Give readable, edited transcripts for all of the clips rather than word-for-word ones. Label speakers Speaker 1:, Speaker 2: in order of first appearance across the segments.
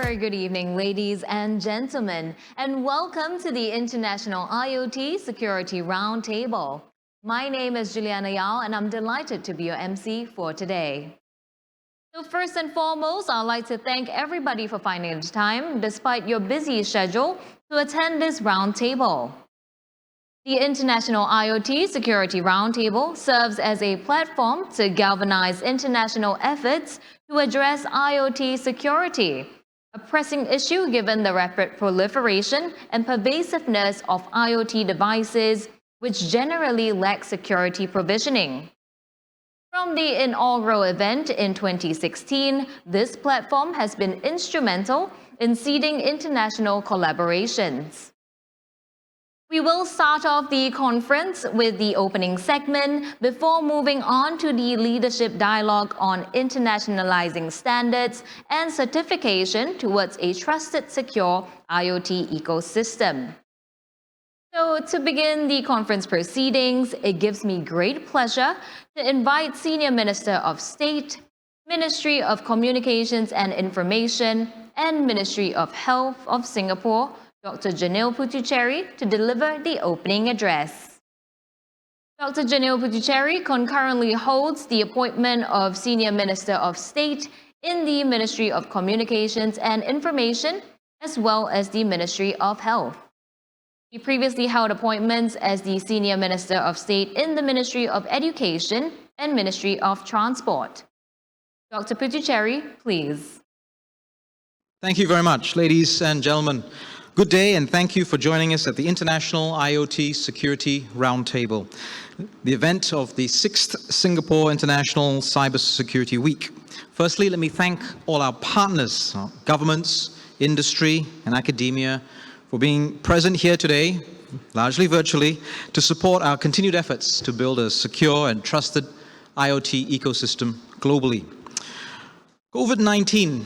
Speaker 1: very good evening, ladies and gentlemen, and welcome to the International IoT Security Roundtable. My name is Juliana Yao, and I'm delighted to be your MC for today. So first and foremost, I'd like to thank everybody for finding the time, despite your busy schedule, to attend this roundtable. The International IoT Security Roundtable serves as a platform to galvanize international efforts to address IoT security, a pressing issue given the rapid proliferation and pervasiveness of IoT devices, which generally lack security provisioning. From the inaugural event in 2016, this platform has been instrumental in seeding international collaborations. We will start off the conference with the opening segment before moving on to the leadership dialogue on internationalizing standards and certification towards a trusted, secure IoT ecosystem. So to begin the conference proceedings, it gives me great pleasure to invite Senior Minister of State, Ministry of Communications and Information, and Ministry of Health of Singapore, Dr. Janil Puthucheary, to deliver the opening address. Dr. Janil Puthucheary concurrently holds the appointment of Senior Minister of State in the Ministry of Communications and Information, as well as the Ministry of Health. He previously held appointments as the Senior Minister of State in the Ministry of Education and Ministry of Transport. Dr. Puthucheary, please.
Speaker 2: Thank you very much, ladies and gentlemen. Good day, and thank you for joining us at the International IoT Security Roundtable, the event of the 6th Singapore International Cybersecurity Week. Firstly, let me thank all our partners, our governments, industry, and academia for being present here today, largely virtually, to support our continued efforts to build a secure and trusted IoT ecosystem globally. COVID-19,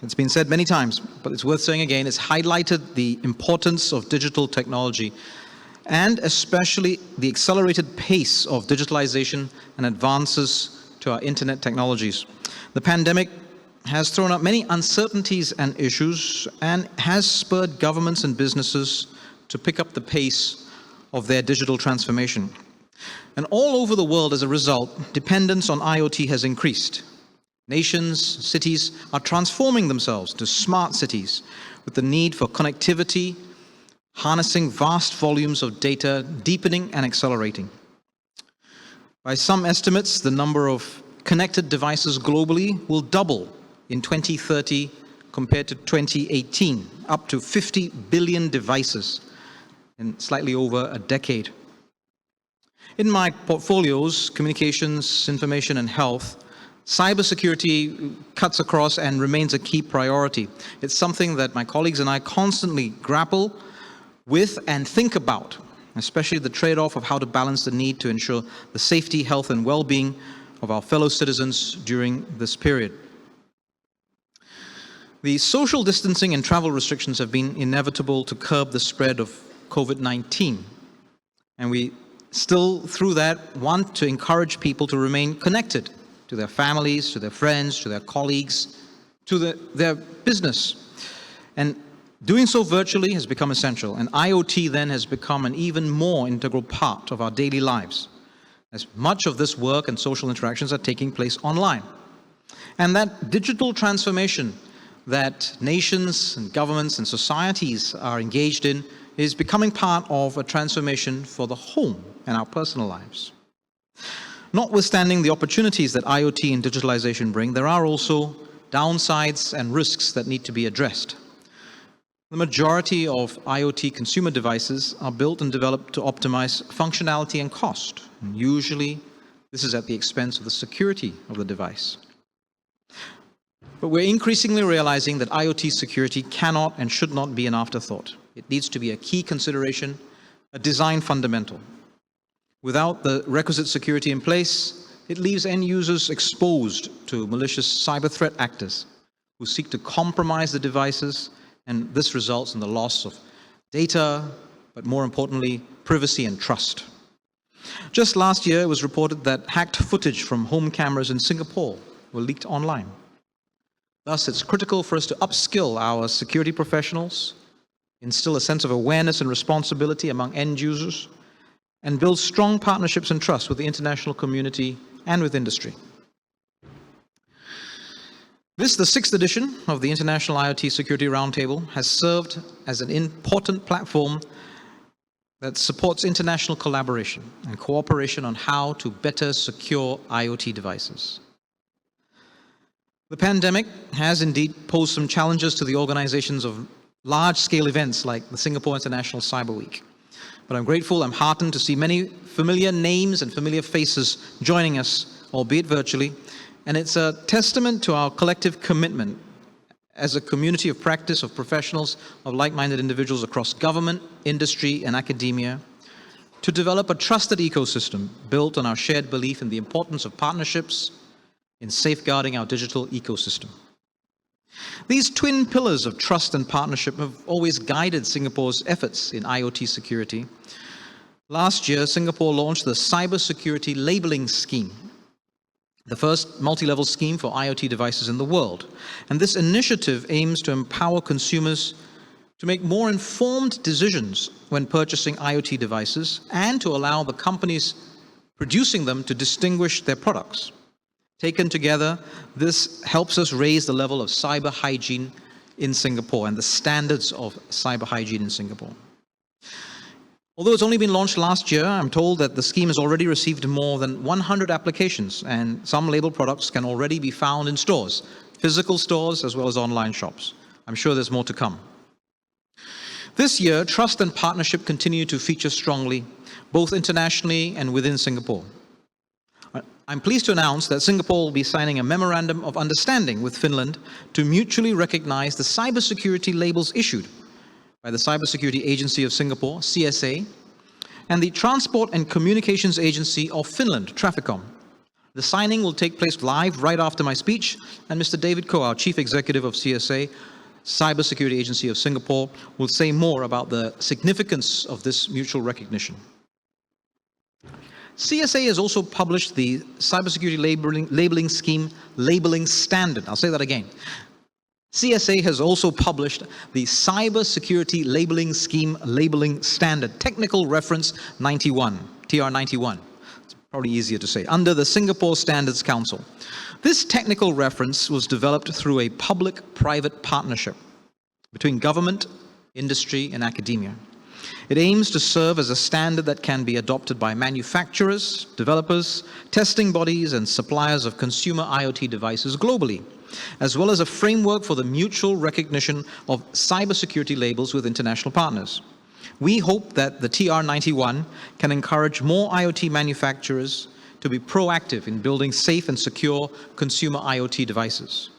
Speaker 2: it's been said many times, but it's worth saying again, it's highlighted the importance of digital technology and especially the accelerated pace of digitalization and advances to our internet technologies. The pandemic has thrown up many uncertainties and issues and has spurred governments and businesses to pick up the pace of their digital transformation. And all over the world, as a result, dependence on IoT has increased. Nations, cities are transforming themselves to smart cities with the need for connectivity, harnessing vast volumes of data, deepening and accelerating. By some estimates, the number of connected devices globally will double in 2030 compared to 2018, up to 50 billion devices in slightly over a decade. In my portfolios, communications, information and health, cybersecurity cuts across and remains a key priority. It's something that my colleagues and I constantly grapple with and think about, especially the trade-off of how to balance the need to ensure the safety, health, and well-being of our fellow citizens during this period. The social distancing and travel restrictions have been inevitable to curb the spread of COVID-19, and we still, through that, want to encourage people to remain connected to their families, to their friends, to their colleagues, to their business. And doing so virtually has become essential, and IoT then has become an even more integral part of our daily lives, as much of this work and social interactions are taking place online. And that digital transformation that nations and governments and societies are engaged in is becoming part of a transformation for the home and our personal lives. Notwithstanding the opportunities that IoT and digitalization bring, there are also downsides and risks that need to be addressed. The majority of IoT consumer devices are built and developed to optimize functionality and cost. And usually, this is at the expense of the security of the device. But we're increasingly realizing that IoT security cannot and should not be an afterthought. It needs to be a key consideration, a design fundamental. Without the requisite security in place, it leaves end users exposed to malicious cyber threat actors who seek to compromise the devices, and this results in the loss of data, but more importantly, privacy and trust. Just last year, it was reported that hacked footage from home cameras in Singapore were leaked online. Thus, it's critical for us to upskill our security professionals, instill a sense of awareness and responsibility among end users, and build strong partnerships and trust with the international community and with industry. This, the 6th edition of the International IoT Security Roundtable, has served as an important platform that supports international collaboration and cooperation on how to better secure IoT devices. The pandemic has indeed posed some challenges to the organizations of large-scale events like the Singapore International Cyber Week. But I'm grateful, I'm heartened to see many familiar names and familiar faces joining us, albeit virtually, and it's a testament to our collective commitment as a community of practice of professionals, of like-minded individuals across government, industry, and academia to develop a trusted ecosystem built on our shared belief in the importance of partnerships in safeguarding our digital ecosystem. These twin pillars of trust and partnership have always guided Singapore's efforts in IoT security. Last year, Singapore launched the Cybersecurity Labeling Scheme, the first multi-level scheme for IoT devices in the world. And this initiative aims to empower consumers to make more informed decisions when purchasing IoT devices and to allow the companies producing them to distinguish their products. Taken together, this helps us raise the level of cyber hygiene in Singapore and the standards of cyber hygiene in Singapore. Although it's only been launched last year, I'm told that the scheme has already received more than 100 applications, and some labeled products can already be found in stores, physical stores as well as online shops. I'm sure there's more to come. This year, trust and partnership continue to feature strongly, both internationally and within Singapore. I'm pleased to announce that Singapore will be signing a memorandum of understanding with Finland to mutually recognize the cybersecurity labels issued by the Cybersecurity Agency of Singapore, CSA, and the Transport and Communications Agency of Finland, Traficom. The signing will take place live right after my speech, and Mr. David Koh, our Chief Executive of CSA, Cybersecurity Agency of Singapore, will say more about the significance of this mutual recognition. CSA has also published the Cybersecurity Labeling Scheme Labeling Standard. I'll say that again. CSA has also published the Cybersecurity Labeling Scheme Labeling Standard, Technical Reference 91, TR 91. It's probably easier to say, under the Singapore Standards Council. This technical reference was developed through a public-private partnership between government, industry, and academia. It aims to serve as a standard that can be adopted by manufacturers, developers, testing bodies, and suppliers of consumer IoT devices globally, as well as a framework for the mutual recognition of cybersecurity labels with international partners. We hope that the TR91 can encourage more IoT manufacturers to be proactive in building safe and secure consumer IoT devices.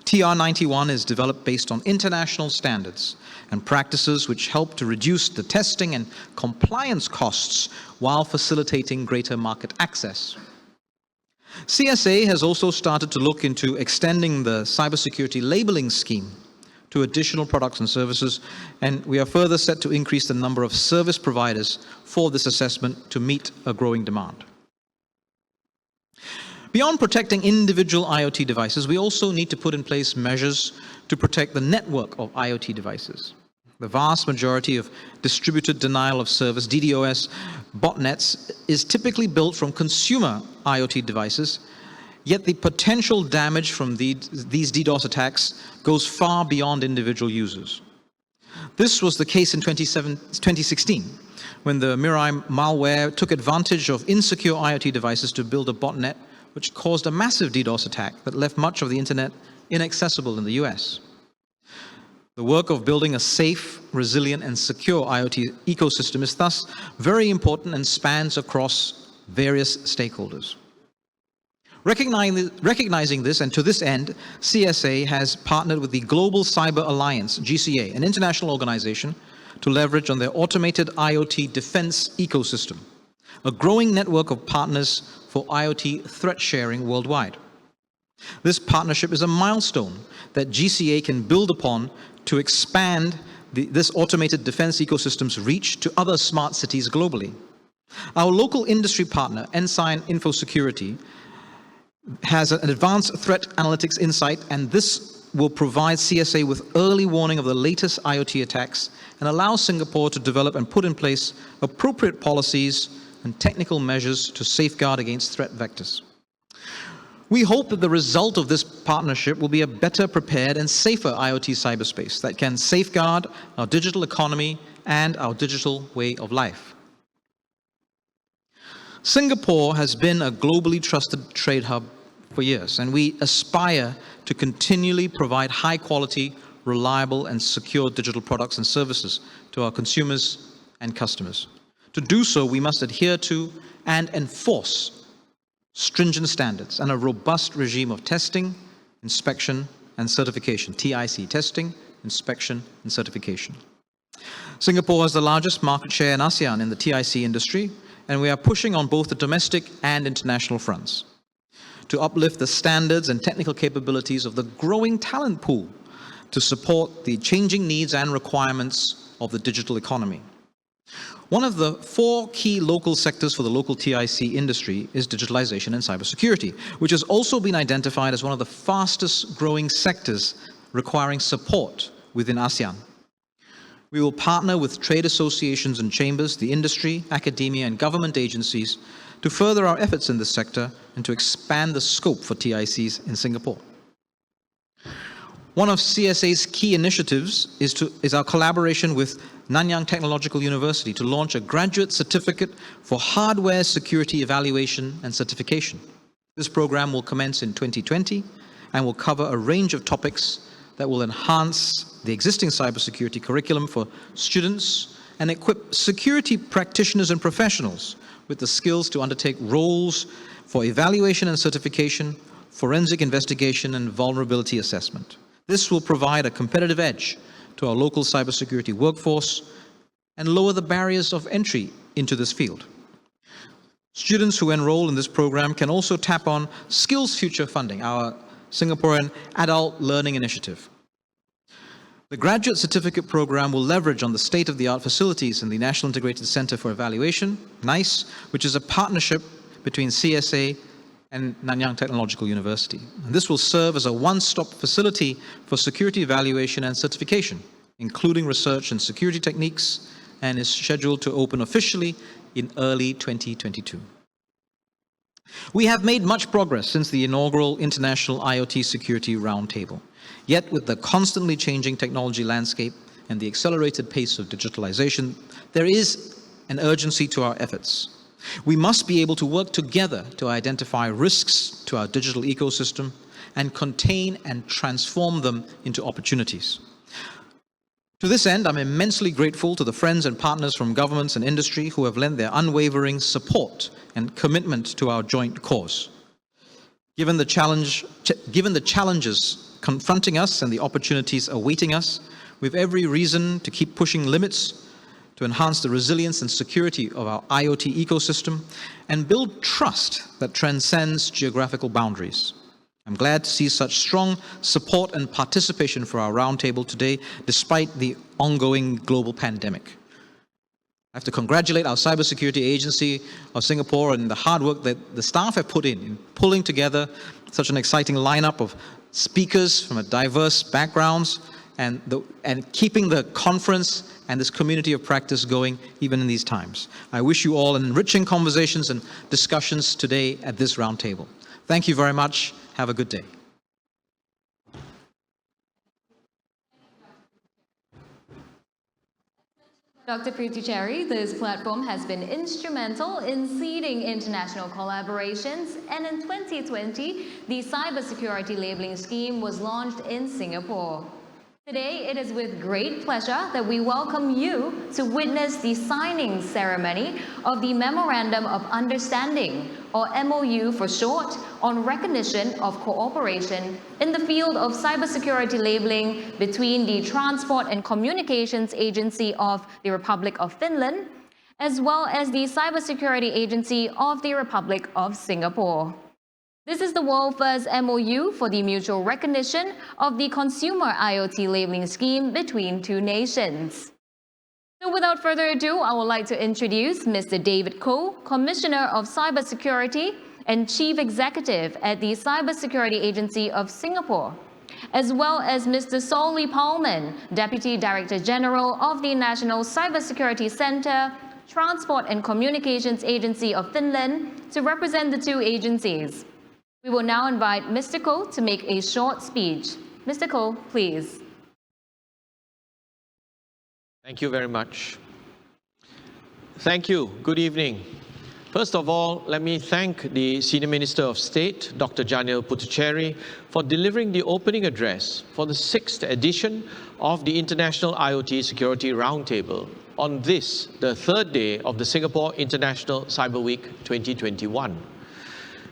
Speaker 2: TR91 is developed based on international standards and practices which help to reduce the testing and compliance costs while facilitating greater market access. CSA has also started to look into extending the cybersecurity labeling scheme to additional products and services, and we are further set to increase the number of service providers for this assessment to meet a growing demand. Beyond protecting individual IoT devices, we also need to put in place measures to protect the network of IoT devices. The vast majority of distributed denial of service, DDoS, botnets is typically built from consumer IoT devices, yet the potential damage from these DDoS attacks goes far beyond individual users. This was the case in 2016, when the Mirai malware took advantage of insecure IoT devices to build a botnet which caused a massive DDoS attack that left much of the internet inaccessible in the US. The work of building a safe, resilient, and secure IoT ecosystem is thus very important and spans across various stakeholders. Recognizing this, and to this end, CSA has partnered with the Global Cyber Alliance, GCA, an international organization, to leverage on their automated IoT defense ecosystem, a growing network of partners for IoT threat sharing worldwide. This partnership is a milestone that GCA can build upon to expand this automated defense ecosystem's reach to other smart cities globally. Our local industry partner, Ensign Infosecurity, has an advanced threat analytics insight, and this will provide CSA with early warning of the latest IoT attacks and allow Singapore to develop and put in place appropriate policies and technical measures to safeguard against threat vectors. We hope that the result of this partnership will be a better prepared and safer IoT cyberspace that can safeguard our digital economy and our digital way of life. Singapore has been a globally trusted trade hub for years, and we aspire to continually provide high quality, reliable, and secure digital products and services to our consumers and customers. To do so, we must adhere to and enforce stringent standards and a robust regime of testing, inspection, and certification. TIC, testing, inspection, and certification. Singapore has the largest market share in ASEAN in the TIC industry, and we are pushing on both the domestic and international fronts to uplift the standards and technical capabilities of the growing talent pool to support the changing needs and requirements of the digital economy. One of the 4 key local sectors for the local TIC industry is digitalization and cybersecurity, which has also been identified as one of the fastest growing sectors requiring support within ASEAN. We will partner with trade associations and chambers, the industry, academia, and government agencies to further our efforts in this sector and to expand the scope for TICs in Singapore. One of CSA's key initiatives is our collaboration with Nanyang Technological University to launch a graduate certificate for hardware security evaluation and certification. This program will commence in 2020 and will cover a range of topics that will enhance the existing cybersecurity curriculum for students and equip security practitioners and professionals with the skills to undertake roles for evaluation and certification, forensic investigation, and vulnerability assessment. This will provide a competitive edge to our local cybersecurity workforce and lower the barriers of entry into this field. Students who enroll in this program can also tap on Skills Future funding, our Singaporean adult learning initiative. The graduate certificate program will leverage on the state-of-the-art facilities in the National Integrated Center for Evaluation, NICE, which is a partnership between CSA and Nanyang Technological University. And this will serve as a one-stop facility for security evaluation and certification, including research and security techniques, and is scheduled to open officially in early 2022. We have made much progress since the inaugural International IoT Security Roundtable. Yet with the constantly changing technology landscape and the accelerated pace of digitalization, there is an urgency to our efforts. We must be able to work together to identify risks to our digital ecosystem and contain and transform them into opportunities. To this end, I'm immensely grateful to the friends and partners from governments and industry who have lent their unwavering support and commitment to our joint cause. Given the challenges confronting us and the opportunities awaiting us, we have every reason to keep pushing limits to enhance the resilience and security of our IoT ecosystem and build trust that transcends geographical boundaries. I'm glad to see such strong support and participation for our roundtable today, despite the ongoing global pandemic. I have to congratulate our Cybersecurity Agency of Singapore and the hard work that the staff have put in pulling together such an exciting lineup of speakers from diverse backgrounds and keeping the conference and this community of practice going even in these times. I wish you all enriching conversations and discussions today at this roundtable. Thank you very much. Have a good day.
Speaker 1: Dr. Priticherry, this platform has been instrumental in seeding international collaborations, and in 2020, the Cybersecurity Labeling Scheme was launched in Singapore. Today, it is with great pleasure that we welcome you to witness the signing ceremony of the Memorandum of Understanding, or MOU for short, on recognition of cooperation in the field of cybersecurity labeling between the Transport and Communications Agency of the Republic of Finland, as well as the Cybersecurity Agency of the Republic of Singapore. This is the world first MOU for the mutual recognition of the consumer IoT labeling scheme between two nations. So without further ado, I would like to introduce Mr. David Koh, Commissioner of Cybersecurity and Chief Executive at the Cybersecurity Agency of Singapore. as well as Mr. Sauli Palman, Deputy Director General of the National Cybersecurity Center, Transport and Communications Agency of Finland, to represent the two agencies. We will now invite Mr. Ko to make a short speech. Mr. Ko, please.
Speaker 3: Thank you very much. Thank you. Good evening. First of all, let me thank the Senior Minister of State, Dr. Janil Puthucheary, for delivering the opening address for the 6th edition of the International IoT Security Roundtable on this, the third day of the Singapore International Cyber Week 2021.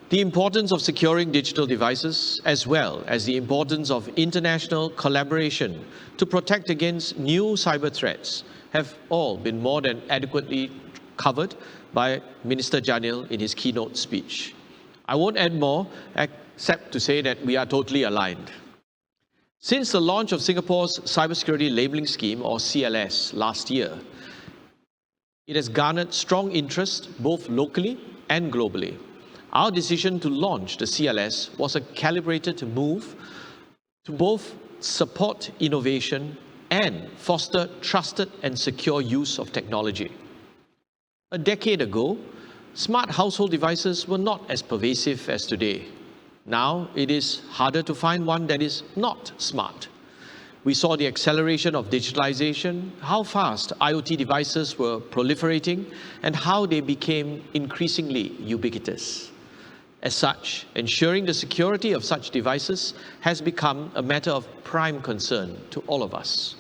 Speaker 3: The importance of securing digital devices, as well as the importance of international collaboration to protect against new cyber threats, have all been more than adequately covered by Minister Janil in his keynote speech. I won't add more, except to say that we are totally aligned. Since the launch of Singapore's Cybersecurity Labelling Scheme, or CLS, last year, it has garnered strong interest both locally and globally. Our decision to launch the CLS was a calibrated move to both support innovation and foster trusted and secure use of technology. A decade ago, smart household devices were not as pervasive as today. Now it is harder to find one that is not smart. We saw the acceleration of digitalization, how fast IoT devices were proliferating, and how they became increasingly ubiquitous. As such, ensuring the security of such devices has become a matter of prime concern to all of us.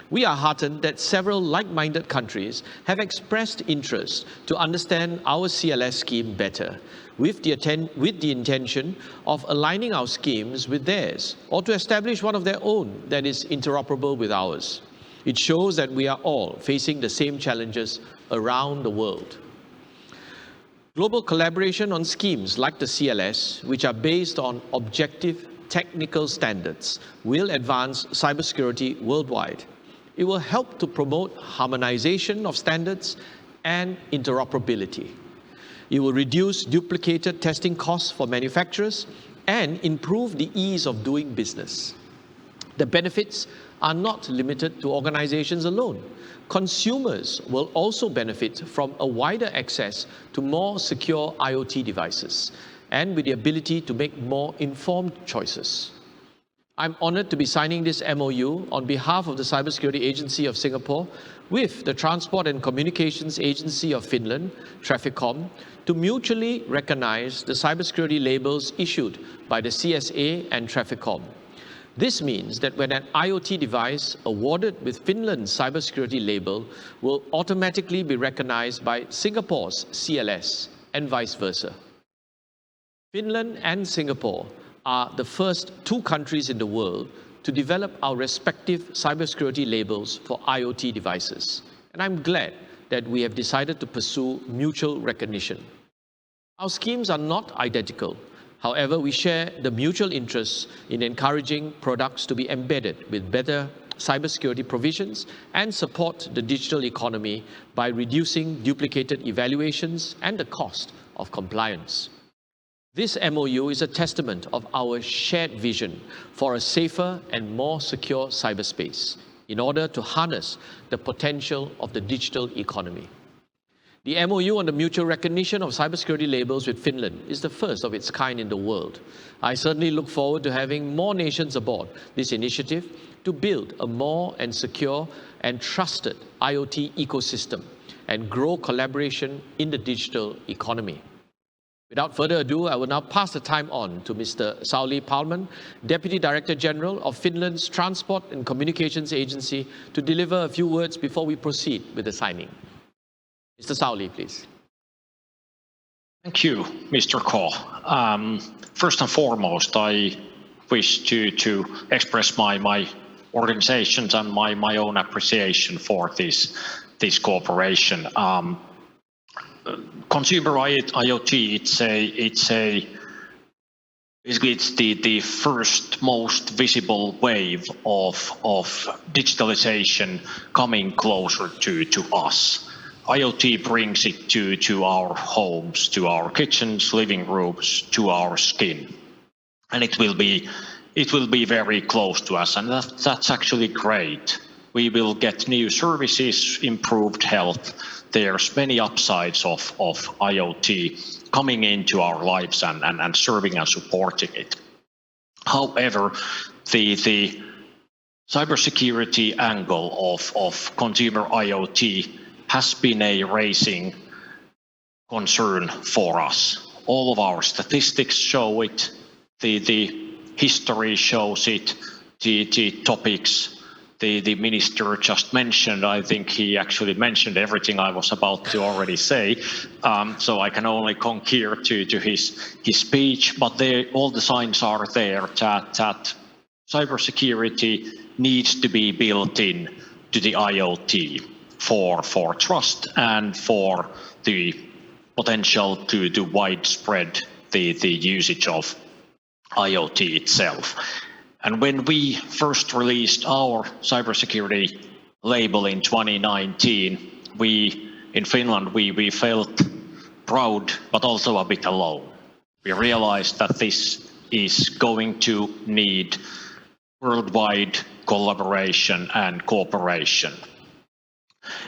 Speaker 3: We are heartened that several like-minded countries have expressed interest to understand our CLS scheme better, with the intention of aligning our schemes with theirs, or to establish one of their own that is interoperable with ours. It shows that we are all facing the same challenges around the world. Global collaboration on schemes like the CLS, which are based on objective technical standards, will advance cybersecurity worldwide. It will help to promote harmonization of standards and interoperability. It will reduce duplicated testing costs for manufacturers and improve the ease of doing business. The benefits are not limited to organizations alone. Consumers will also benefit from a wider access to more secure IoT devices and with the ability to make more informed choices. I'm honored to be signing this MOU on behalf of the Cybersecurity Agency of Singapore with the Transport and Communications Agency of Finland, Traficom, to mutually recognize the cybersecurity labels issued by the CSA and Traficom. This means that when an IoT device awarded with Finland's cybersecurity label will automatically be recognized by Singapore's CLS and vice versa. Finland and Singapore are the first two countries in the world to develop our respective cybersecurity labels for IoT devices. And I'm glad that we have decided to pursue mutual recognition. Our schemes are not identical. However, we share the mutual interest in encouraging products to be embedded with better cybersecurity provisions and support the digital economy by reducing duplicated evaluations and the cost of compliance. This MOU is a testament of our shared vision for a safer and more secure cyberspace in order to harness the potential of the digital economy. The MOU on the mutual recognition of cybersecurity labels with Finland is the first of its kind in the world. I certainly look forward to having more nations aboard this initiative to build a more and secure and trusted IoT ecosystem and grow collaboration in the digital economy. Without further ado, I will now pass the time on to Mr. Sauli Palman, Deputy Director General of Finland's Transport and Communications Agency, to deliver a few words before we proceed with the signing. Mr. Sauli, please.
Speaker 4: Thank you, Mr. Ko. First and foremost, I wish to express my organizations and my own appreciation for this cooperation. Consumer IoT, it's the first most visible wave of digitalization coming closer to us. IoT brings it to our homes, to our kitchens, living rooms, to our skin. And it will be it will be very close to us, and that's actually great. We will get new services, improved health. There's many upsides of IoT coming into our lives and serving and supporting it. However, the cybersecurity angle of consumer IoT has been a rising concern for us. All of our statistics show it, the history shows it, the topics the minister just mentioned. I think he actually mentioned everything I was about to already say, so I can only concur to his speech, but all the signs are there that cybersecurity needs to be built in to the IoT for trust and for the potential to widespread the usage of IoT itself. And when we first released our cybersecurity label in 2019, in Finland we felt proud but also a bit alone. We realized that this is going to need worldwide collaboration and cooperation.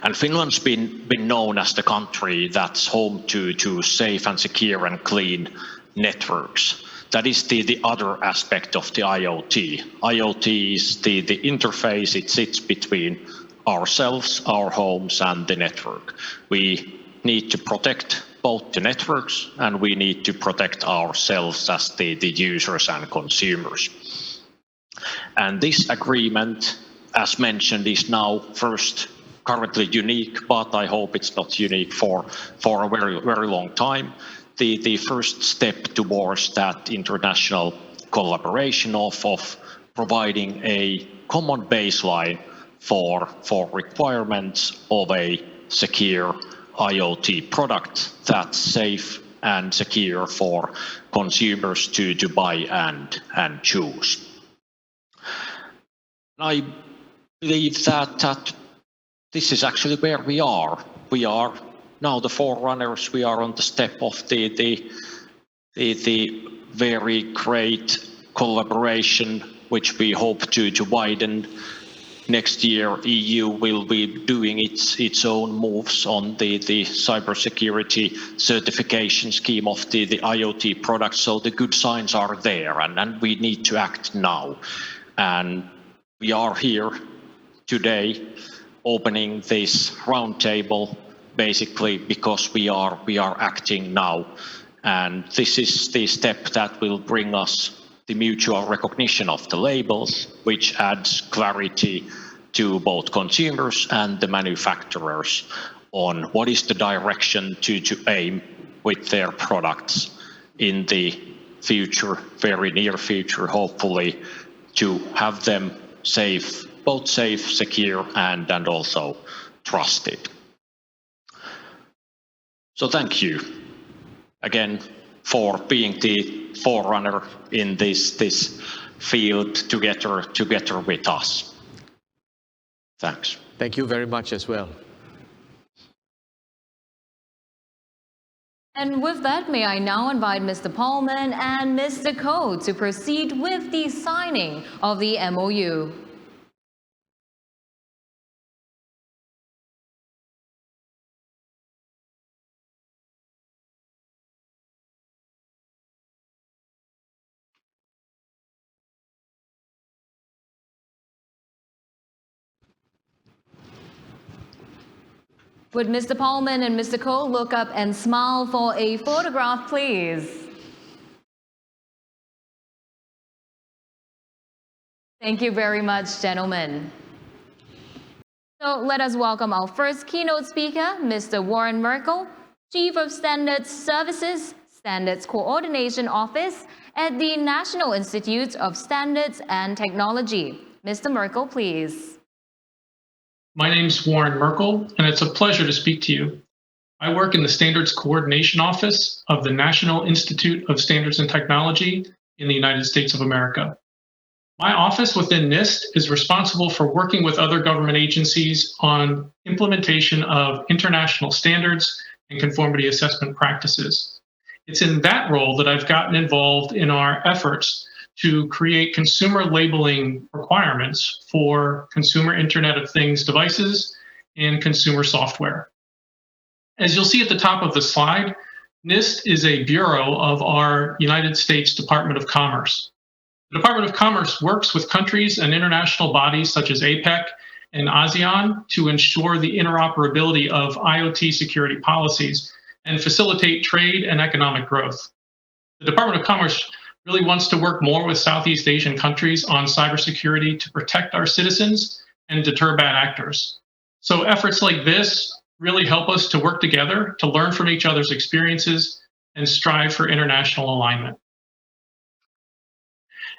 Speaker 4: And Finland's been known as the country that's home to safe and secure and clean networks. That is the other aspect of the IoT. IoT is the interface. It sits between ourselves, our homes, and the network. We need to protect both the networks, and we need to protect ourselves as the users and consumers. And this agreement, as mentioned, is now currently unique, but I hope it's not unique for a very, very long time. The first step towards that international collaboration of providing a common baseline for requirements of a secure IoT product that's safe and secure for consumers to buy and choose. I believe that this is actually where we are. We are now the forerunners. We are on the step of the very great collaboration, which we hope to widen. Next year, EU will be doing its own moves on the cybersecurity certification scheme of the IoT products. So the good signs are there, and we need to act now. And we are here today opening this roundtable basically because we are acting now, and this is the step that will bring us the mutual recognition of the labels, which adds clarity to both consumers and the manufacturers on what is the direction to aim with their products in the future, very near future, hopefully, to have them safe, both safe, secure, and also trusted. So thank you again for being the forerunner in this field together with us. Thanks.
Speaker 3: Thank you very much as well.
Speaker 1: And with that, may I now invite Mr. Paulman and Mr. Ko to proceed with the signing of the MOU. Would Mr. Paulman and Mr. Ko look up and smile for a photograph, please? Thank you very much, gentlemen. So let us welcome our first keynote speaker, Mr. Warren Merkel, Chief of Standards Services, Standards Coordination Office at the National Institute of Standards and Technology. Mr. Merkel, please.
Speaker 5: My name's Warren Merkel, and it's a pleasure to speak to you. I work in the Standards Coordination Office of the National Institute of Standards and Technology in the United States of America. My office within NIST is responsible for working with other government agencies on implementation of international standards and conformity assessment practices. It's in that role that I've gotten involved in our efforts to create consumer labeling requirements for consumer Internet of Things devices and consumer software. As you'll see at the top of the slide, NIST is a bureau of our United States Department of Commerce. The Department of Commerce works with countries and international bodies such as APEC and ASEAN to ensure the interoperability of IoT security policies and facilitate trade and economic growth. The Department of Commerce really wants to work more with Southeast Asian countries on cybersecurity to protect our citizens and deter bad actors. So efforts like this really help us to work together, to learn from each other's experiences, and strive for international alignment.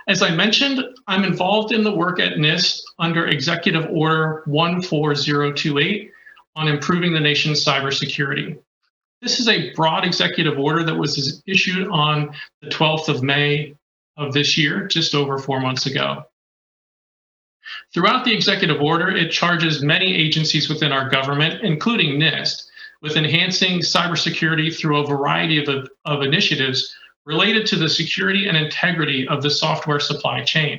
Speaker 5: As I mentioned, I'm involved in the work at NIST under Executive Order 14028 on improving the nation's cybersecurity. This is a broad executive order that was issued on the 12th of May of this year, just over 4 months ago. Throughout the executive order, it charges many agencies within our government, including NIST, with enhancing cybersecurity through a variety of initiatives related to the security and integrity of the software supply chain.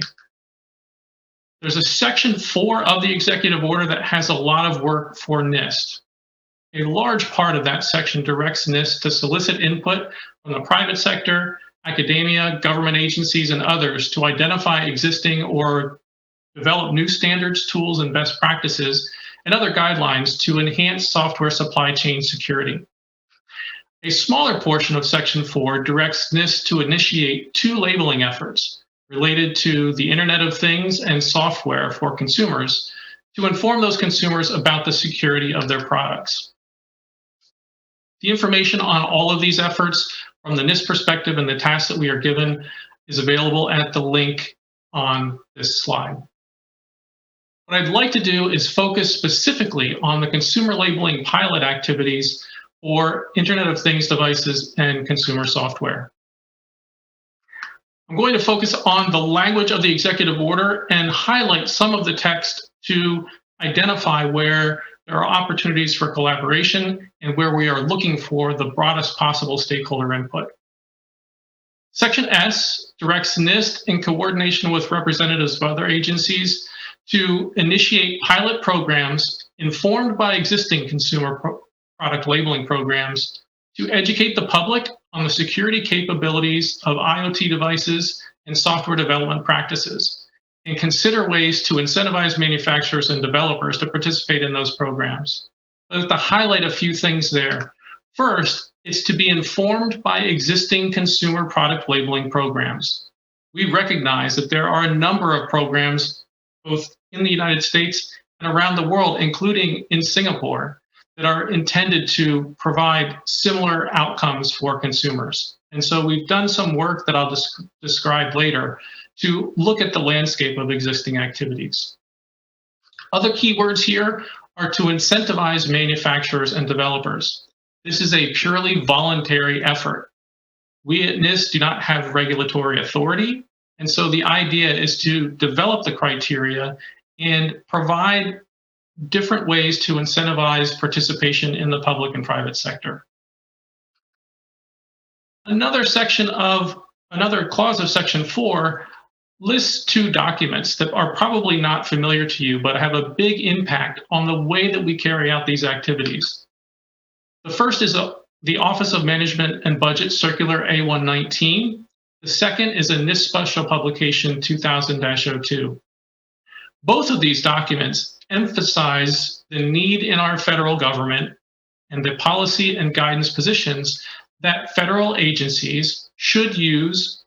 Speaker 5: There's a section 4 of the executive order that has a lot of work for NIST. A large part of that section directs NIST to solicit input from the private sector, academia, government agencies, and others to identify existing or develop new standards, tools, and best practices, and other guidelines to enhance software supply chain security. A smaller portion of Section 4 directs NIST to initiate 2 labeling efforts related to the Internet of Things and software for consumers to inform those consumers about the security of their products. The information on all of these efforts from the NIST perspective and the tasks that we are given is available at the link on this slide. What I'd like to do is focus specifically on the consumer labeling pilot activities for Internet of Things devices and consumer software. I'm going to focus on the language of the executive order and highlight some of the text to identify where there are opportunities for collaboration and where we are looking for the broadest possible stakeholder input. Section S directs NIST in coordination with representatives of other agencies to initiate pilot programs informed by existing consumer product labeling programs to educate the public on the security capabilities of IoT devices and software development practices, and consider ways to incentivize manufacturers and developers to participate in those programs. I'd like to highlight a few things there. First, it's to be informed by existing consumer product labeling programs. We recognize that there are a number of programs, both in the United States and around the world, including in Singapore, that are intended to provide similar outcomes for consumers. And so we've done some work that I'll describe later to look at the landscape of existing activities. Other keywords here are to incentivize manufacturers and developers. This is a purely voluntary effort. We at NIST do not have regulatory authority, and so the idea is to develop the criteria and provide different ways to incentivize participation in the public and private sector. Another clause of Section 4 lists 2 documents that are probably not familiar to you, but have a big impact on the way that we carry out these activities. The first is the Office of Management and Budget Circular A119. The second is a NIST Special Publication 2000-02. Both of these documents emphasize the need in our federal government and the policy and guidance positions that federal agencies should use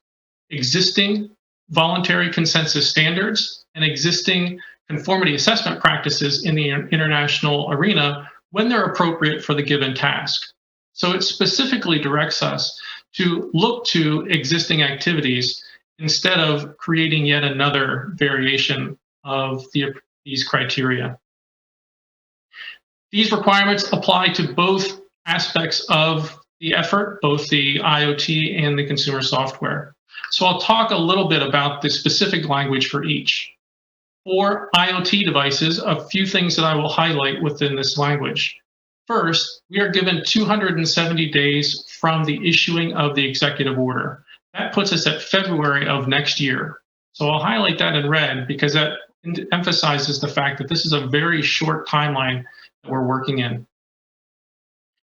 Speaker 5: existing voluntary consensus standards and existing conformity assessment practices in the international arena when they're appropriate for the given task. So it specifically directs us to look to existing activities instead of creating yet another variation of these criteria. These requirements apply to both aspects of the effort, both the IoT and the consumer software. So I'll talk a little bit about the specific language for each. For IoT devices, a few things that I will highlight within this language. First, we are given 270 days from the issuing of the executive order. That puts us at February of next year. So I'll highlight that in red because that emphasizes the fact that this is a very short timeline that we're working in.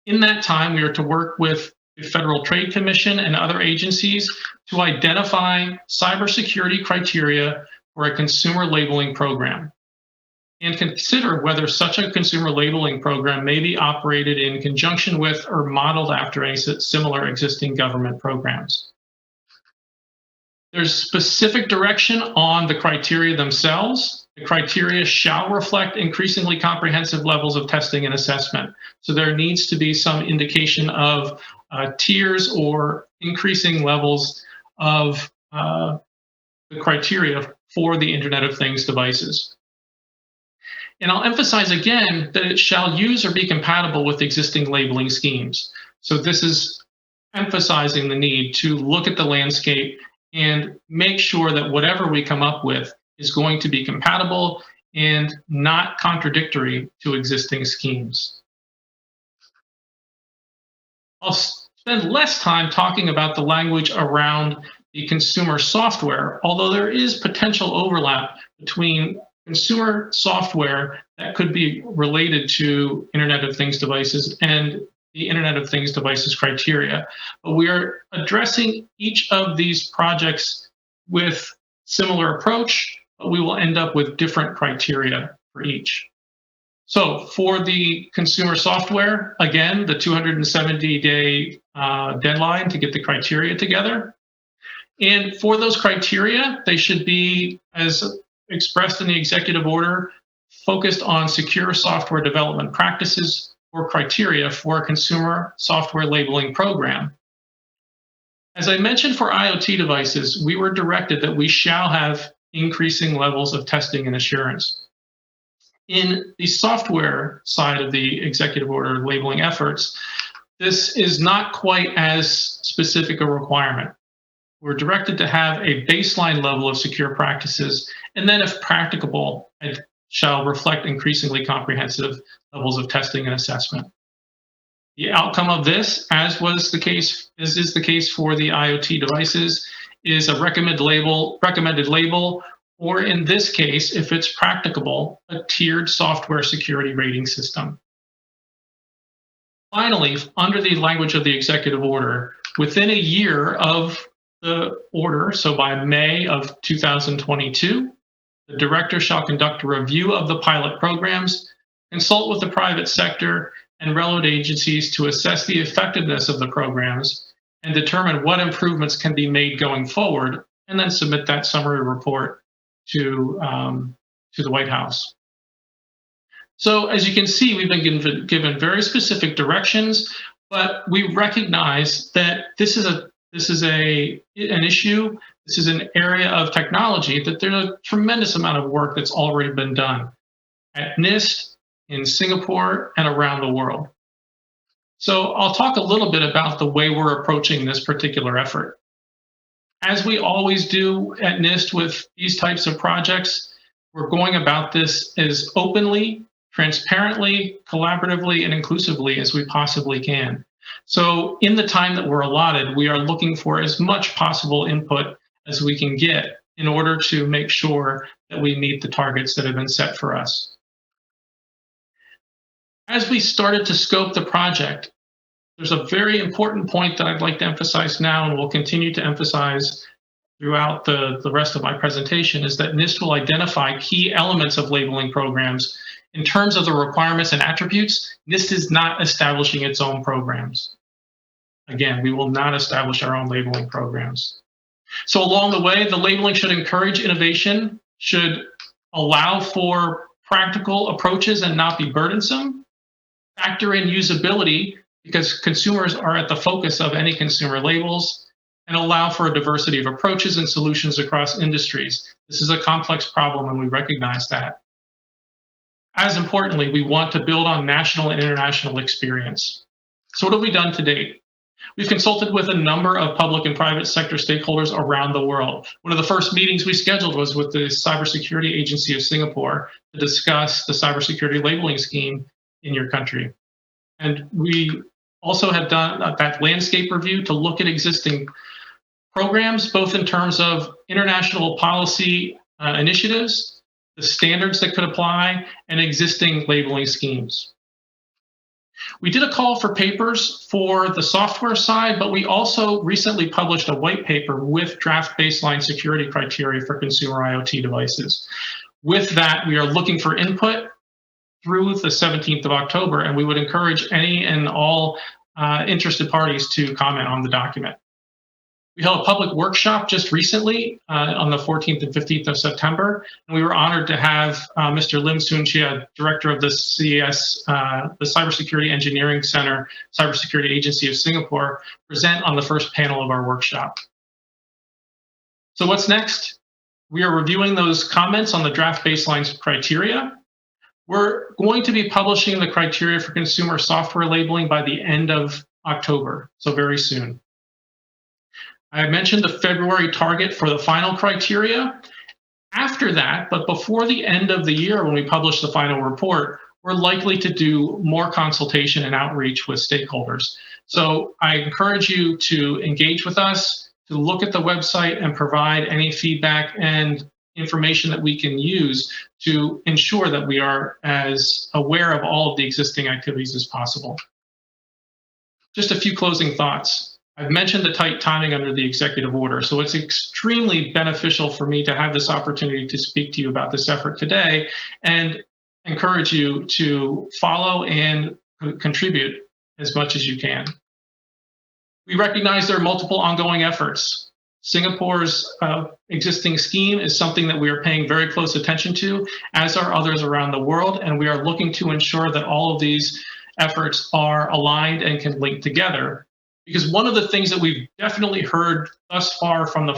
Speaker 5: In that time, we are to work with the Federal Trade Commission and other agencies to identify cybersecurity criteria for a consumer labeling program and consider whether such a consumer labeling program may be operated in conjunction with or modeled after any similar existing government programs. There's specific direction on the criteria themselves. The criteria shall reflect increasingly comprehensive levels of testing and assessment. So there needs to be some indication of tiers or increasing levels of the criteria for the Internet of Things devices. And I'll emphasize again that it shall use or be compatible with existing labeling schemes. So this is emphasizing the need to look at the landscape and make sure that whatever we come up with is going to be compatible and not contradictory to existing schemes. I'll spend less time talking about the language around the consumer software, although there is potential overlap between consumer software that could be related to Internet of Things devices and the Internet of Things devices criteria. But we are addressing each of these projects with similar approach, but we will end up with different criteria for each. So for the consumer software, again, the 270-day deadline to get the criteria together. And for those criteria, they should be, as expressed in the executive order, focused on secure software development practices or criteria for a consumer software labeling program. As I mentioned for IoT devices, we were directed that we shall have increasing levels of testing and assurance. In the software side of the executive order labeling efforts, this is not quite as specific a requirement. We're directed to have a baseline level of secure practices, and then if practicable, it shall reflect increasingly comprehensive levels of testing and assessment. The outcome of this, as is the case for the IoT devices, is a recommended label, or in this case, if it's practicable, a tiered software security rating system. Finally, under the language of the executive order, within a year of the order, so by May of 2022, the director shall conduct a review of the pilot programs, consult with the private sector and relevant agencies to assess the effectiveness of the programs and determine what improvements can be made going forward, and then submit that summary report to the White House. So as you can see, we've been given very specific directions, but we recognize that this is an issue, this is an area of technology that there's a tremendous amount of work that's already been done at NIST, in Singapore, and around the world. So I'll talk a little bit about the way we're approaching this particular effort. As we always do at NIST with these types of projects, we're going about this as openly, transparently, collaboratively, and inclusively as we possibly can. So in the time that we're allotted, we are looking for as much possible input as we can get in order to make sure that we meet the targets that have been set for us. As we started to scope the project, there's a very important point that I'd like to emphasize now and will continue to emphasize throughout the rest of my presentation, is that NIST will identify key elements of labeling programs. In terms of the requirements and attributes, NIST is not establishing its own programs. Again, we will not establish our own labeling programs. So along the way, the labeling should encourage innovation, should allow for practical approaches and not be burdensome, factor in usability because consumers are at the focus of any consumer labels, and allow for a diversity of approaches and solutions across industries. This is a complex problem and we recognize that. As importantly, we want to build on national and international experience. So what have we done to date? We've consulted with a number of public and private sector stakeholders around the world. One of the first meetings we scheduled was with the Cybersecurity Agency of Singapore to discuss the cybersecurity labeling scheme in your country. And we also have done that landscape review to look at existing programs, both in terms of international policy initiatives, the standards that could apply, and existing labeling schemes. We did a call for papers for the software side, but we also recently published a white paper with draft baseline security criteria for consumer IoT devices. With that, we are looking for input through the 17th of October, and we would encourage any and all interested parties to comment on the document. We held a public workshop just recently on the 14th and 15th of September, and we were honored to have Mr. Lim Soon Chia, director of the CES, the Cybersecurity Engineering Center, Cybersecurity Agency of Singapore, present on the first panel of our workshop. So what's next? We are reviewing those comments on the draft baselines criteria. We're going to be publishing the criteria for consumer software labeling by the end of October, so very soon. I mentioned the February target for the final criteria. After that, but before the end of the year when we publish the final report, we're likely to do more consultation and outreach with stakeholders. So I encourage you to engage with us, to look at the website and provide any feedback and information that we can use to ensure that we are as aware of all of the existing activities as possible. Just a few closing thoughts. I've mentioned the tight timing under the executive order, so it's extremely beneficial for me to have this opportunity to speak to you about this effort today and encourage you to follow and contribute as much as you can. We recognize there are multiple ongoing efforts. Singapore's existing scheme is something that we are paying very close attention to, as are others around the world, and we are looking to ensure that all of these efforts are aligned and can link together. Because one of the things that we've definitely heard thus far from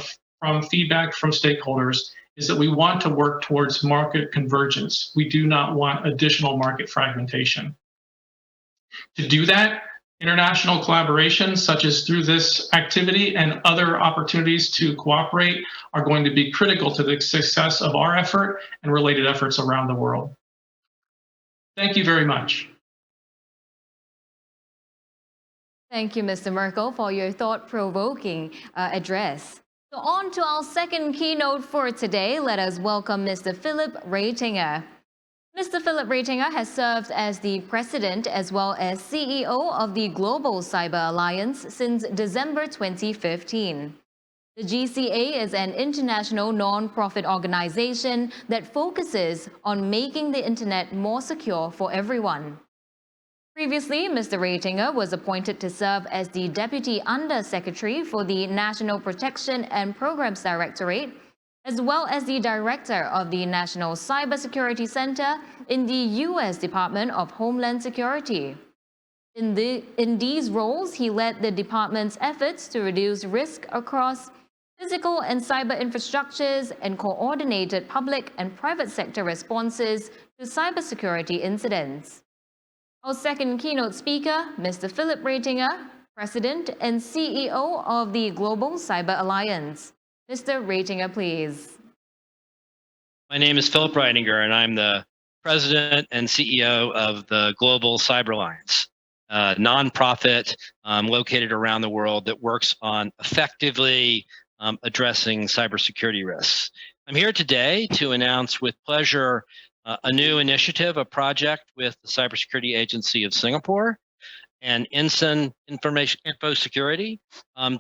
Speaker 5: feedback from stakeholders is that we want to work towards market convergence. We do not want additional market fragmentation. To do that, international collaboration, such as through this activity and other opportunities to cooperate, are going to be critical to the success of our effort and related efforts around the world. Thank you very much.
Speaker 1: Thank you, Mr. Merkel, for your thought-provoking address. So on to our second keynote for today. Let us welcome Mr. Philip Reitinger. Mr. Philip Reitinger has served as the president as well as CEO of the Global Cyber Alliance since December 2015. The GCA is an international non-profit organization that focuses on making the internet more secure for everyone. Previously, Mr. Reitinger was appointed to serve as the Deputy Under-Secretary for the National Protection and Programs Directorate, as well as the Director of the National Cybersecurity Center in the U.S. Department of Homeland Security. In these roles, he led the department's efforts to reduce risk across physical and cyber infrastructures and coordinated public and private sector responses to cybersecurity incidents. Our second keynote speaker, Mr. Philip Reitinger, President and CEO of the Global Cyber Alliance. Mr. Reitinger, please.
Speaker 6: My name is Philip Reitinger, and I'm the President and CEO of the Global Cyber Alliance, a nonprofit located around the world that works on effectively addressing cybersecurity risks. I'm here today to announce with pleasure a new initiative, a project with the Cybersecurity Agency of Singapore and INSEN Info Security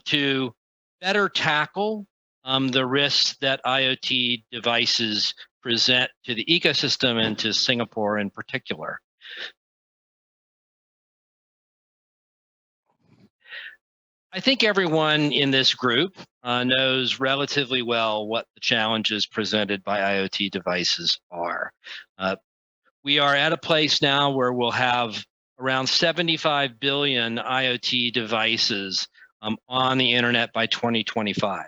Speaker 6: to better tackle the risks that IoT devices present to the ecosystem and to Singapore in particular. I think everyone in this group knows relatively well what the challenges presented by IoT devices are. We are at a place now where we'll have around 75 billion IoT devices on the internet by 2025.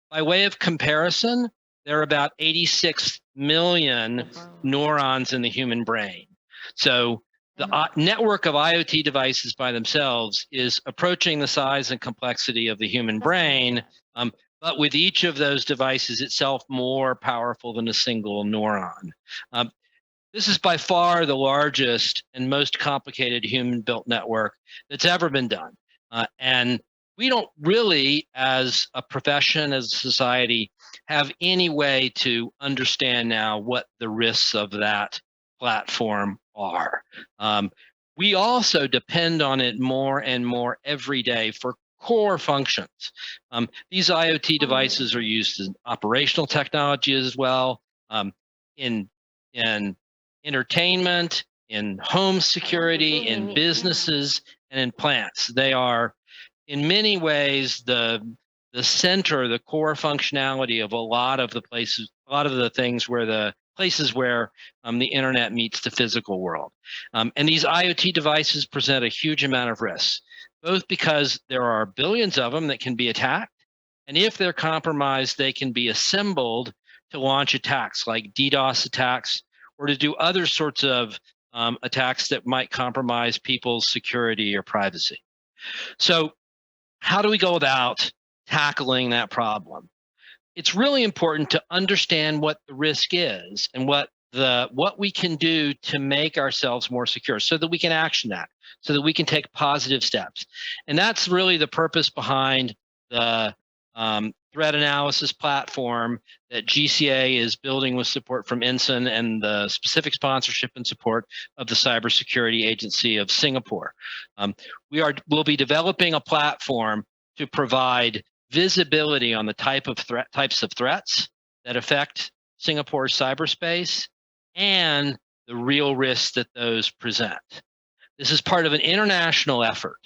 Speaker 6: By way of comparison, there are about 86 million neurons in the human brain. So the network of IoT devices by themselves is approaching the size and complexity of the human brain, but with each of those devices itself more powerful than a single neuron. This is by far the largest and most complicated human-built network that's ever been done. And we don't really, as a profession, as a society, have any way to understand now what the risks of that platform are. We also depend on it more and more every day for core functions. These IoT devices are used in operational technology as well, in in entertainment, in home security, in businesses, and in plants. They are in many ways the center, the core functionality of a lot of the places, a lot of the things where the places where the internet meets the physical world. And these IoT devices present a huge amount of risks, both because there are billions of them that can be attacked, and if they're compromised, they can be assembled to launch attacks like DDoS attacks or to do other sorts of attacks that might compromise people's security or privacy. So how do we go about tackling that problem? It's really important to understand what the risk is and what we can do to make ourselves more secure so that we can action that, so that we can take positive steps. And that's really the purpose behind the threat analysis platform that GCA is building with support from INSEN and the specific sponsorship and support of the Cybersecurity Agency of Singapore. We'll be developing a platform to provide visibility on the types of threats that affect Singapore's cyberspace and the real risks that those present. This is part of an international effort.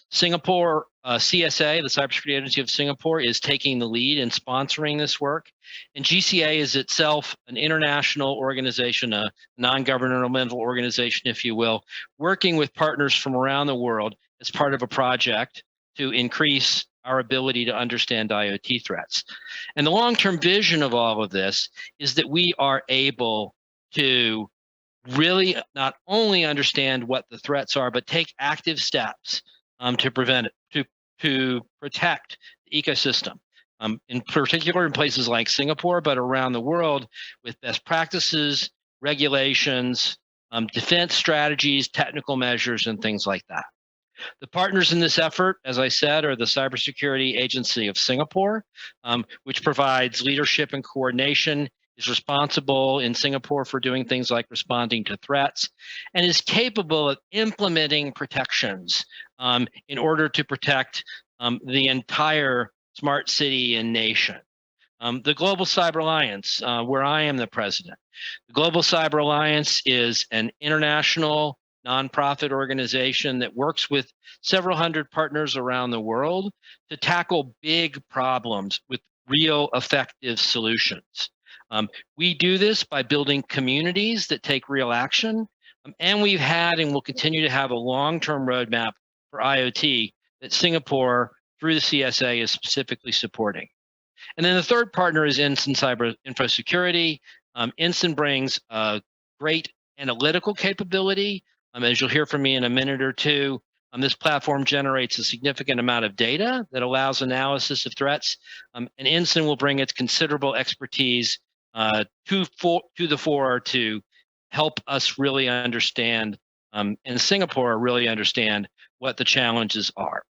Speaker 6: Singapore CSA, the Cybersecurity Agency of Singapore, is taking the lead in sponsoring this work. And GCA is itself an international organization, a non-governmental organization, if you will, working with partners from around the world as part of a project to increase our ability to understand IoT threats. And the long-term vision of all of this is that we are able to really not only understand what the threats are, but take active steps to prevent it, to protect the ecosystem, in particular in places like Singapore, but around the world with best practices, regulations, defense strategies, technical measures, and things like that. The partners in this effort, as I said, are the Cybersecurity Agency of Singapore, which provides leadership and coordination, is responsible in Singapore for doing things like responding to threats, and is capable of implementing protections in order to protect the entire smart city and nation. The Global Cyber Alliance, where I am the president. The Global Cyber Alliance is an international nonprofit organization that works with several hundred partners around the world to tackle big problems with real effective solutions. We do this by building communities that take real action, and we've had and will continue to have a long-term roadmap for IoT that Singapore, through the CSA, is specifically supporting. And then the third partner is INSEN Cyber Info Security. INSEN brings great analytical capability. As you'll hear from me in a minute or two, this platform generates a significant amount of data that allows analysis of threats, and INSEN will bring its considerable expertise to the fore to help us really understand, in Singapore, really understand what the challenges are.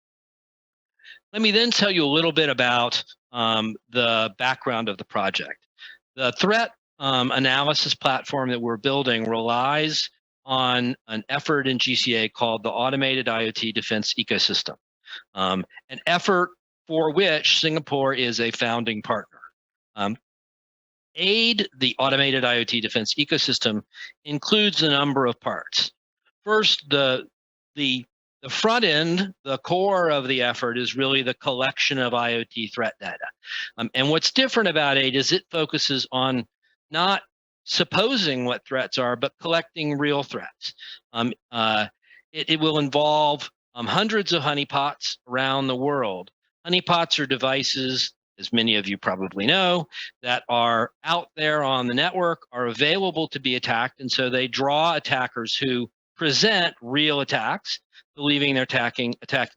Speaker 6: Let me then tell you a little bit about the background of the project. The threat analysis platform that we're building relies on an effort in GCA called the Automated IoT Defense Ecosystem, an effort for which Singapore is a founding partner. AID, the Automated IoT Defense Ecosystem, includes a number of parts. First, the front end, the core of the effort, is really the collection of IoT threat data. And what's different about AID is it focuses on not supposing what threats are, but collecting real threats. It will involve hundreds of honeypots around the world. Honeypots are devices, as many of you probably know, that are out there on the network, are available to be attacked, and so they draw attackers who present real attacks, believing they're attacking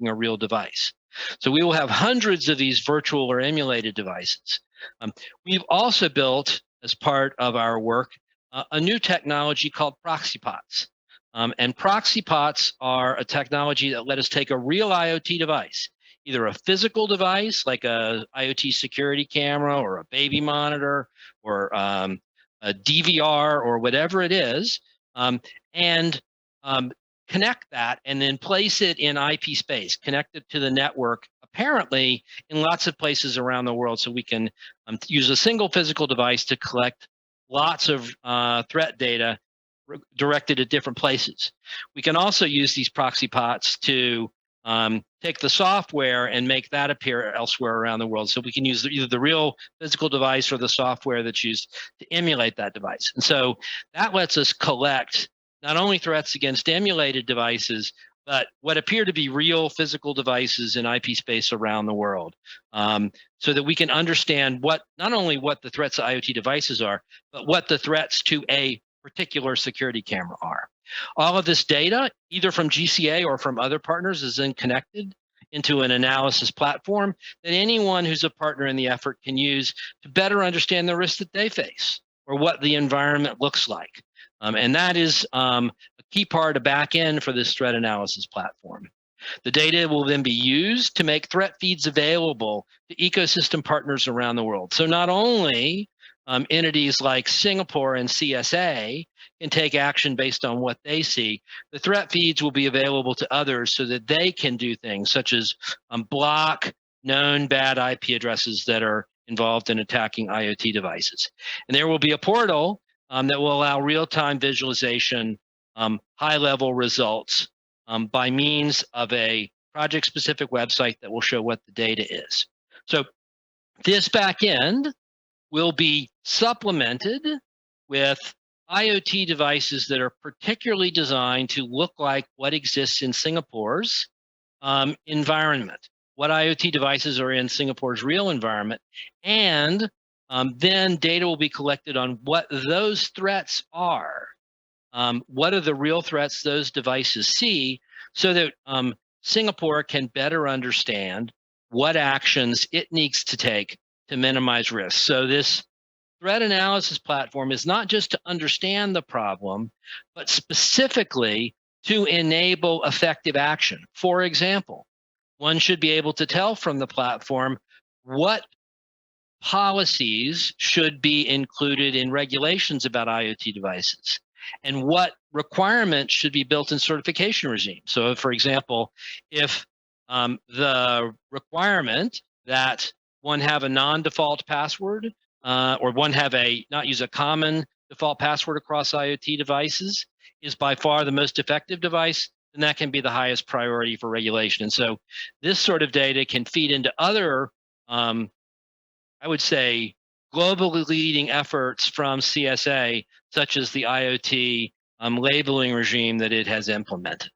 Speaker 6: a real device. So we will have hundreds of these virtual or emulated devices. We've also built, as part of our work, a new technology called proxypots. And proxypots are a technology that let us take a real IoT device, either a physical device like a IoT security camera or a baby monitor or a DVR or whatever it is, and connect that and then place it in IP space, connect it to the network, apparently in lots of places around the world, so we can use a single physical device to collect lots of threat data directed at different places. We can also use these proxy pots to take the software and make that appear elsewhere around the world. So we can use either the real physical device or the software that's used to emulate that device. And so that lets us collect not only threats against emulated devices, but what appear to be real physical devices in IP space around the world, so that we can understand not only what the threats to IoT devices are, but what the threats to a particular security camera are. All of this data, either from GCA or from other partners, is then connected into an analysis platform that anyone who's a partner in the effort can use to better understand the risks that they face or what the environment looks like. And that is a key part of back end for this threat analysis platform. The data will then be used to make threat feeds available to ecosystem partners around the world. So not only entities like Singapore and CSA can take action based on what they see, the threat feeds will be available to others so that they can do things such as block known bad IP addresses that are involved in attacking IoT devices. And there will be a portal that will allow real-time visualization, high-level results by means of a project-specific website that will show what the data is. So this back end will be supplemented with IoT devices that are particularly designed to look like what exists in Singapore's environment, what IoT devices are in Singapore's real environment, and then data will be collected on what those threats are. What are the real threats those devices see, so that Singapore can better understand what actions it needs to take to minimize risk. So this threat analysis platform is not just to understand the problem, but specifically to enable effective action. For example, one should be able to tell from the platform what policies should be included in regulations about IoT devices and what requirements should be built in certification regimes. So, for example, if the requirement that one have a non-default password or one have not use a common default password across IoT devices is by far the most effective device, then that can be the highest priority for regulation. And so this sort of data can feed into other, I would say, globally leading efforts from CSA, such as the IoT labeling regime that it has implemented.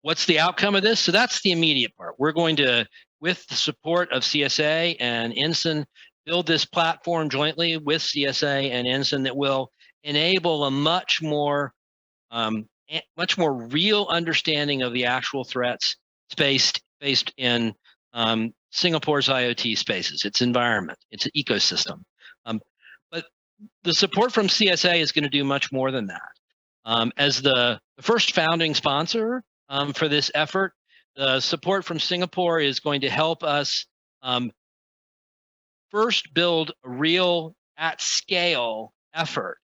Speaker 6: What's the outcome of this? So that's the immediate part. We're going to, with the support of CSA and Ensign, build this platform jointly with CSA and Ensign that will enable a much more real understanding of the actual threats based in Singapore's IoT spaces, its environment, its ecosystem. But the support from CSA is going to do much more than that. As the first founding sponsor for this effort, the support from Singapore is going to help us first build a real at-scale effort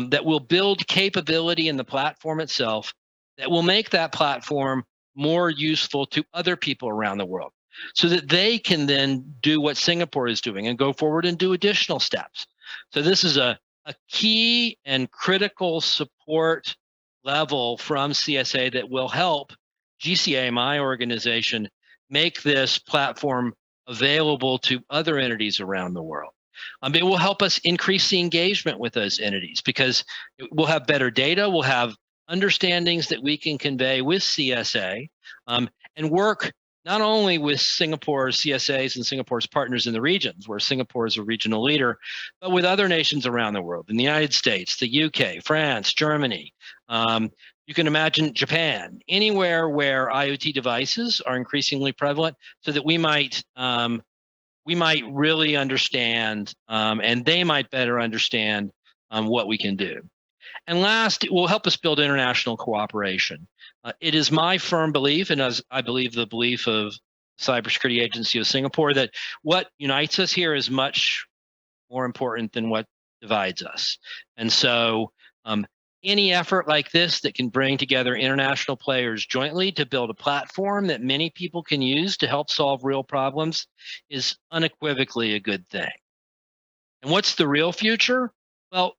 Speaker 6: that will build capability in the platform itself, that will make that platform more useful to other people around the world, so that they can then do what Singapore is doing and go forward and do additional steps. So this is a key and critical support level from CSA that will help GCA, my organization, make this platform available to other entities around the world. It will help us increase the engagement with those entities because we'll have better data, we'll have understandings that we can convey with CSA, and work not only with Singapore's CSAs and Singapore's partners in the regions, where Singapore is a regional leader, but with other nations around the world, in the United States, the UK, France, Germany. You can imagine Japan, anywhere where IoT devices are increasingly prevalent, so that we might really understand, and they might better understand what we can do. And last, it will help us build international cooperation. It is my firm belief, and as I believe the belief of Cybersecurity Agency of Singapore, that what unites us here is much more important than what divides us. And so any effort like this that can bring together international players jointly to build a platform that many people can use to help solve real problems is unequivocally a good thing. And what's the real future? Well,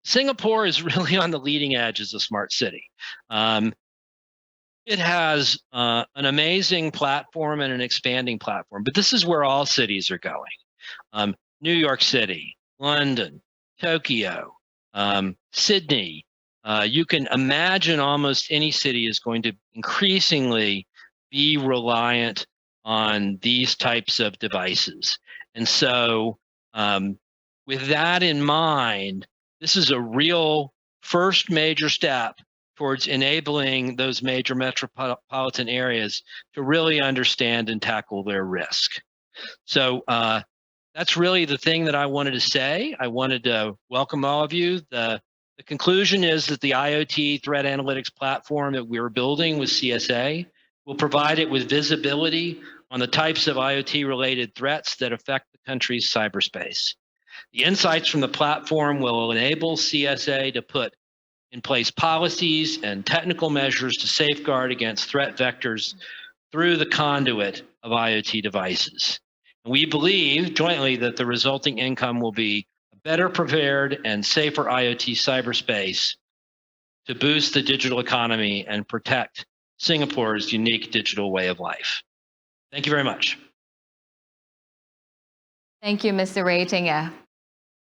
Speaker 6: Singapore is really on the leading edge as a smart city. It has an amazing platform and an expanding platform, but this is where all cities are going. New York City, London, Tokyo, Sydney. You can imagine almost any city is going to increasingly be reliant on these types of devices. And so with that in mind, this is a real first major step towards enabling those major metropolitan areas to really understand and tackle their risk. So that's really the thing that I wanted to say. I wanted to welcome all of you. The conclusion is that the IoT threat analytics platform that we're building with CSA will provide it with visibility on the types of IoT-related threats that affect the country's cyberspace. The insights from the platform will enable CSA to put in place policies and technical measures to safeguard against threat vectors through the conduit of IoT devices. And we believe jointly that the resulting income will be a better prepared and safer IoT cyberspace to boost the digital economy and protect Singapore's unique digital way of life. Thank you very much.
Speaker 1: Thank you, Mr. Raitinger.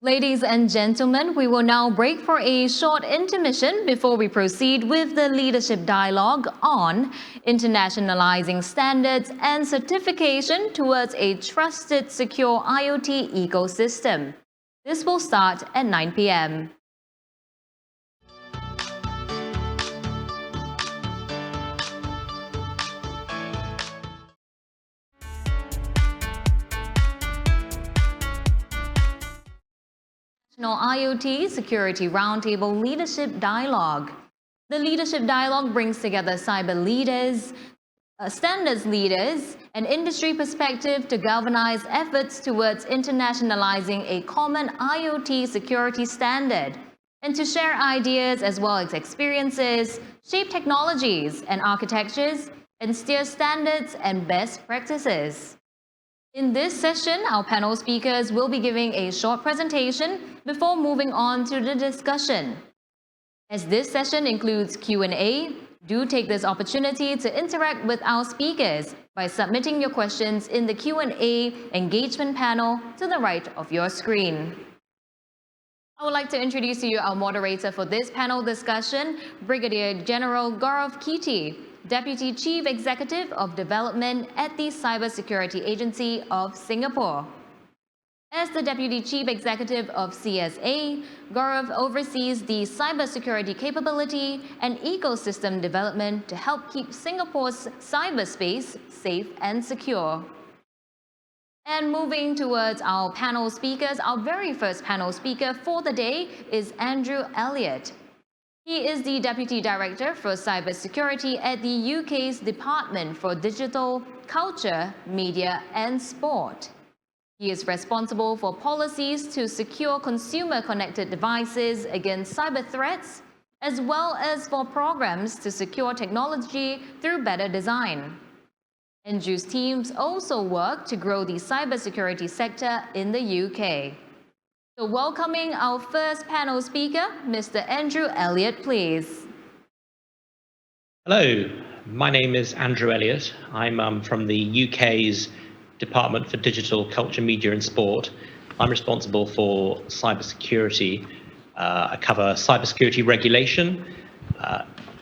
Speaker 1: Ladies and gentlemen, we will now break for a short intermission before we proceed with the leadership dialogue on internationalizing standards and certification towards a trusted, secure IoT ecosystem. This will start at 9 p.m. National IoT Security Roundtable Leadership Dialogue. The Leadership Dialogue brings together cyber leaders, standards leaders, and industry perspective to galvanize efforts towards internationalizing a common IoT security standard and to share ideas as well as experiences, shape technologies and architectures, and steer standards and best practices. In this session, our panel speakers will be giving a short presentation before moving on to the discussion. As this session includes Q&A, do take this opportunity to interact with our speakers by submitting your questions in the Q&A engagement panel to the right of your screen. I would like to introduce to you our moderator for this panel discussion, Brigadier General Gaurav Kiti, Deputy Chief Executive of Development at the Cybersecurity Agency of Singapore. As the Deputy Chief Executive of CSA, Gaurav oversees the cybersecurity capability and ecosystem development to help keep Singapore's cyberspace safe and secure. And moving towards our panel speakers, our very first panel speaker for the day is Andrew Elliott. He is the Deputy Director for Cybersecurity at the UK's Department for Digital, Culture, Media and Sport. He is responsible for policies to secure consumer-connected devices against cyber threats, as well as for programs to secure technology through better design. Andrew's teams also work to grow the cybersecurity sector in the UK. So welcoming our first panel speaker, Mr. Andrew Elliott, please.
Speaker 7: Hello, my name is Andrew Elliott. I'm from the UK's Department for Digital, Culture, Media and Sport. I'm responsible for cybersecurity. I cover cybersecurity regulation,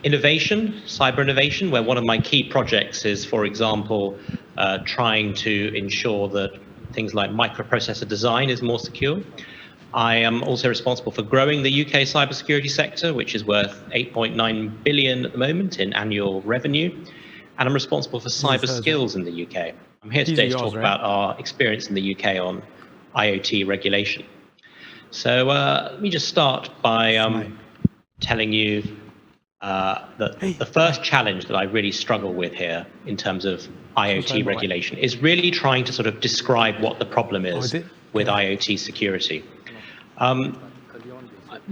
Speaker 7: innovation, cyber innovation, where one of my key projects is, for example, trying to ensure that things like microprocessor design is more secure. I am also responsible for growing the UK cybersecurity sector, which is worth 8.9 billion at the moment in annual revenue. And I'm responsible for cyber skills in the UK. I'm here today to talk about our experience in the UK on IoT regulation. So let me just start by telling you that the first challenge that I really struggle with here in terms of IoT regulation is really trying to sort of describe what the problem is with IoT security. I'm a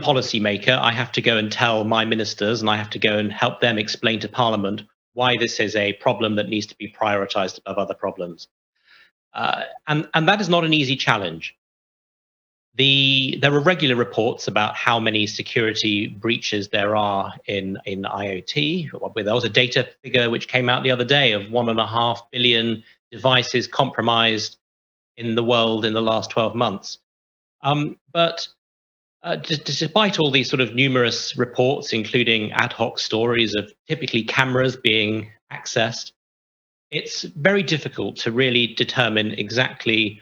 Speaker 7: policymaker. I have to go and tell my ministers, and I have to go and help them explain to Parliament why this is a problem that needs to be prioritized above other problems. And that is not an easy challenge. There are regular reports about how many security breaches there are in IoT. There was a data figure which came out the other day of 1.5 billion devices compromised in the world in the last 12 months. But despite all these sort of numerous reports, including ad hoc stories of typically cameras being accessed, it's very difficult to really determine exactly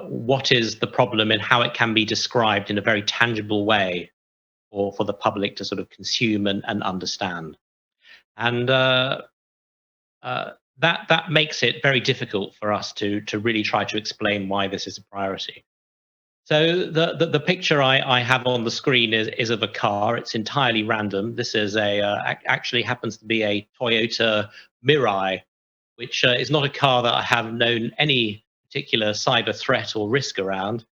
Speaker 7: what is the problem and how it can be described in a very tangible way for the public to sort of consume and understand. And that makes it very difficult for us to really try to explain why this is a priority. So the picture I have on the screen is of a car. It's entirely random. This is actually happens to be a Toyota Mirai, which is not a car that I have known any particular cyber threat or risk around.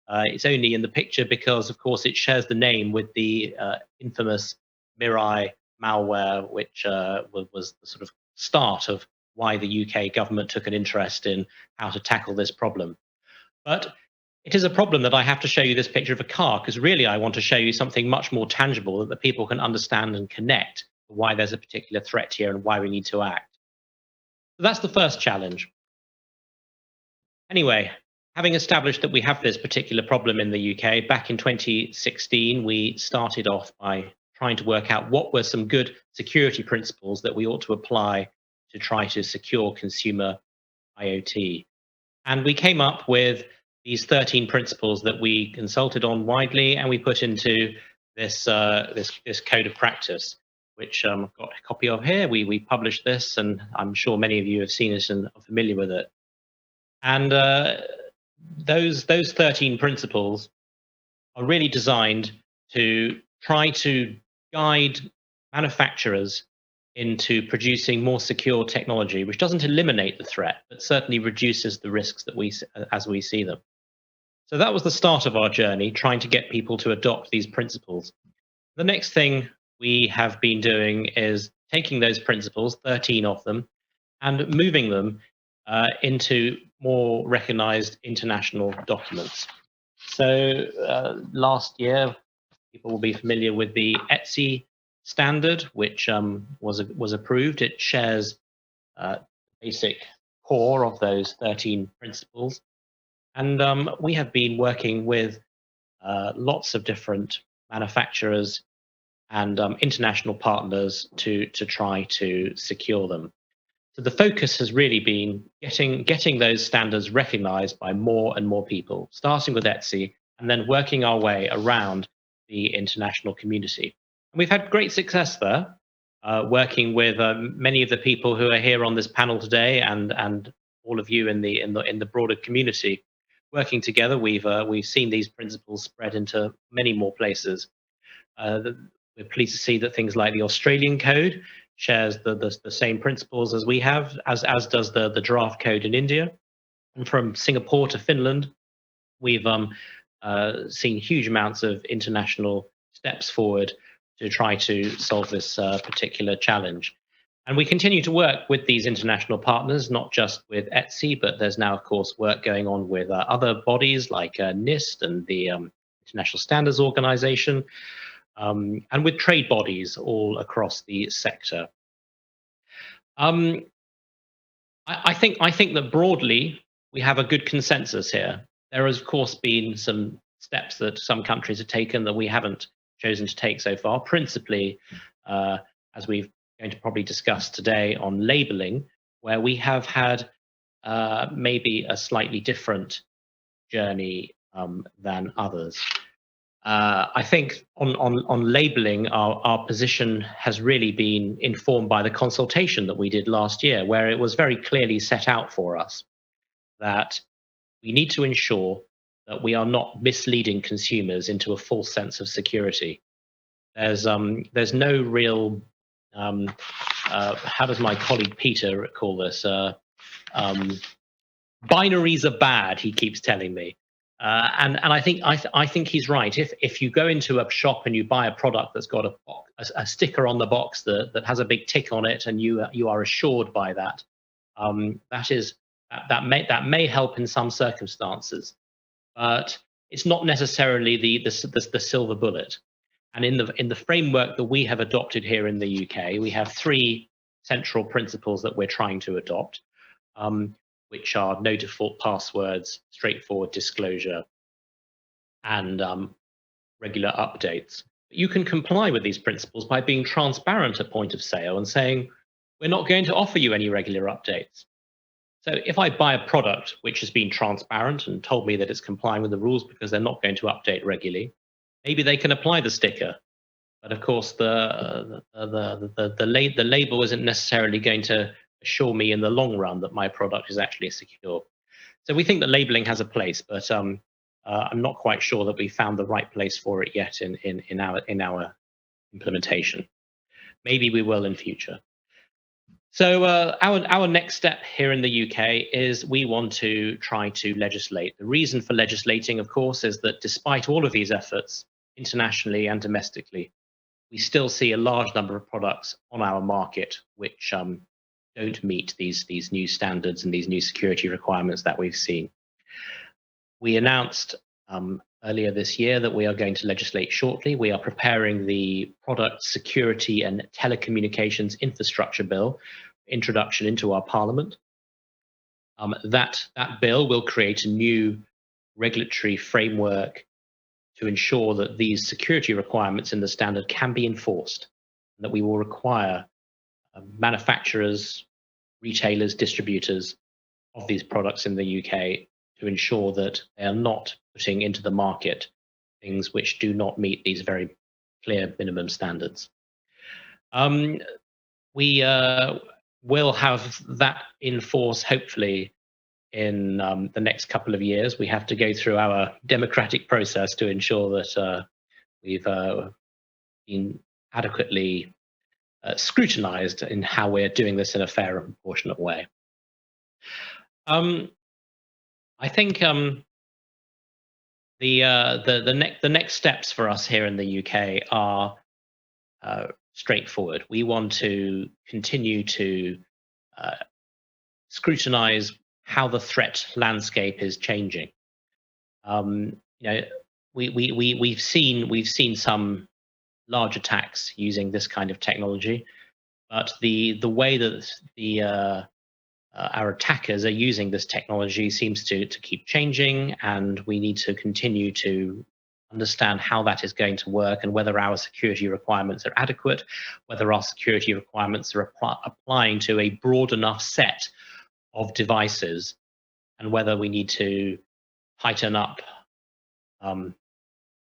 Speaker 7: It's only in the picture because, of course, it shares the name with the infamous Mirai malware, which was the sort of start of why the UK government took an interest in how to tackle this problem. But it is a problem that I have to show you this picture of a car, because really I want to show you something much more tangible that the people can understand and connect to why there's a particular threat here and why we need to act. So that's the first challenge. Anyway, having established that we have this particular problem in the UK, back in 2016, we started off by trying to work out what were some good security principles that we ought to apply to try to secure consumer IoT. And we came up with these 13 principles that we consulted on widely, and we put into this code of practice, which I've got a copy of here. We published this, and I'm sure many of you have seen it and are familiar with it. And those 13 principles are really designed to try to guide manufacturers into producing more secure technology, which doesn't eliminate the threat, but certainly reduces the risks that as we see them. So that was the start of our journey, trying to get people to adopt these principles. The next thing we have been doing is taking those principles, 13 of them, and moving them into more recognized international documents. So last year, people will be familiar with the ETSI standard, which was approved. It shares basic core of those 13 principles. And we have been working with lots of different manufacturers and international partners to try to secure them. So the focus has really been getting those standards recognized by more and more people, starting with ETSI and then working our way around the international community. And we've had great success there, working with many of the people who are here on this panel today and all of you in the broader community. Working together, we've seen these principles spread into many more places. We're pleased to see that things like the Australian code shares the same principles as we have, as does the draft code in India. And from Singapore to Finland, we've seen huge amounts of international steps forward to try to solve this particular challenge. And we continue to work with these international partners, not just with ETSI, but there's now, of course, work going on with other bodies like NIST and the International Standards Organization, and with trade bodies all across the sector. I think that broadly we have a good consensus here. There has, of course, been some steps that some countries have taken that we haven't chosen to take so far, principally, as we've going to probably discuss today, on labeling, where we have had maybe a slightly different journey than others. I think on labeling, our position has really been informed by the consultation that we did last year, where it was very clearly set out for us that we need to ensure that we are not misleading consumers into a false sense of security. There's no real, how does my colleague Peter call this? Binaries are bad, he keeps telling me. And I think he's right. If you go into a shop and you buy a product that's got a sticker on the box that has a big tick on it, and you are assured by that, that may help in some circumstances, but it's not necessarily the silver bullet. And in the framework that we have adopted here in the UK, we have three central principles that we're trying to adopt. Which are no default passwords, straightforward disclosure, and regular updates. You can comply with these principles by being transparent at point of sale and saying, we're not going to offer you any regular updates. So if I buy a product which has been transparent and told me that it's complying with the rules because they're not going to update regularly, maybe they can apply the sticker. But of course, the label isn't necessarily going to assure me in the long run that my product is actually secure. So we think that labeling has a place, but I'm not quite sure that we found the right place for it yet in our implementation. Maybe we will in future. So our next step here in the UK is we want to try to legislate. The reason for legislating, of course, is that despite all of these efforts, internationally and domestically, we still see a large number of products on our market which don't meet these new standards and these new security requirements that we've seen. We announced earlier this year that we are going to legislate shortly. We are preparing the Product Security and Telecommunications Infrastructure Bill introduction into our Parliament. That bill will create a new regulatory framework to ensure that these security requirements in the standard can be enforced, and that we will require manufacturers, retailers, distributors of these products in the UK to ensure that they are not putting into the market things which do not meet these very clear minimum standards. We will have that in force, hopefully, in the next couple of years. We have to go through our democratic process to ensure that we've been adequately scrutinized in how we're doing this in a fair and proportionate way. I think the next steps for us here in the UK are straightforward. We want to continue to scrutinize how the threat landscape is changing. We've seen some large attacks using this kind of technology, but the way that our attackers are using this technology seems to keep changing, and we need to continue to understand how that is going to work and whether our security requirements are adequate, whether our security requirements are applying to a broad enough set of devices, and whether we need to tighten up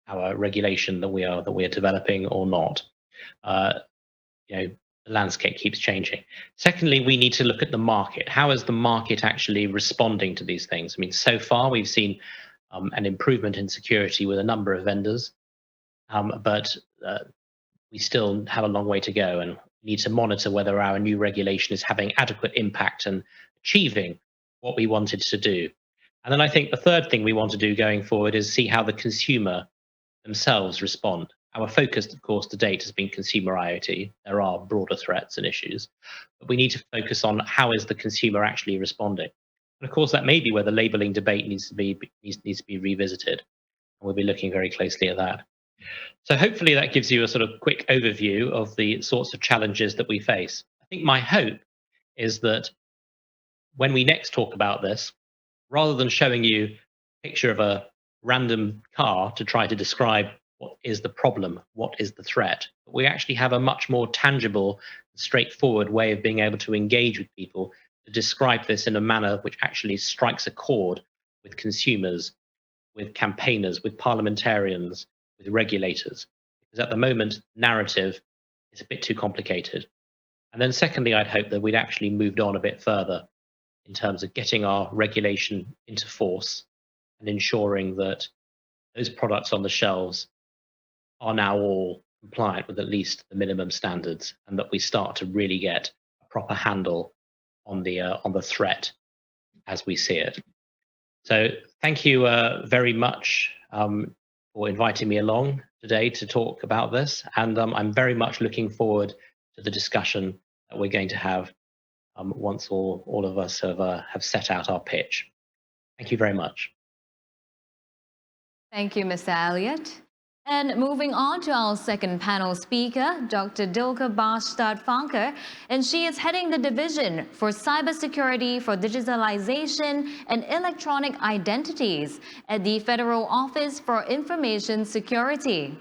Speaker 7: our regulation that we are developing or not. The landscape keeps changing. Secondly, we need to look at the market. How is the market actually responding to these things? I mean, so far we've seen an improvement in security with a number of vendors, but we still have a long way to go, and need to monitor whether our new regulation is having adequate impact and achieving what we wanted to do. And then I think the third thing we want to do going forward is see how the consumer themselves respond. Our focus, of course, to date has been consumer IoT. There are broader threats and issues, but we need to focus on how is the consumer actually responding. And of course, that may be where the labeling debate needs to be revisited, and we'll be looking very closely at that. So hopefully that gives you a sort of quick overview of the sorts of challenges that we face. I think my hope is that when we next talk about this, rather than showing you a picture of a random car to try to describe what is the problem, what is the threat, but we actually have a much more tangible, straightforward way of being able to engage with people to describe this in a manner which actually strikes a chord with consumers, with campaigners, with parliamentarians, with regulators. Because at the moment, narrative is a bit too complicated. And then secondly, I'd hope that we'd actually moved on a bit further in terms of getting our regulation into force and ensuring that those products on the shelves are now all compliant with at least the minimum standards, and that we start to really get a proper handle on the threat as we see it. So thank you very much for inviting me along today to talk about this, and I'm very much looking forward to the discussion that we're going to have once all of us have set out our pitch. Thank you very much.
Speaker 1: Thank you, Mr. Elliott. And moving on to our second panel speaker, Dr. Dilke Barstadt-Fanke, and she is heading the Division for Cybersecurity for Digitalization and Electronic Identities at the Federal Office for Information Security.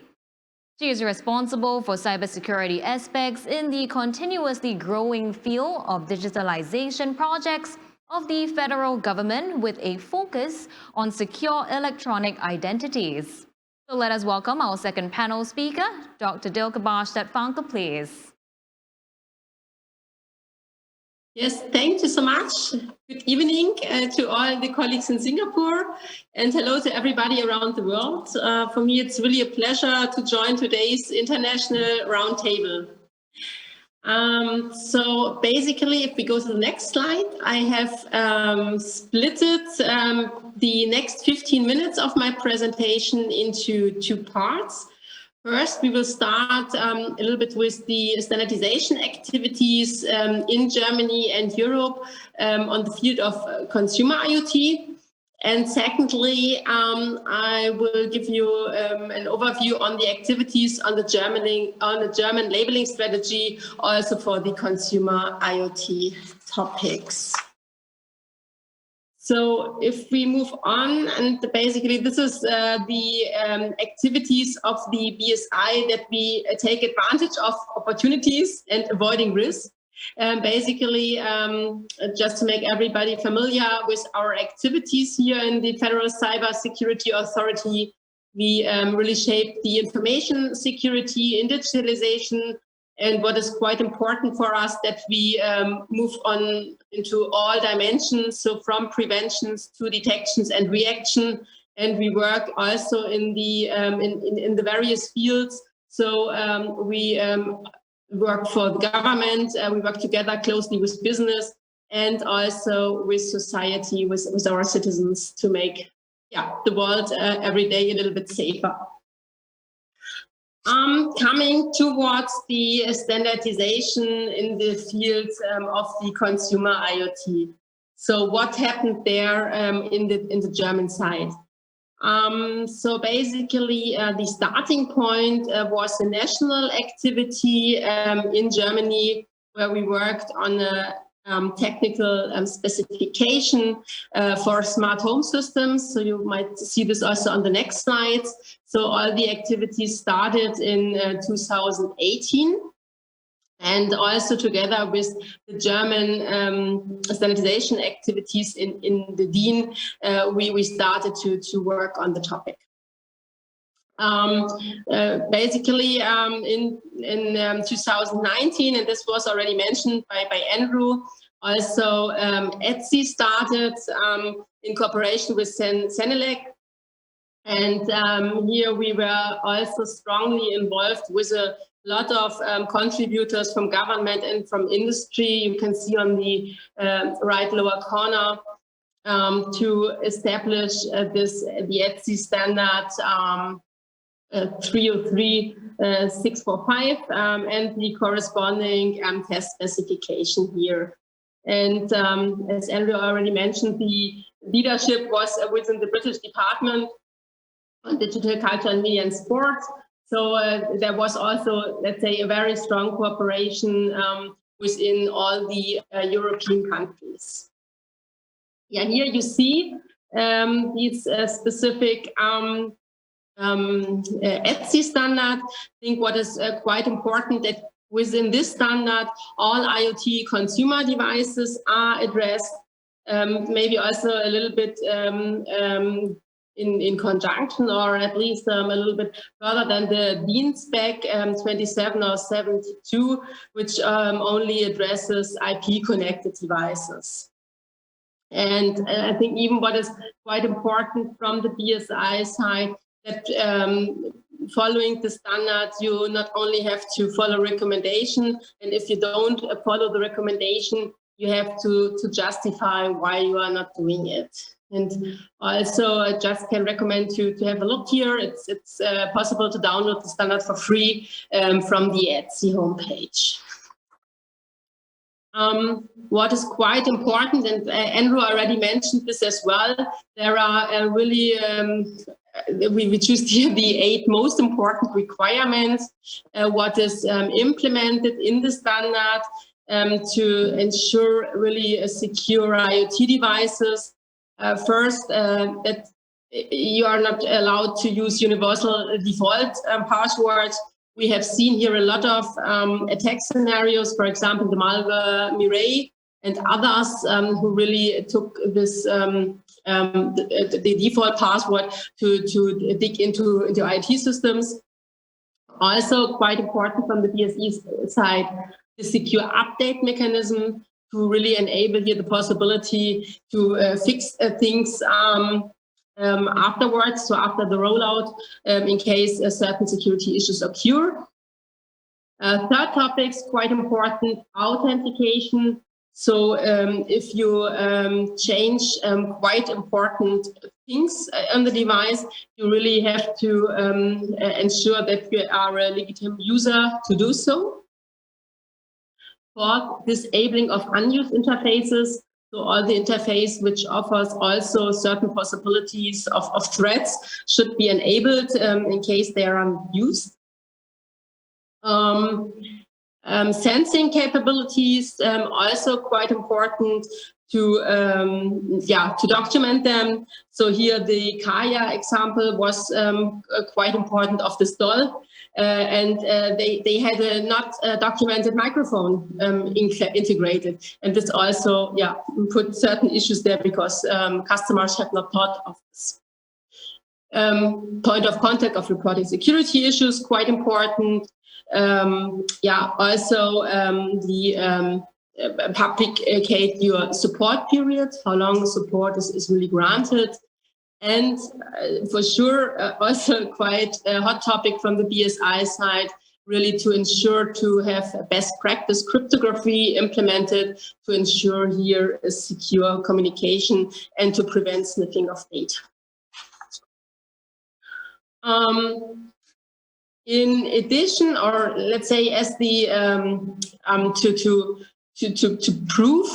Speaker 1: She is responsible for cybersecurity aspects in the continuously growing field of digitalization projects of the federal government with a focus on secure electronic identities. So let us welcome our second panel speaker, Dr. Dilke Barstadt-Fanke, please.
Speaker 8: Yes, thank you so much. Good evening to all the colleagues in Singapore, and hello to everybody around the world. For me, it's really a pleasure to join today's International Roundtable. So basically, if we go to the next slide, I have splitted the next 15 minutes of my presentation into two parts. First, we will start a little bit with the standardization activities in Germany and Europe on the field of consumer IoT. And secondly, I will give you an overview on the activities on the German labeling strategy, also for the consumer IoT topics. So if we move on, and basically this is the activities of the BSI that we take advantage of opportunities and avoiding risk. Basically, just to make everybody familiar with our activities here in the Federal Cyber Security Authority, we really shape the information security in digitalization. And what is quite important for us, that we move on into all dimensions, so from preventions to detections and reaction. And we work also in the in the various fields. So we work for the government. We work together closely with business and also with society, with our citizens, to make the world every day a little bit safer. Coming towards the standardization in the field of the consumer IoT. So what happened there in the German side? So basically, the starting point was a national activity in Germany, where we worked on a technical specification for smart home systems. So you might see this also on the next slide. So all the activities started in 2018. And also together with the German standardization activities in the DIN, we started to work on the topic. Basically, in 2019, and this was already mentioned by Andrew, also ETSI started in cooperation with Senelec. And here we were also strongly involved with a lot of contributors from government and from industry. You can see on the right lower corner to establish the ETSI standard 303-645 and the corresponding test specification here. And as Andrew already mentioned, the leadership was within the British Department on Digital Culture and Media and Sport. So there was also, let's say, a very strong cooperation within all the European countries. Yeah, here you see these specific ETSI standard. I think what is quite important, that within this standard, all IoT consumer devices are addressed, maybe also a little bit in conjunction, or at least a little bit further than the DIN spec 27 or 72, which only addresses IP-connected devices. And I think even what is quite important from the BSI side, that following the standards, you not only have to follow recommendation, and if you don't follow the recommendation, you have to justify why you are not doing it. And also, I just can recommend you to have a look here. It's possible to download the standard for free from the ETSI homepage. What is quite important, and Andrew already mentioned this as well, there are really, we choose here the 8 most important requirements, what is implemented in the standard to ensure really secure IoT devices. First, that you are not allowed to use universal default passwords. We have seen here a lot of attack scenarios, for example, the malware Mirai and others who really took this the default password to dig into IT systems. Also quite important from the BSE side, the secure update mechanism to really enable here the possibility to fix things afterwards, so after the rollout, in case certain security issues occur. Third topic is quite important, authentication. So if you change quite important things on the device, you really have to ensure that you are a legitimate user to do so. Fourth, disabling of unused interfaces. So all the interface which offers also certain possibilities of threats should be enabled in case they are unused. Sensing capabilities, also quite important to document them. So here the Kaya example was quite important of this doll. And they had a not documented microphone integrated. And this also put certain issues there because customers have not thought of this. Point of contact of reporting security issues, quite important. Also the publicate your support period, how long support is really granted. And for sure, also quite a hot topic from the BSI side, really to ensure to have best practice cryptography implemented to ensure here a secure communication and to prevent sniffing of data. In addition, or let's say as the to prove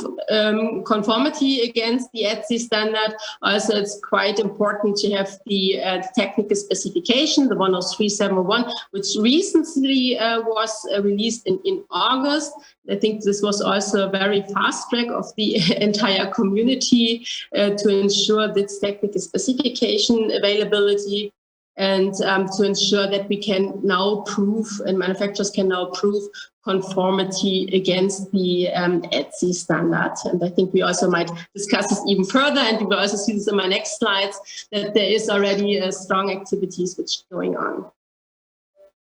Speaker 8: conformity against the ETSI standard, also it's quite important to have the technical specification, the 103.701, which recently was released in August. I think this was also a very fast track of the entire community to ensure this technical specification availability. And to ensure that we can now prove, and manufacturers can now prove conformity against the ETSI standard. And I think we also might discuss this even further, and we will also see this in my next slides, that there is already strong activities which are going on.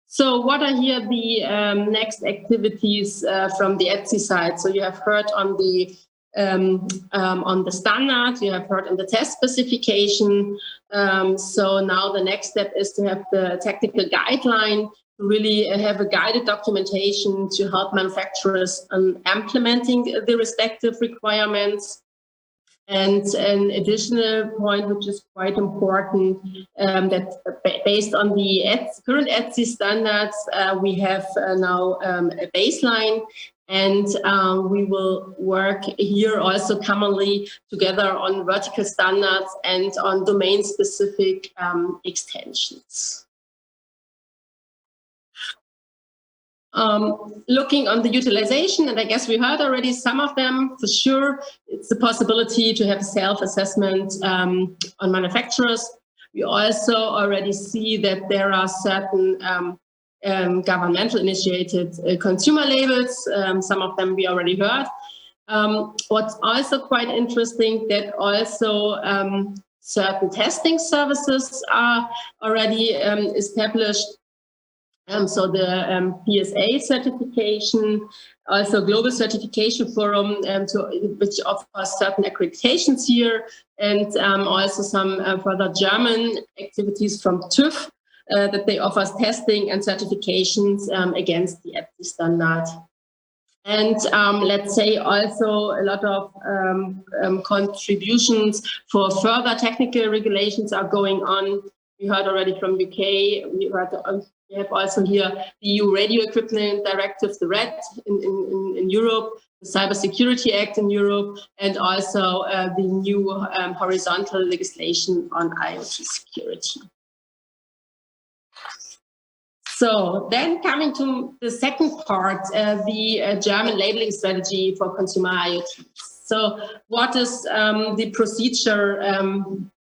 Speaker 8: So what are here the next activities from the ETSI side? So you have heard on the standard, you have heard on the test specification. So now the next step is to have the technical guideline, to really have a guided documentation to help manufacturers on implementing the respective requirements. And an additional point, which is quite important, that based on the current ETSI standards, we have now a baseline. And we will work here also commonly together on vertical standards and on domain-specific extensions. Looking on the utilization, and I guess we heard already some of them, for sure, it's the possibility to have self-assessment on manufacturers. We also already see that there are certain governmental initiated consumer labels. Some of them we already heard. What's also quite interesting, that also certain testing services are already established. So the PSA certification, also Global Certification Forum, which offers certain accreditations here, and also some further German activities from TÜV that they offer testing and certifications against the ETSI standard. And let's say also a lot of contributions for further technical regulations are going on. We heard already from UK, we have also here the EU Radio Equipment Directive, the RED in Europe, the Cybersecurity Act in Europe, and also the new horizontal legislation on IoT security. So then coming to the second part, the German labeling strategy for consumer IoT. So what is the procedure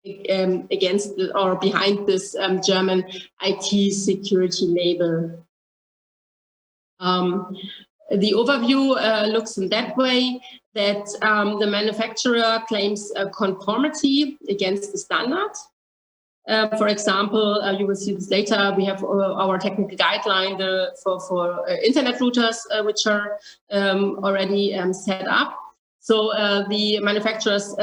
Speaker 8: against or behind this German IT security label? The overview looks in that way that the manufacturer claims conformity against the standard. For example, you will see this later, we have our technical guideline for internet routers, which are already set up. So the manufacturers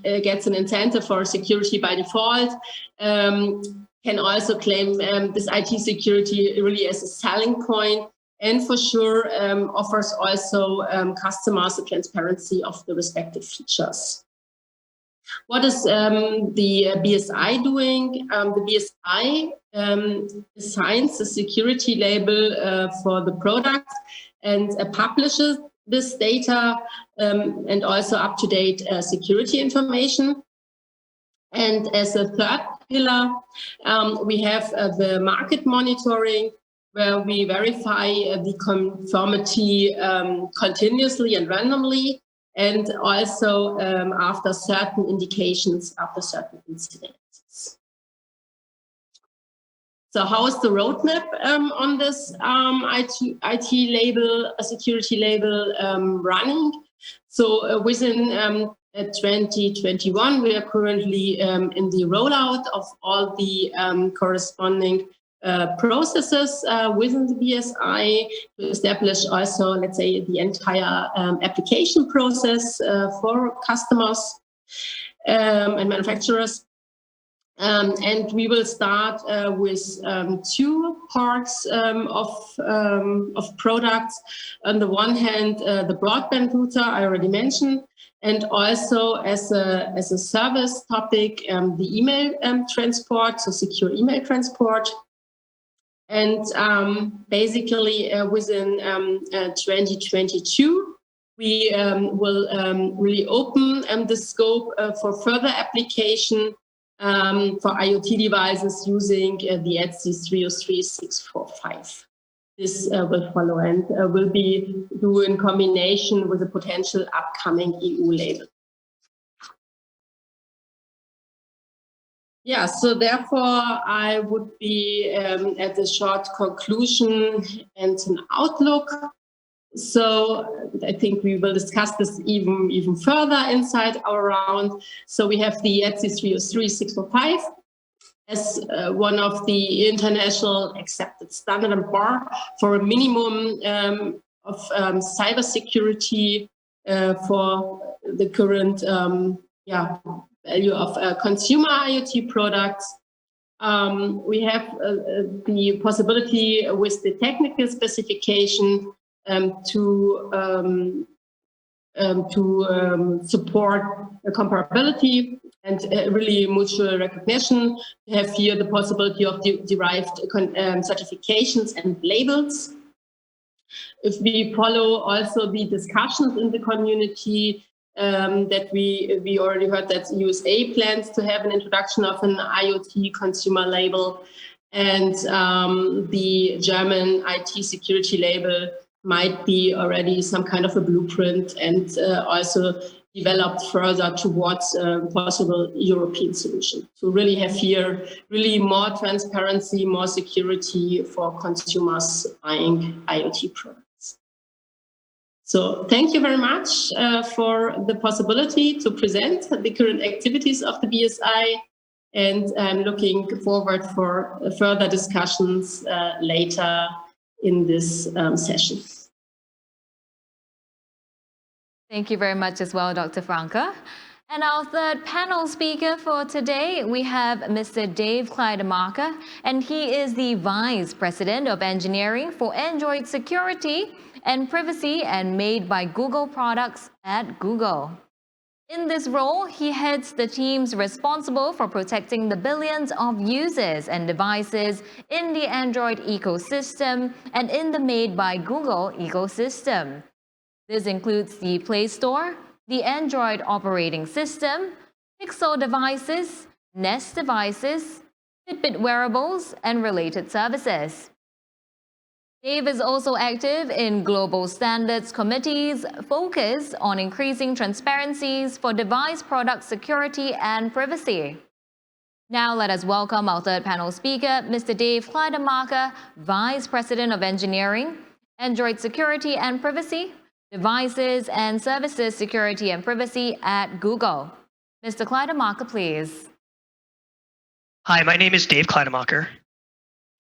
Speaker 8: gets an incentive for security by default, can also claim this IT security really as a selling point, and for sure offers also customers the transparency of the respective features. What is the BSI doing? The BSI assigns a security label for the product and publishes this data and also up-to-date security information. And as a third pillar, we have the market monitoring, where we verify the conformity continuously and randomly, and also after certain indications, after certain incidents. So how is the roadmap on this IT label, security label running? So within 2021, we are currently in the rollout of all the corresponding processes within the BSI to establish also, let's say, the entire application process for customers and manufacturers. And we will start with two parts of products. On the one hand, the broadband router I already mentioned, and also as a service topic, the email transport, so secure email transport. And basically within 2022, we will really open the scope for further application for IoT devices using the ETSI 303645. This will follow and will be do in combination with a potential upcoming EU label. Yeah, so therefore I would be at a short conclusion and an outlook. So I think we will discuss this even further inside our round. So we have the ETSI 303645 as one of the international accepted standard and bar for a minimum of cybersecurity for the current value of consumer IoT products. We have the possibility with the technical specification to support comparability and really mutual recognition. We have here the possibility of derived certifications and labels. If we follow also the discussions in the community, that we already heard that USA plans to have an introduction of an IoT consumer label, and the German IT security label might be already some kind of a blueprint and also developed further towards a possible European solution. So really have here really more transparency, more security for consumers buying IoT products. So thank you very much for the possibility to present the current activities of the BSI. And I'm looking forward for further discussions later in this session.
Speaker 1: Thank you very much as well, Dr. Franke. And our third panel speaker for today, we have Mr. Dave Kleidemarker, and he is the Vice President of Engineering for Android Security and Privacy and Made by Google products at Google. In this role, he heads the teams responsible for protecting the billions of users and devices in the Android ecosystem and in the Made by Google ecosystem. This includes the Play Store, the Android operating system, Pixel devices, Nest devices, Fitbit wearables, and related services. Dave is also active in global standards committees focused on increasing transparencies for device product security and privacy. Now let us welcome our third panel speaker, Mr. Dave Kleidemarker, Vice President of Engineering, Android Security and Privacy, Devices and Services Security and Privacy at Google. Mr. Kleidemarker, please.
Speaker 9: Hi, my name is Dave Kleidemarker,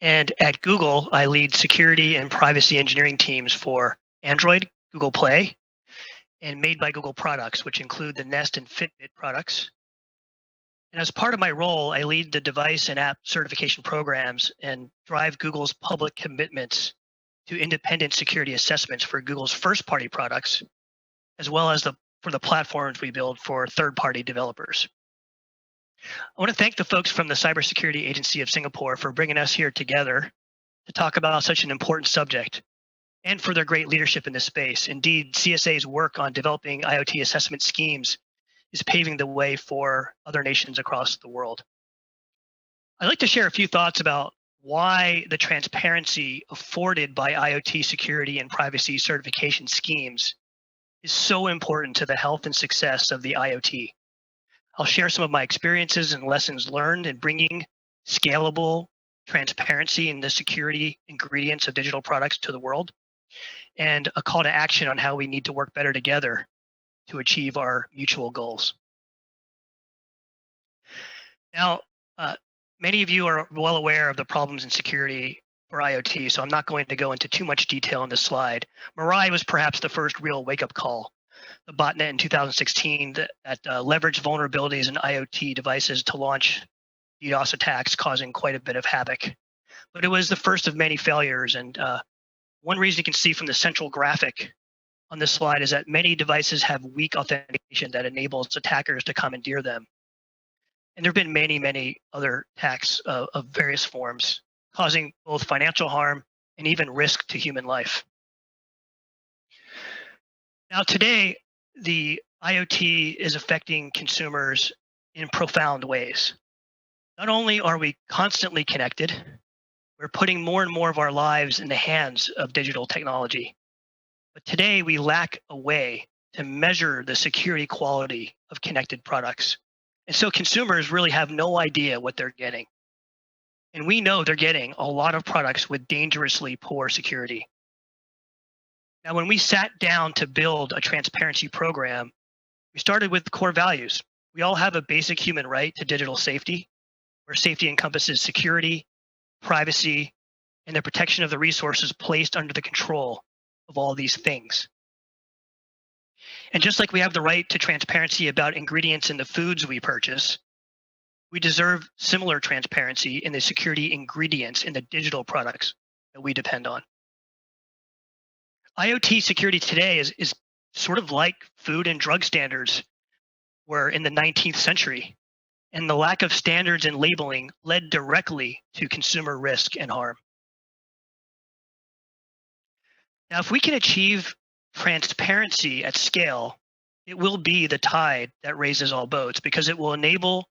Speaker 9: and at Google, I lead security and privacy engineering teams for Android, Google Play, and Made by Google products, which include the Nest and Fitbit products. And as part of my role, I lead the device and app certification programs and drive Google's public commitments to independent security assessments for Google's first-party products, as well as for the platforms we build for third-party developers. I want to thank the folks from the Cybersecurity Agency of Singapore for bringing us here together to talk about such an important subject and for their great leadership in this space. Indeed, CSA's work on developing IoT assessment schemes is paving the way for other nations across the world. I'd like to share a few thoughts about why the transparency afforded by IoT security and privacy certification schemes is so important to the health and success of the IoT. I'll share some of my experiences and lessons learned in bringing scalable transparency in the security ingredients of digital products to the world, and a call to action on how we need to work better together to achieve our mutual goals. Now, many of you are well aware of the problems in security for IoT, so I'm not going to go into too much detail on this slide. Mirai was perhaps the first real wake-up call. The botnet in 2016 that leveraged vulnerabilities in IoT devices to launch DDoS attacks, causing quite a bit of havoc. But it was the first of many failures, and one reason you can see from the central graphic on this slide is that many devices have weak authentication that enables attackers to commandeer them. And there have been many, many other attacks of various forms, causing both financial harm and even risk to human life. Now today, the IoT is affecting consumers in profound ways. Not only are we constantly connected, we're putting more and more of our lives in the hands of digital technology. But today we lack a way to measure the security quality of connected products. And so consumers really have no idea what they're getting. And we know they're getting a lot of products with dangerously poor security. Now, when we sat down to build a transparency program, we started with core values. We all have a basic human right to digital safety, where safety encompasses security, privacy, and the protection of the resources placed under the control of all these things. And just like we have the right to transparency about ingredients in the foods we purchase, we deserve similar transparency in the security ingredients in the digital products that we depend on. IoT security today is sort of like food and drug standards were in the 19th century, and the lack of standards and labeling led directly to consumer risk and harm. Now, if we can achieve transparency at scale, it will be the tide that raises all boats, because it will enable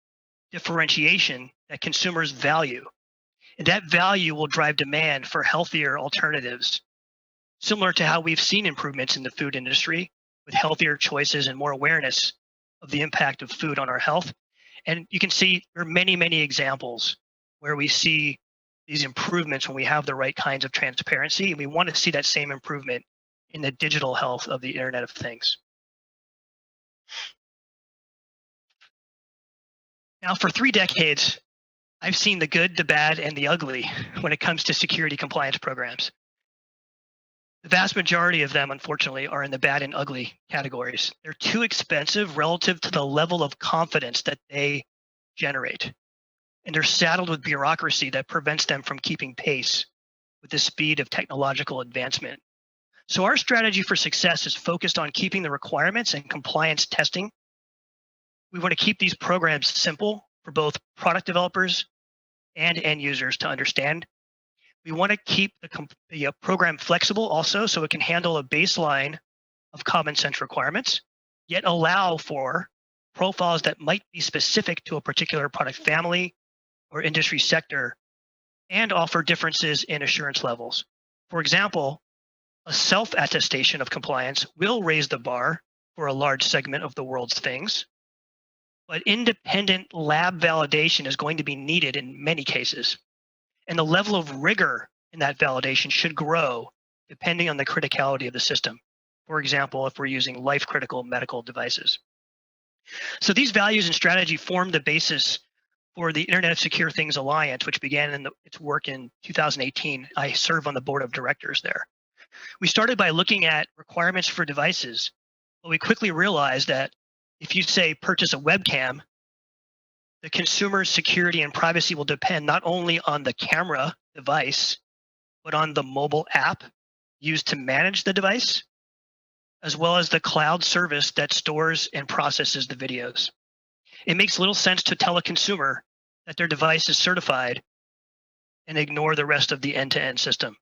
Speaker 9: differentiation that consumers value. And that value will drive demand for healthier alternatives, similar to how we've seen improvements in the food industry with healthier choices and more awareness of the impact of food on our health. And you can see there are many, many examples where we see these improvements when we have the right kinds of transparency. And we want to see that same improvement in the digital health of the Internet of Things. Now, for 3 decades, I've seen the good, the bad, and the ugly when it comes to security compliance programs. The vast majority of them, unfortunately, are in the bad and ugly categories. They're too expensive relative to the level of confidence that they generate. And they're saddled with bureaucracy that prevents them from keeping pace with the speed of technological advancement. So our strategy for success is focused on keeping the requirements and compliance testing. We want to keep these programs simple for both product developers and end users to understand. We want to keep the program flexible also, so it can handle a baseline of common sense requirements, yet allow for profiles that might be specific to a particular product family or industry sector, and offer differences in assurance levels. For example, a self-attestation of compliance will raise the bar for a large segment of the world's things, but independent lab validation is going to be needed in many cases. And the level of rigor in that validation should grow depending on the criticality of the system. For example, if we're using life-critical medical devices. So these values and strategy form the basis for the Internet of Secure Things Alliance, which began its work in 2018. I serve on the board of directors there. We started by looking at requirements for devices, but we quickly realized that if you say purchase a webcam, the consumer's security and privacy will depend not only on the camera device, but on the mobile app used to manage the device, as well as the cloud service that stores and processes the videos. It makes little sense to tell a consumer that their device is certified and ignore the rest of the end-to-end system.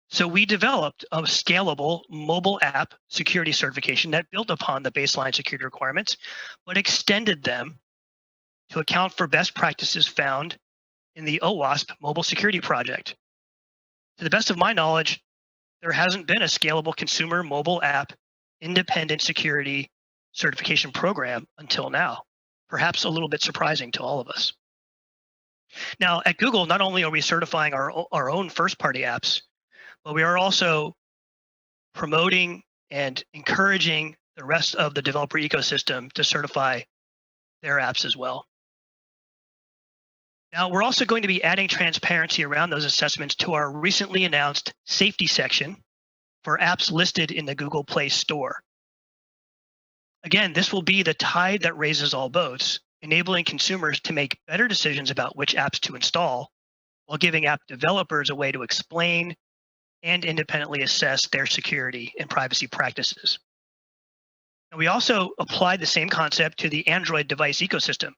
Speaker 9: So we developed a scalable mobile app security certification that built upon the baseline security requirements, but extended them to account for best practices found in the OWASP Mobile Security Project. To the best of my knowledge, there hasn't been a scalable consumer mobile app independent security certification program until now. Perhaps a little bit surprising to all of us. Now, at Google, not only are we certifying our own first-party apps, but we are also promoting and encouraging the rest of the developer ecosystem to certify their apps as well. Now, we're also going to be adding transparency around those assessments to our recently announced safety section for apps listed in the Google Play Store. Again, this will be the tide that raises all boats, enabling consumers to make better decisions about which apps to install, while giving app developers a way to explain and independently assess their security and privacy practices. And we also applied the same concept to the Android device ecosystem.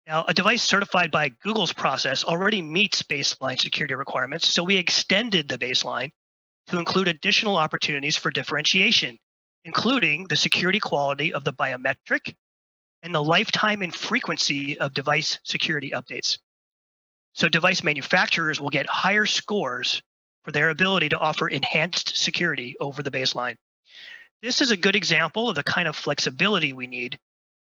Speaker 9: Now, a device certified by Google's process already meets baseline security requirements, so we extended the baseline to include additional opportunities for differentiation, including the security quality of the biometric and the lifetime and frequency of device security updates. So device manufacturers will get higher scores for their ability to offer enhanced security over the baseline. This is a good example of the kind of flexibility we need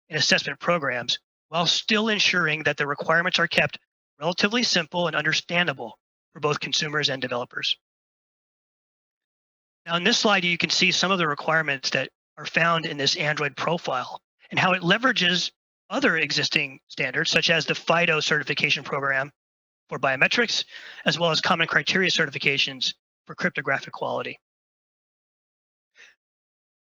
Speaker 9: in assessment programs, while still ensuring that the requirements are kept relatively simple and understandable for both consumers and developers. Now, in this slide, you can see some of the requirements that are found in this Android profile and how it leverages other existing standards, such as the FIDO certification program for biometrics, as well as common criteria certifications for cryptographic quality.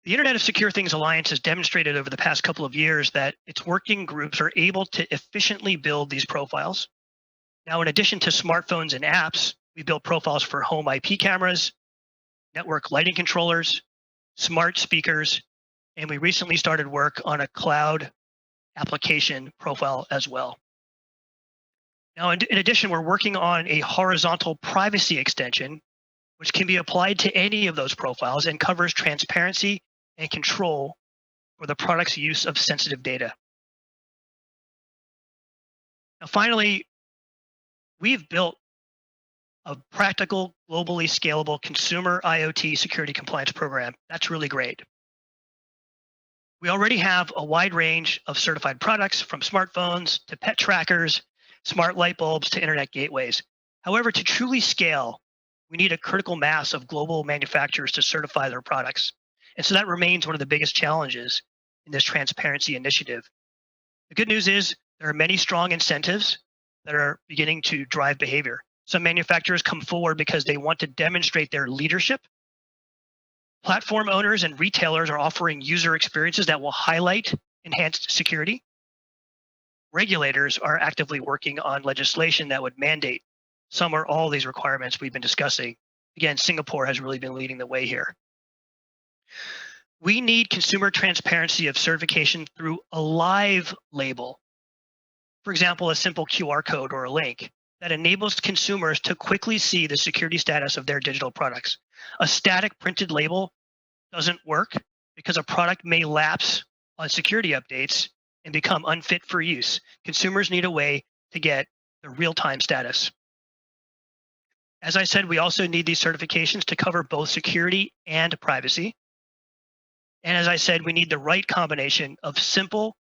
Speaker 9: The Internet of Secure Things Alliance has demonstrated over the past couple of years that its working groups are able to efficiently build these profiles. Now, in addition to smartphones and apps, we built profiles for home IP cameras, network lighting controllers, smart speakers, and we recently started work on a cloud application profile as well. Now, in addition, we're working on a horizontal privacy extension, which can be applied to any of those profiles and covers transparency and control for the product's use of sensitive data. Now, finally, we've built a practical, globally scalable consumer IoT security compliance program. That's really great. We already have a wide range of certified products, from smartphones to pet trackers, smart light bulbs to internet gateways. However, to truly scale, we need a critical mass of global manufacturers to certify their products. And so that remains one of the biggest challenges in this transparency initiative. The good news is There are many strong incentives that are beginning to drive behavior. Some manufacturers come forward because they want to demonstrate their leadership. Platform owners and retailers are offering user experiences that will highlight enhanced security. Regulators are actively working on legislation that would mandate some or all these requirements we've been discussing. Again, Singapore has really been leading the way here. We need consumer transparency of certification through a live label. For example, a simple QR code or a link that enables consumers to quickly see the security status of their digital products. A static printed label doesn't work because a product may lapse on security updates and become unfit for use. Consumers need a way to get the real-time status. As I said, we also need these certifications to cover both security and privacy. And as I said, we need the right combination of simple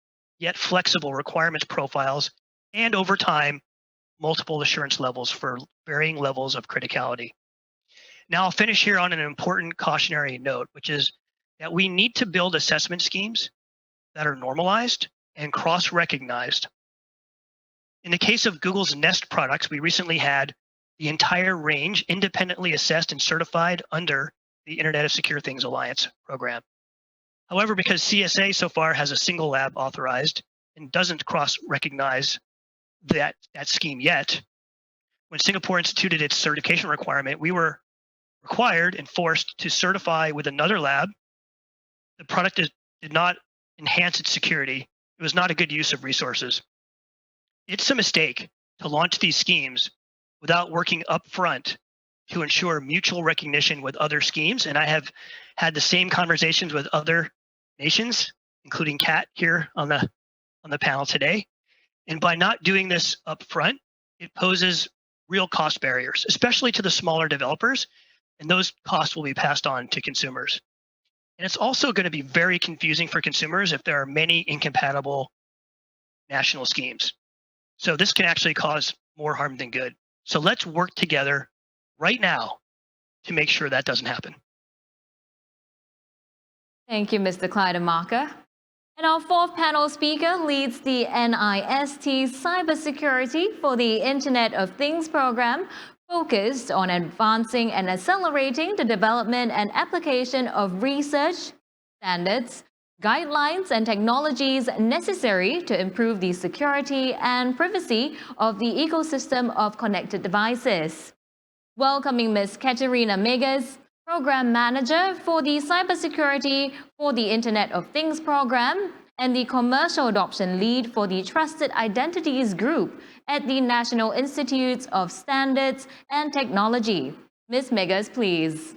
Speaker 9: yet flexible requirements profiles and over time, multiple assurance levels for varying levels of criticality. Now I'll finish here on an important cautionary note, which is that we need to build assessment schemes that are normalized and cross-recognized. In the case of Google's Nest products, we recently had the entire range independently assessed and certified under the Internet of Secure Things Alliance program. However, because CSA so far has a single lab authorized and doesn't cross-recognize that scheme yet, when Singapore instituted its certification requirement, we were required and forced to certify with another lab. The product did not enhance its security. It was not a good use of resources. It's a mistake to launch these schemes without working upfront to ensure mutual recognition with other schemes. And I have had the same conversations with other nations, including CAT here on the panel today. And by not doing this upfront, it poses real cost barriers, especially to the smaller developers, and those costs will be passed on to consumers. And it's also going to be very confusing for consumers if there are many incompatible national schemes. So this can actually cause more harm than good. So let's work together right now to make sure that doesn't happen.
Speaker 1: Thank you, Mr. Kleidermacher. And our fourth panel speaker leads the NIST Cybersecurity for the Internet of Things program, focused on advancing and accelerating the development and application of research, standards, guidelines, and technologies necessary to improve the security and privacy of the ecosystem of connected devices. Welcoming Ms. Katerina Megas, Program Manager for the Cybersecurity for the Internet of Things program and the Commercial Adoption Lead for the Trusted Identities Group at the National Institutes of Standards and Technology. Ms. Megas, please.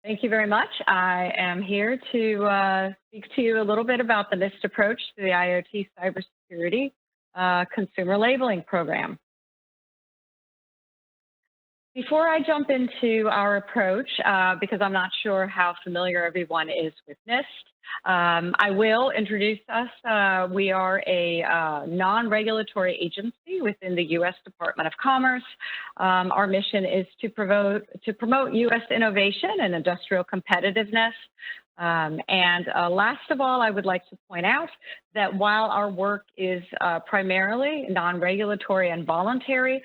Speaker 10: Thank you very much. I am here to speak to you a little bit about the NIST approach to the IoT cybersecurity consumer labeling program. Before I jump into our approach, because I'm not sure how familiar everyone is with NIST, I will introduce us. We are a non-regulatory agency within the U.S. Department of Commerce. Our mission is to promote U.S. innovation and industrial competitiveness. Last of all, I would like to point out that while our work is primarily non-regulatory and voluntary,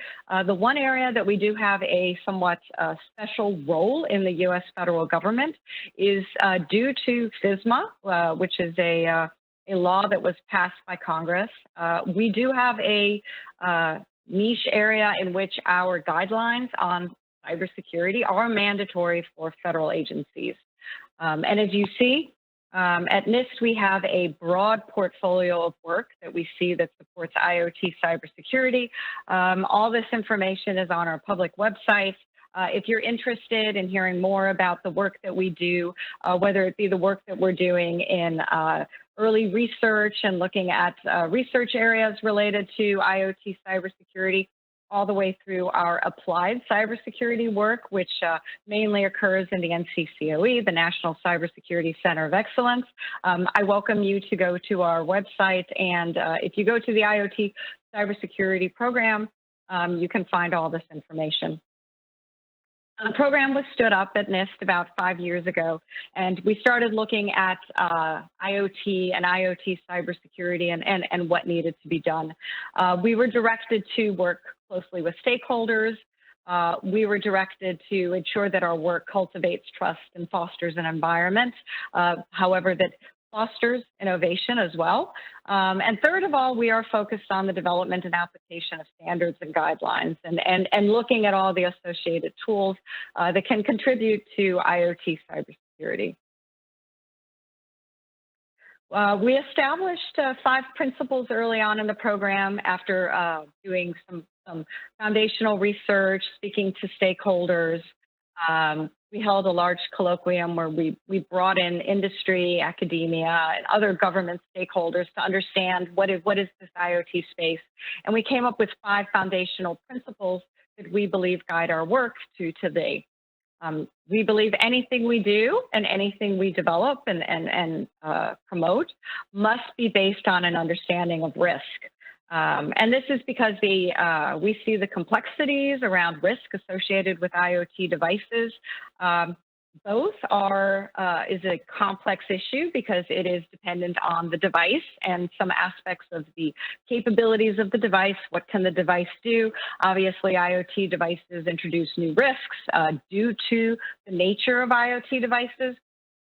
Speaker 10: the one area that we do have a somewhat special role in the U.S. federal government is due to FISMA, which is a law that was passed by Congress. We do have a niche area in which our guidelines on cybersecurity are mandatory for federal agencies. And as you see, at NIST, we have a broad portfolio of work that we see that supports IoT cybersecurity. All this information is on our public website. If you're interested in hearing more about the work that we do, whether it be the work that we're doing in early research and looking at research areas related to IoT cybersecurity, all the way through our applied cybersecurity work, which mainly occurs in the NCCOE, the National Cybersecurity Center of Excellence. I welcome you to go to our website, and if you go to the IoT cybersecurity program, you can find all this information. The program was stood up at NIST about 5 years ago, and we started looking at IoT and IoT cybersecurity and what needed to be done. We were directed to work closely with stakeholders. We were directed to ensure that our work cultivates trust and fosters an environment, however, that fosters innovation as well. And third of all, we are focused on the development and application of standards and guidelines and looking at all the associated tools that can contribute to IoT cybersecurity. We established 5 principles early on in the program after doing some foundational research, speaking to stakeholders. We held a large colloquium where we brought in industry, academia, and other government stakeholders to understand what is this IoT space. And we came up with 5 foundational principles that we believe guide our work to today. We believe anything we do and anything we develop and promote must be based on an understanding of risk. And this is because we see the complexities around risk associated with IoT devices. Both is a complex issue because it is dependent on the device and some aspects of the capabilities of the device. What can the device do? Obviously, IoT devices introduce new risks due to the nature of IoT devices.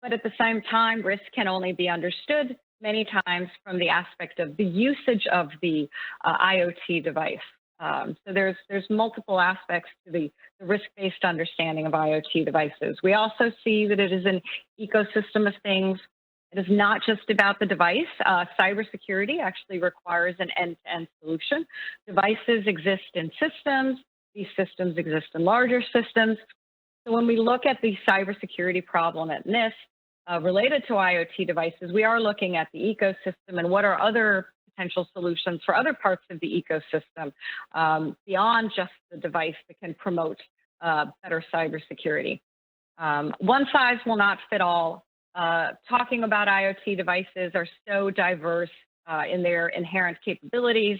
Speaker 10: But at the same time, risk can only be understood many times from the aspect of the usage of the IoT device. So there's multiple aspects to the risk-based understanding of IoT devices. We also see that it is an ecosystem of things. It is not just about the device. Cybersecurity actually requires an end-to-end solution. Devices exist in systems. These systems exist in larger systems. So when we look at the cybersecurity problem at NIST, related to IoT devices, we are looking at the ecosystem and what are other potential solutions for other parts of the ecosystem beyond just the device that can promote better cybersecurity. One size will not fit all. Talking about IoT devices are so diverse in their inherent capabilities,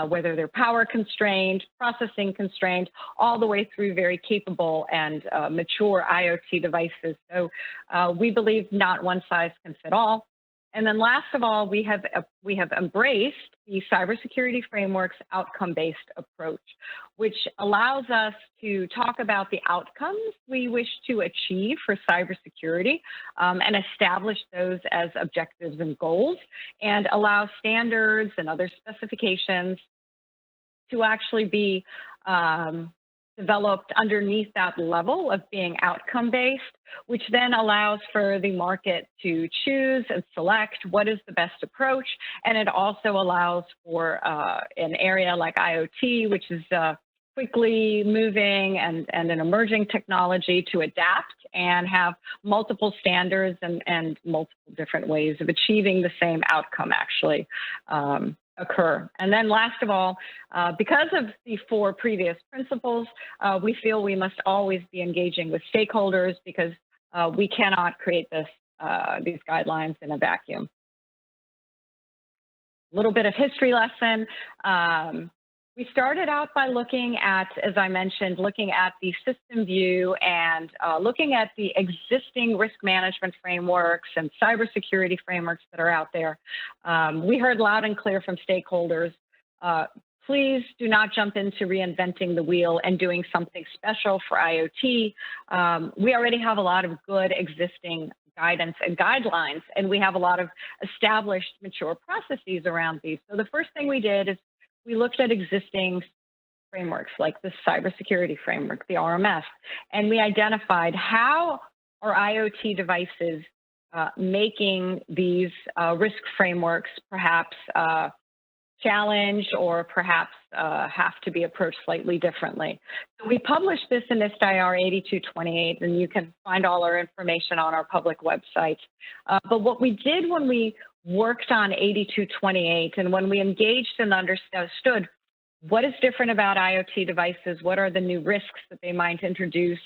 Speaker 10: whether they're power constrained, processing constrained, all the way through very capable and mature IoT devices. So we believe not one size can fit all. And then last of all, we have embraced the cybersecurity framework's outcome-based approach, which allows us to talk about the outcomes we wish to achieve for cybersecurity and establish those as objectives and goals, and allow standards and other specifications to actually be developed underneath that level of being outcome-based, which then allows for the market to choose and select what is the best approach. And it also allows for an area like IoT, which is quickly moving and an emerging technology, to adapt and have multiple standards and multiple different ways of achieving the same outcome actually occur. And then last of all, because of the 4 previous principles, we feel we must always be engaging with stakeholders because we cannot create these guidelines in a vacuum. A little bit of history lesson. We started out by looking at, as I mentioned, looking at the system view and looking at the existing risk management frameworks and cybersecurity frameworks that are out there. We heard loud and clear from stakeholders, please do not jump into reinventing the wheel and doing something special for IoT. We already have a lot of good existing guidance and guidelines, and we have a lot of established mature processes around these. So the first thing we did is we looked at existing frameworks like the cybersecurity framework, the RMS, and we identified how are IoT devices making these risk frameworks perhaps challenged or perhaps have to be approached slightly differently. So we published this in NIST IR 8228, and you can find all our information on our public website. But what we did when we worked on 8228 and when we engaged and understood what is different about IoT devices, what are the new risks that they might introduce,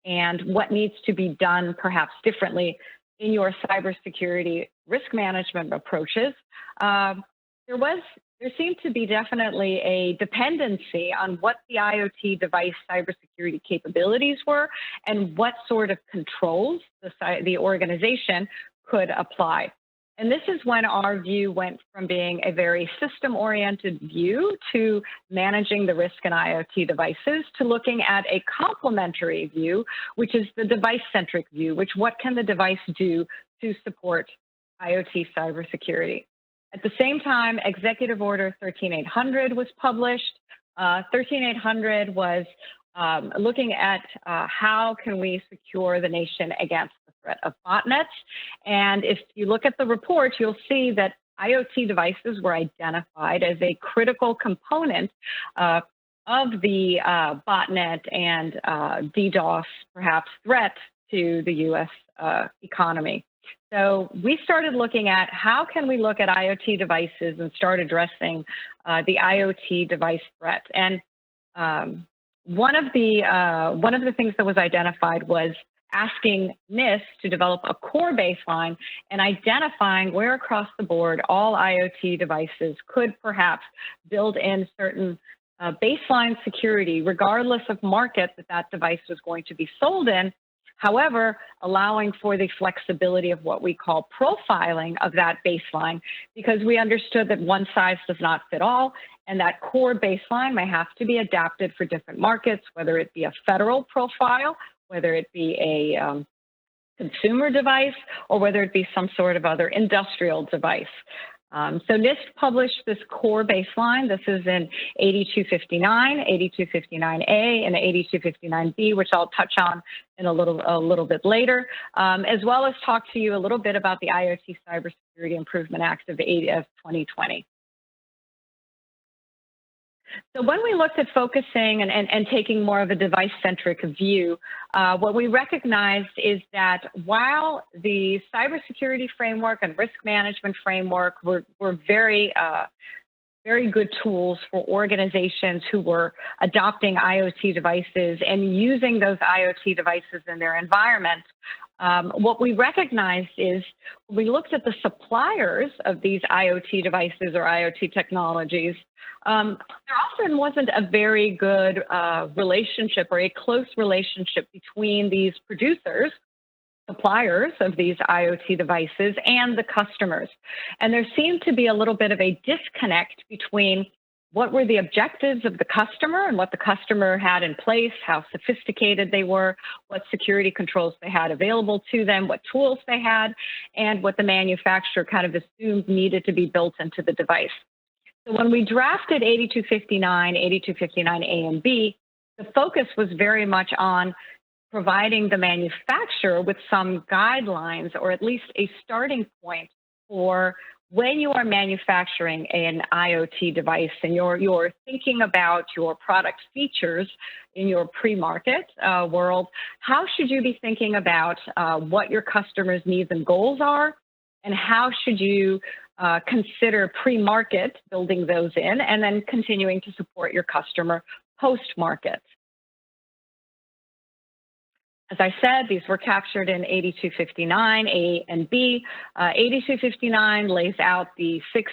Speaker 10: and what needs to be done perhaps differently in your cybersecurity risk management approaches, there was there seemed to be definitely a dependency on what the IoT device cybersecurity capabilities were and what sort of controls the organization could apply. And this is when our view went from being a very system-oriented view to managing the risk in IoT devices to looking at a complementary view, which is the device-centric view, which what can the device do to support IoT cybersecurity. At the same time, Executive Order 13800 was published. 13800 was looking at how can we secure the nation against threat of botnets. And if you look at the report, you'll see that IoT devices were identified as a critical component of the botnet and DDoS, perhaps, threat to the U.S. Economy. So we started looking at how can we look at IoT devices and start addressing the IoT device threat. And one of the things that was identified was asking NIST to develop a core baseline and identifying where across the board all IoT devices could perhaps build in certain baseline security, regardless of market that device was going to be sold in. However, allowing for the flexibility of what we call profiling of that baseline, because we understood that one size does not fit all, and that core baseline may have to be adapted for different markets, whether it be a federal profile, whether it be a consumer device, or whether it be some sort of other industrial device. So NIST published this core baseline. This is in 8259, 8259A, and 8259B, which I'll touch on in a little bit later, as well as talk to you a little bit about the IoT Cybersecurity Improvement Act of 2020. So when we looked at focusing and taking more of a device-centric view, what we recognized is that while the cybersecurity framework and risk management framework were very good tools for organizations who were adopting IoT devices and using those IoT devices in their environment, what we recognized is we looked at the suppliers of these IoT devices or IoT technologies. There often wasn't a very good relationship or a close relationship between these producers, suppliers of these IoT devices, and the customers. And there seemed to be a little bit of a disconnect between what were the objectives of the customer and what the customer had in place, how sophisticated they were, what security controls they had available to them, what tools they had, and what the manufacturer kind of assumed needed to be built into the device. So when we drafted 8259, 8259A and B, the focus was very much on providing the manufacturer with some guidelines or at least a starting point for when you are manufacturing an IoT device and you're thinking about your product features in your pre-market world, how should you be thinking about what your customers' needs and goals are, and how should you consider pre-market, building those in, and then continuing to support your customer post-market. As I said, these were captured in 8259, A and B. 8259 lays out the 6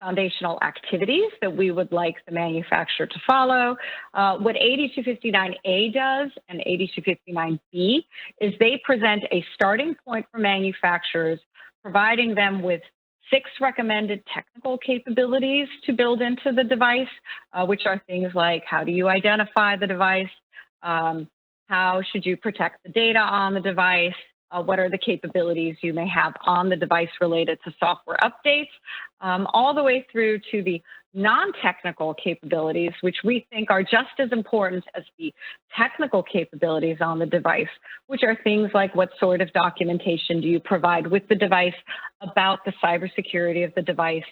Speaker 10: foundational activities that we would like the manufacturer to follow. What 8259A does and 8259B is they present a starting point for manufacturers, providing them with 6 recommended technical capabilities to build into the device, which are things like how do you identify the device, how should you protect the data on the device, what are the capabilities you may have on the device related to software updates, all the way through to the non-technical capabilities, which we think are just as important as the technical capabilities on the device, which are things like what sort of documentation do you provide with the device about the cybersecurity of the device,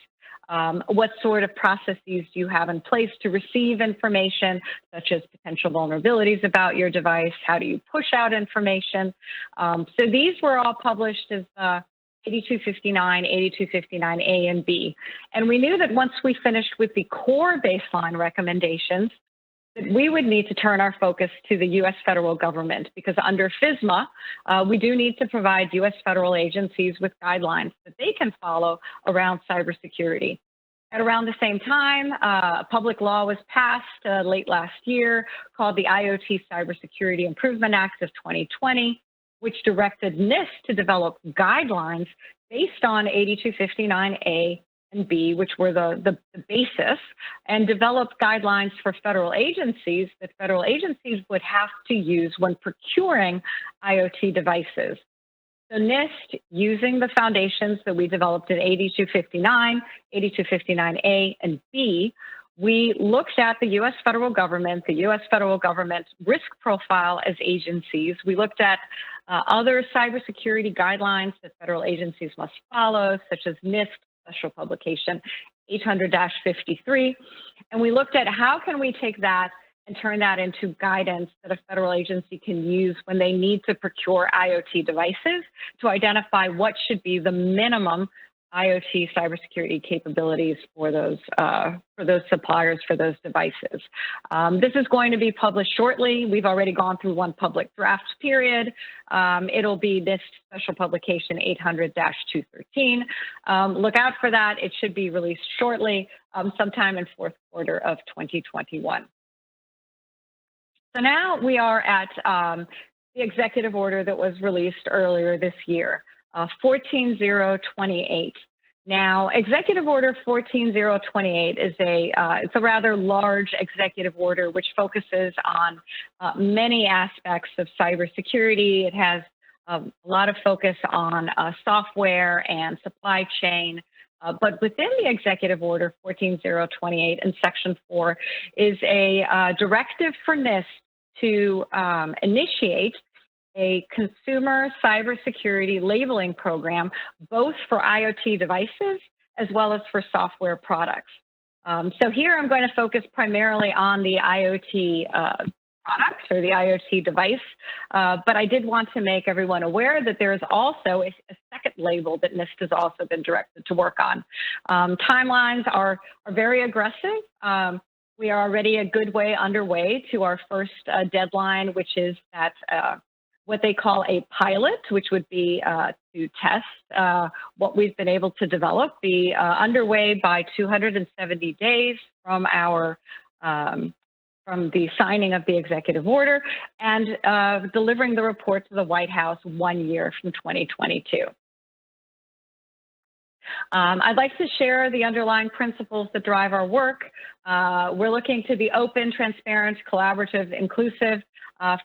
Speaker 10: what sort of processes do you have in place to receive information, such as potential vulnerabilities about your device? How do you push out information? So these were all published as 8259, 8259A and B. And we knew that once we finished with the core baseline recommendations, that we would need to turn our focus to the U.S. federal government, because under FISMA, we do need to provide U.S. federal agencies with guidelines that they can follow around cybersecurity. At around the same time, a public law was passed late last year called the IoT Cybersecurity Improvement Act of 2020, which directed NIST to develop guidelines based on 8259A and B, which were the basis, and develop guidelines for federal agencies that federal agencies would have to use when procuring IoT devices. So NIST, using the foundations that we developed in 8259, 8259A, and B, we looked at the U.S. federal government, risk profile as agencies. We looked at other cybersecurity guidelines that federal agencies must follow, such as NIST Special Publication 800-53. And we looked at how can we take that and turn that into guidance that a federal agency can use when they need to procure IoT devices to identify what should be the minimum IoT cybersecurity capabilities for those suppliers, for those devices. This is going to be published shortly. We've already gone through one public draft period. It'll be this Special Publication 800-213. Look out for that. It should be released shortly, sometime in fourth quarter of 2021. So now we are at the executive order that was released earlier this year. 14028. Now, Executive Order 14028 is it's a rather large executive order which focuses on many aspects of cybersecurity. It has a lot of focus on software and supply chain. But within the Executive Order 14028 in Section 4 is a directive for NIST to initiate a consumer cybersecurity labeling program, both for IoT devices as well as for software products. So here I'm going to focus primarily on the IoT product or the IoT device, but I did want to make everyone aware that there is also a second label that NIST has also been directed to work on. Timelines are very aggressive. We are already a good way underway to our first deadline, which is that what they call a pilot, which would be to test what we've been able to develop, be underway by 270 days from our from the signing of the executive order, and delivering the report to the White House 1 year from 2022. I'd like to share the underlying principles that drive our work. We're looking to be open, transparent, collaborative, inclusive.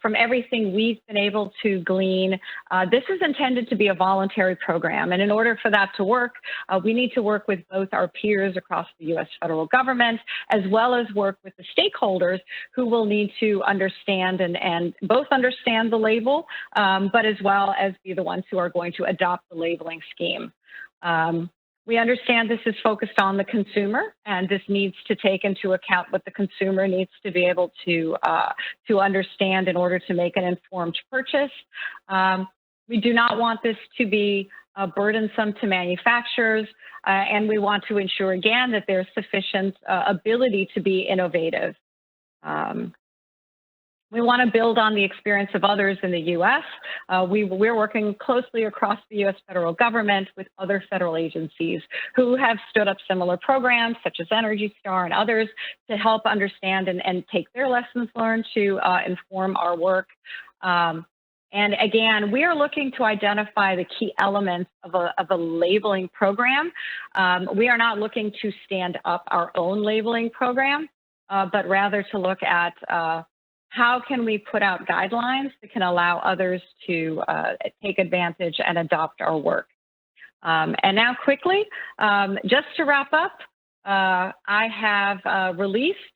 Speaker 10: From everything we've been able to glean, this is intended to be a voluntary program. And in order for that to work, we need to work with both our peers across the U.S. federal government, as well as work with the stakeholders who will need to understand and both understand the label, but as well as be the ones who are going to adopt the labeling scheme. We understand this is focused on the consumer, and this needs to take into account what the consumer needs to be able to understand in order to make an informed purchase. We do not want this to be burdensome to manufacturers, and we want to ensure, again, that there's sufficient ability to be innovative. We want to build on the experience of others in the U.S. We're working closely across the U.S. federal government with other federal agencies who have stood up similar programs, such as Energy Star and others, to help understand and take their lessons learned to inform our work. And again, we are looking to identify the key elements of a labeling program. We are not looking to stand up our own labeling program, but rather to look at how can we put out guidelines that can allow others to take advantage and adopt our work. And now quickly, just to wrap up,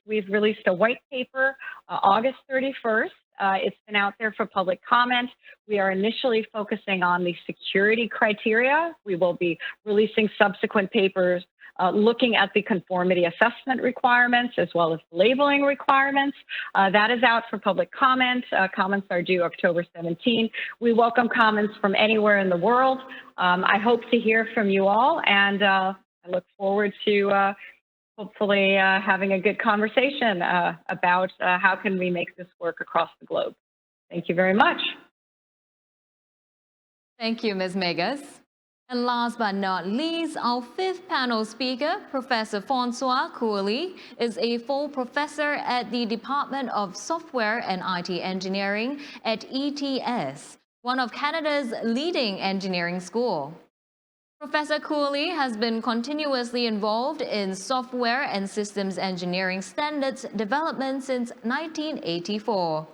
Speaker 10: we've released a white paper August 31st. It's been out there for public comment. We are initially focusing on the security criteria. We will be releasing subsequent papers looking at the conformity assessment requirements as well as labeling requirements. That is out for public comment. Comments are due October 17. We welcome comments from anywhere in the world. I hope to hear from you all, and I look forward to hopefully having a good conversation about how can we make this work across the globe. Thank you very much.
Speaker 1: Thank you, Ms. Megas. And last but not least, our fifth panel speaker, Professor Francois Cooley, is a full professor at the Department of Software and IT Engineering at ETS, one of Canada's leading engineering schools. Professor Cooley has been continuously involved in software and systems engineering standards development since 1984.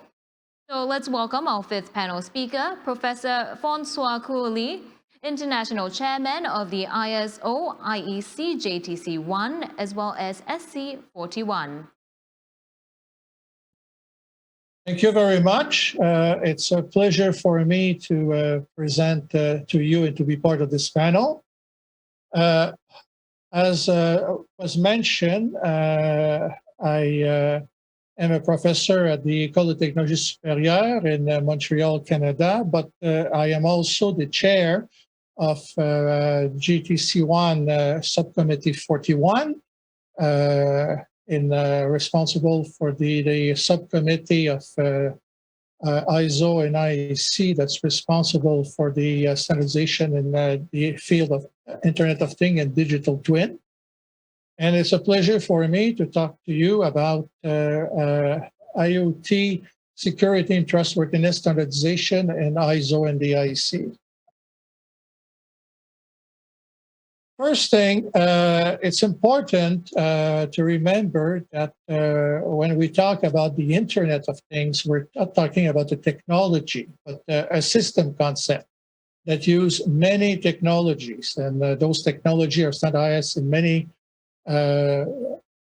Speaker 1: So let's welcome our fifth panel speaker, Professor Francois Cooley, International Chairman of the ISO IEC JTC1 as well as SC41.
Speaker 11: Thank you very much. It's a pleasure for me to present to you and to be part of this panel. As was mentioned, I am a professor at the École de Technologie Supérieure in Montreal, Canada, but I am also the chair of GTC1 Subcommittee 41, responsible for the subcommittee of ISO and IEC that's responsible for the standardization in the field of Internet of Things and digital twin. And it's a pleasure for me to talk to you about IoT security and trustworthiness standardization in ISO and the IEC. First thing, it's important to remember that when we talk about the Internet of Things, we're not talking about the technology, but a system concept that use many technologies. And those technologies are standardized in many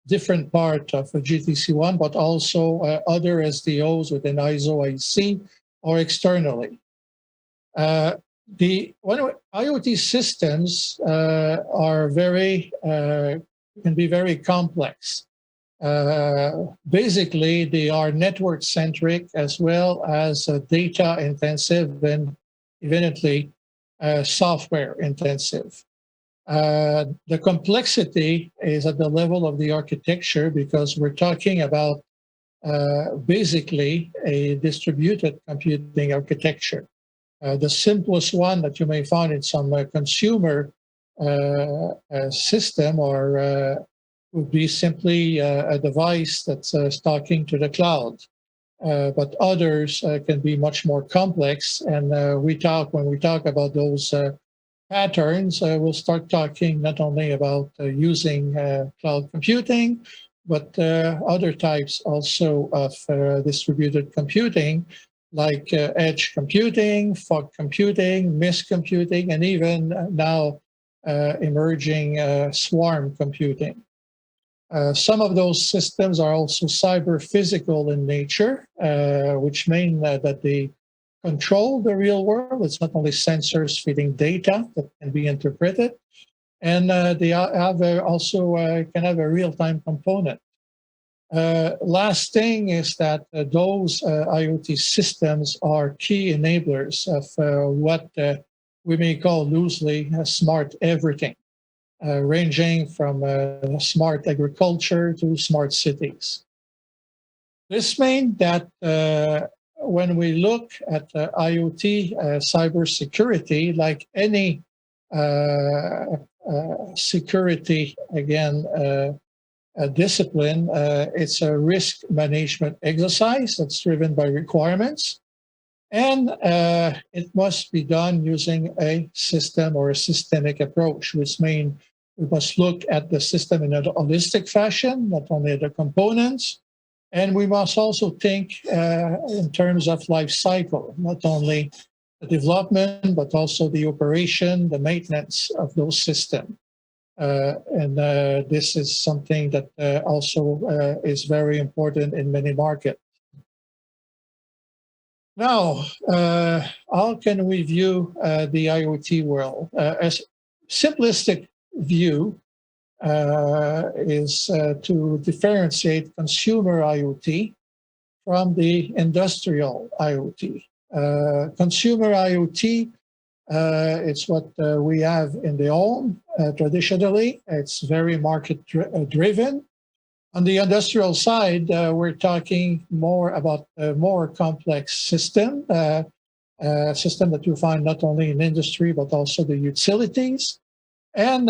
Speaker 11: different parts of GTC1, but also other SDOs within ISO IEC or externally. IoT systems are can be very complex. Basically, they are network centric as well as data intensive and evidently software intensive. The complexity is at the level of the architecture because we're talking about basically a distributed computing architecture. The simplest one that you may find in some consumer system or would be simply a device that's talking to the cloud. But others can be much more complex. And when we talk about those patterns, we'll start talking not only about using cloud computing, but other types also of distributed computing, like edge computing, fog computing, mist computing, and even now emerging swarm computing. Some of those systems are also cyber-physical in nature, which mean that they control the real world. It's not only sensors feeding data that can be interpreted, and they also can have a real-time component. Last thing is that those IoT systems are key enablers of what we may call loosely smart everything, ranging from smart agriculture to smart cities. This means that when we look at IoT cybersecurity, like any security, again, discipline, it's a risk management exercise that's driven by requirements. And it must be done using a system or a systemic approach, which means we must look at the system in a holistic fashion, not only the components, and we must also think in terms of life cycle, not only the development, but also the operation, the maintenance of those systems. And this is something that also is very important in many markets. Now, how can we view the IoT world? A simplistic view is to differentiate consumer IoT from the industrial IoT. Consumer IoT, it's what we have in the home traditionally. It's very market driven. On the industrial side, we're talking more about a more complex system, a system that you find not only in industry, but also the utilities, and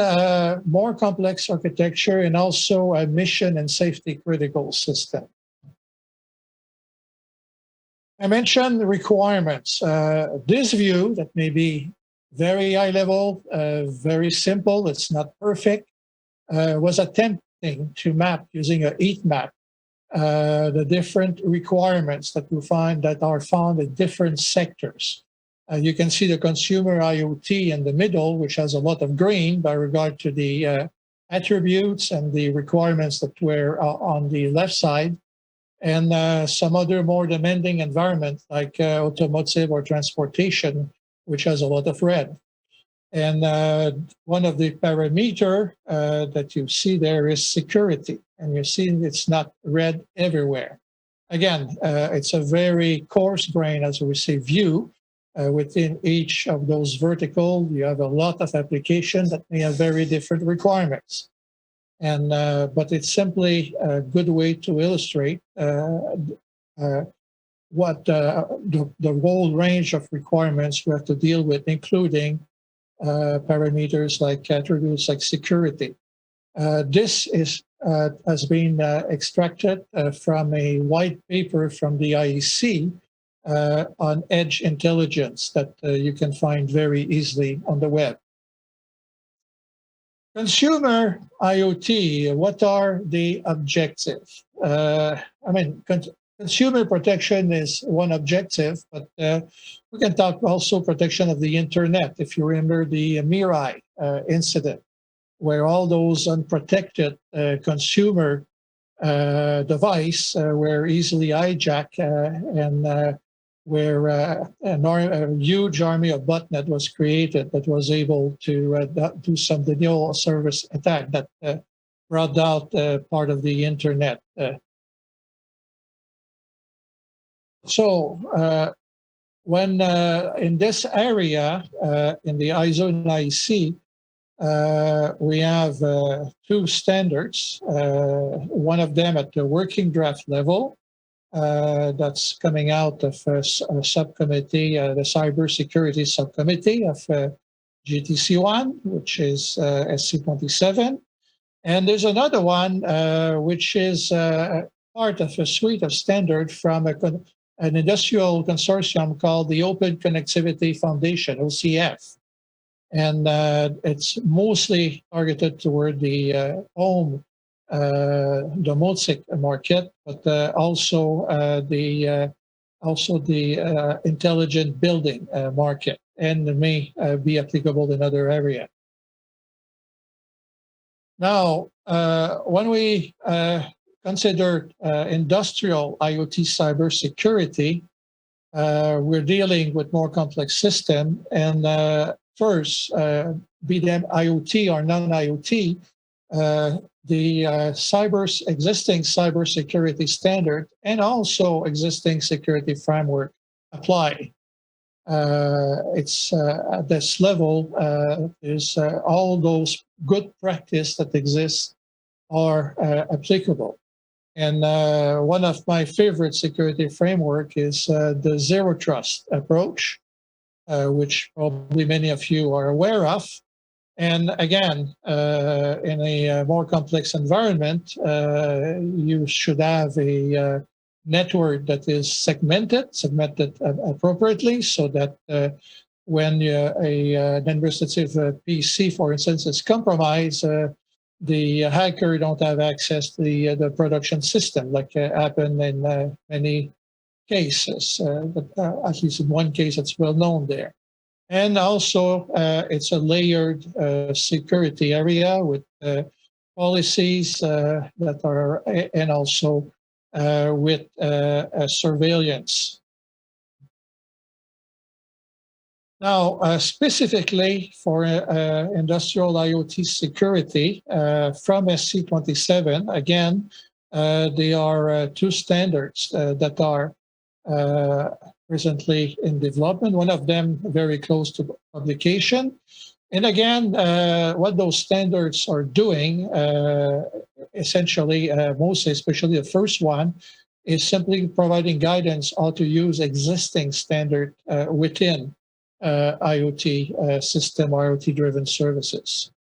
Speaker 11: more complex architecture, and also a mission and safety critical system. I mentioned the requirements. This view that may be very high level, very simple, it's not perfect, was attempting to map using a heat map the different requirements that you find that are found in different sectors. You can see the consumer IoT in the middle, which has a lot of green by regard to the attributes and the requirements that were on the left side, and some other more demanding environment like automotive or transportation, which has a lot of red. And one of the parameter that you see there is security. And you see it's not red everywhere. Again, it's a very coarse grain, as we say, view. Within each of those vertical, you have a lot of applications that may have very different requirements. And but it's simply a good way to illustrate what the whole range of requirements we have to deal with, including parameters like attributes like security. This has been extracted from a white paper from the IEC on edge intelligence that you can find very easily on the web. Consumer IoT, what are the objectives? Consumer protection is one objective, but we can talk also protection of the internet. If you remember the Mirai incident, where all those unprotected consumer device were easily hijacked and where a huge army of botnet was created that was able to do some denial of service attack that brought out part of the internet. So when in this area, in the ISO and IEC, we have two standards, one of them at the working draft level, that's coming out of a subcommittee, the cybersecurity subcommittee of GTC1, which is SC27. And there's another one, which is part of a suite of standards from an industrial consortium called the Open Connectivity Foundation, OCF. And it's mostly targeted toward the home domotic market, but also the intelligent building market, and may be applicable in other areas. Now, when we consider industrial IoT cybersecurity, we're dealing with more complex system. And first, be them IoT or non-IoT, the existing cybersecurity standard and also existing security framework apply. It's at this level, is all those good practice that exists are applicable. And one of my favorite security framework is the Zero Trust approach, which probably many of you are aware of. And again, in a more complex environment, you should have a network that is segmented appropriately, so that when an administrative PC, for instance, is compromised, the hacker don't have access to the production system, like happened in many cases, but at least in one case that's well known there. And also, it's a layered security area with policies that are, and also with surveillance. Now, specifically for industrial IoT security from SC27, again, there are two standards that are presently in development, one of them very close to publication. And again, what those standards are doing, essentially, mostly, especially the first one, is simply providing guidance how to use existing standard within IoT system, IoT-driven services.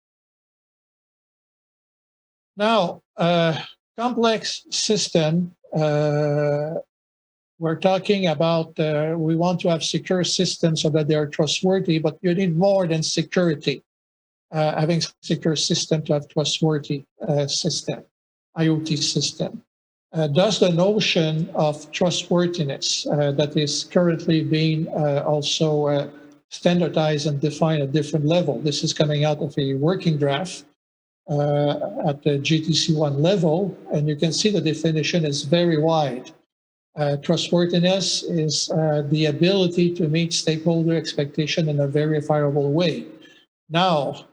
Speaker 11: Now, complex system, we're talking about, we want to have secure systems so that they are trustworthy, but you need more than security. Having secure system to have trustworthy system, IoT system. Does the notion of trustworthiness that is currently being also standardized and defined at different level. This is coming out of a working draft at the GTC1 level, and you can see the definition is very wide. Trustworthiness is the ability to meet stakeholder expectation in a verifiable way. Now,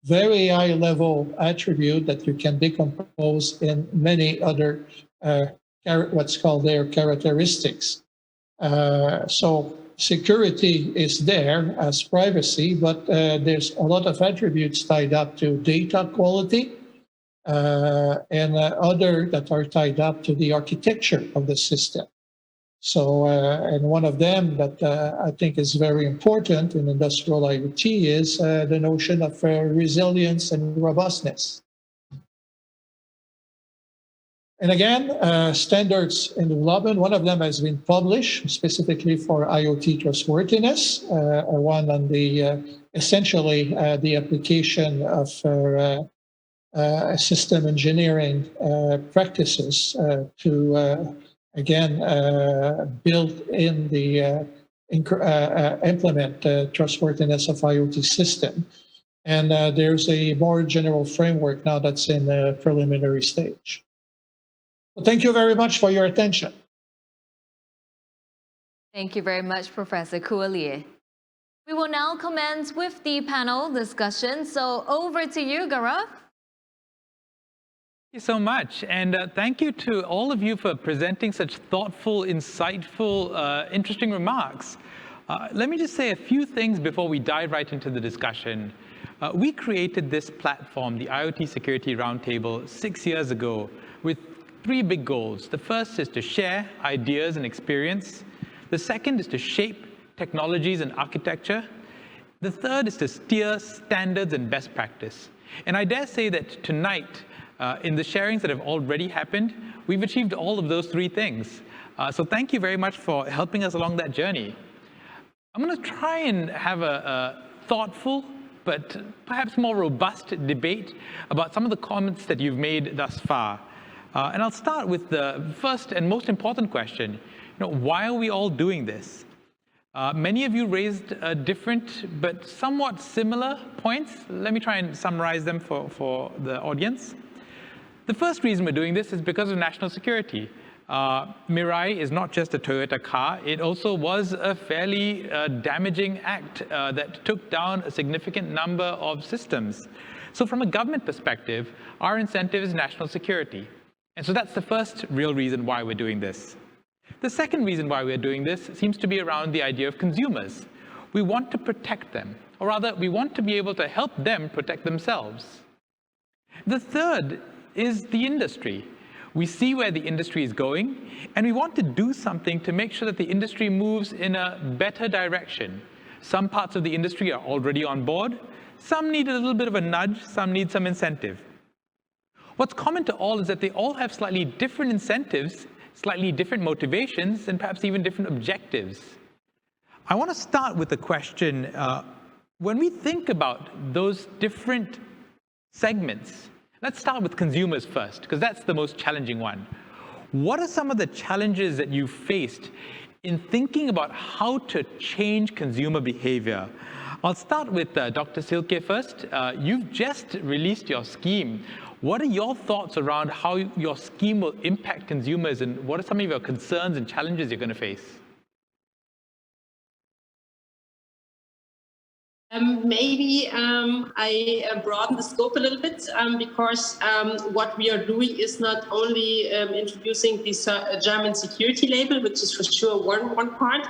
Speaker 11: very high level attribute that you can decompose in many other what's called their characteristics. So security is there as privacy, but there's a lot of attributes tied up to data quality and other that are tied up to the architecture of the system. So, and one of them that I think is very important in industrial IoT is the notion of resilience and robustness. And again, standards in development, one of them has been published specifically for IoT trustworthiness, one on the essentially the application of system engineering practices to again, build in the implement trustworthiness of IoT system. And there's a more general framework now that's in the preliminary stage. Well, thank you very much for your attention.
Speaker 1: Thank you very much, Professor Coulier. We will now commence with the panel discussion. So over to you, Gaurav.
Speaker 12: Thank you so much, and thank you to all of you for presenting such thoughtful, insightful, interesting remarks. Let me just say a few things before we dive right into the discussion. We created this platform, the IoT Security Roundtable, 6 years ago with 3 big goals. The first is to share ideas and experience. The second is to shape technologies and architecture. The third is to steer standards and best practice. And I dare say that tonight, in the sharings that have already happened, we've achieved all of those 3 things. So thank you very much for helping us along that journey. I'm going to try and have a thoughtful, but perhaps more robust debate about some of the comments that you've made thus far. And I'll start with the first and most important question. Why are we all doing this? Many of you raised different but somewhat similar points. Let me try and summarize them for the audience. The first reason we're doing this is because of national security. Mirai is not just a Toyota car. It also was a fairly damaging act that took down a significant number of systems. So from a government perspective, our incentive is national security. And so that's the first real reason why we're doing this. The second reason why we're doing this seems to be around the idea of consumers. We want to protect them, or rather, we want to be able to help them protect themselves. The third is the industry. We see where the industry is going, and we want to do something to make sure that the industry moves in a better direction. Some parts of the industry are already on board. Some need a little bit of a nudge. Some need some incentive. What's common to all is that they all have slightly different incentives, slightly different motivations, and perhaps even different objectives. I want to start with the question, when we think about those different segments, let's start with consumers first, because that's the most challenging one. What are some of the challenges that you faced in thinking about how to change consumer behavior? I'll start with Dr. Silke first. You've just released your scheme. What are your thoughts around how your scheme will impact consumers, and what are some of your concerns and challenges you're going to face?
Speaker 8: Maybe I broaden the scope a little bit because what we are doing is not only introducing this German security label, which is for sure one part,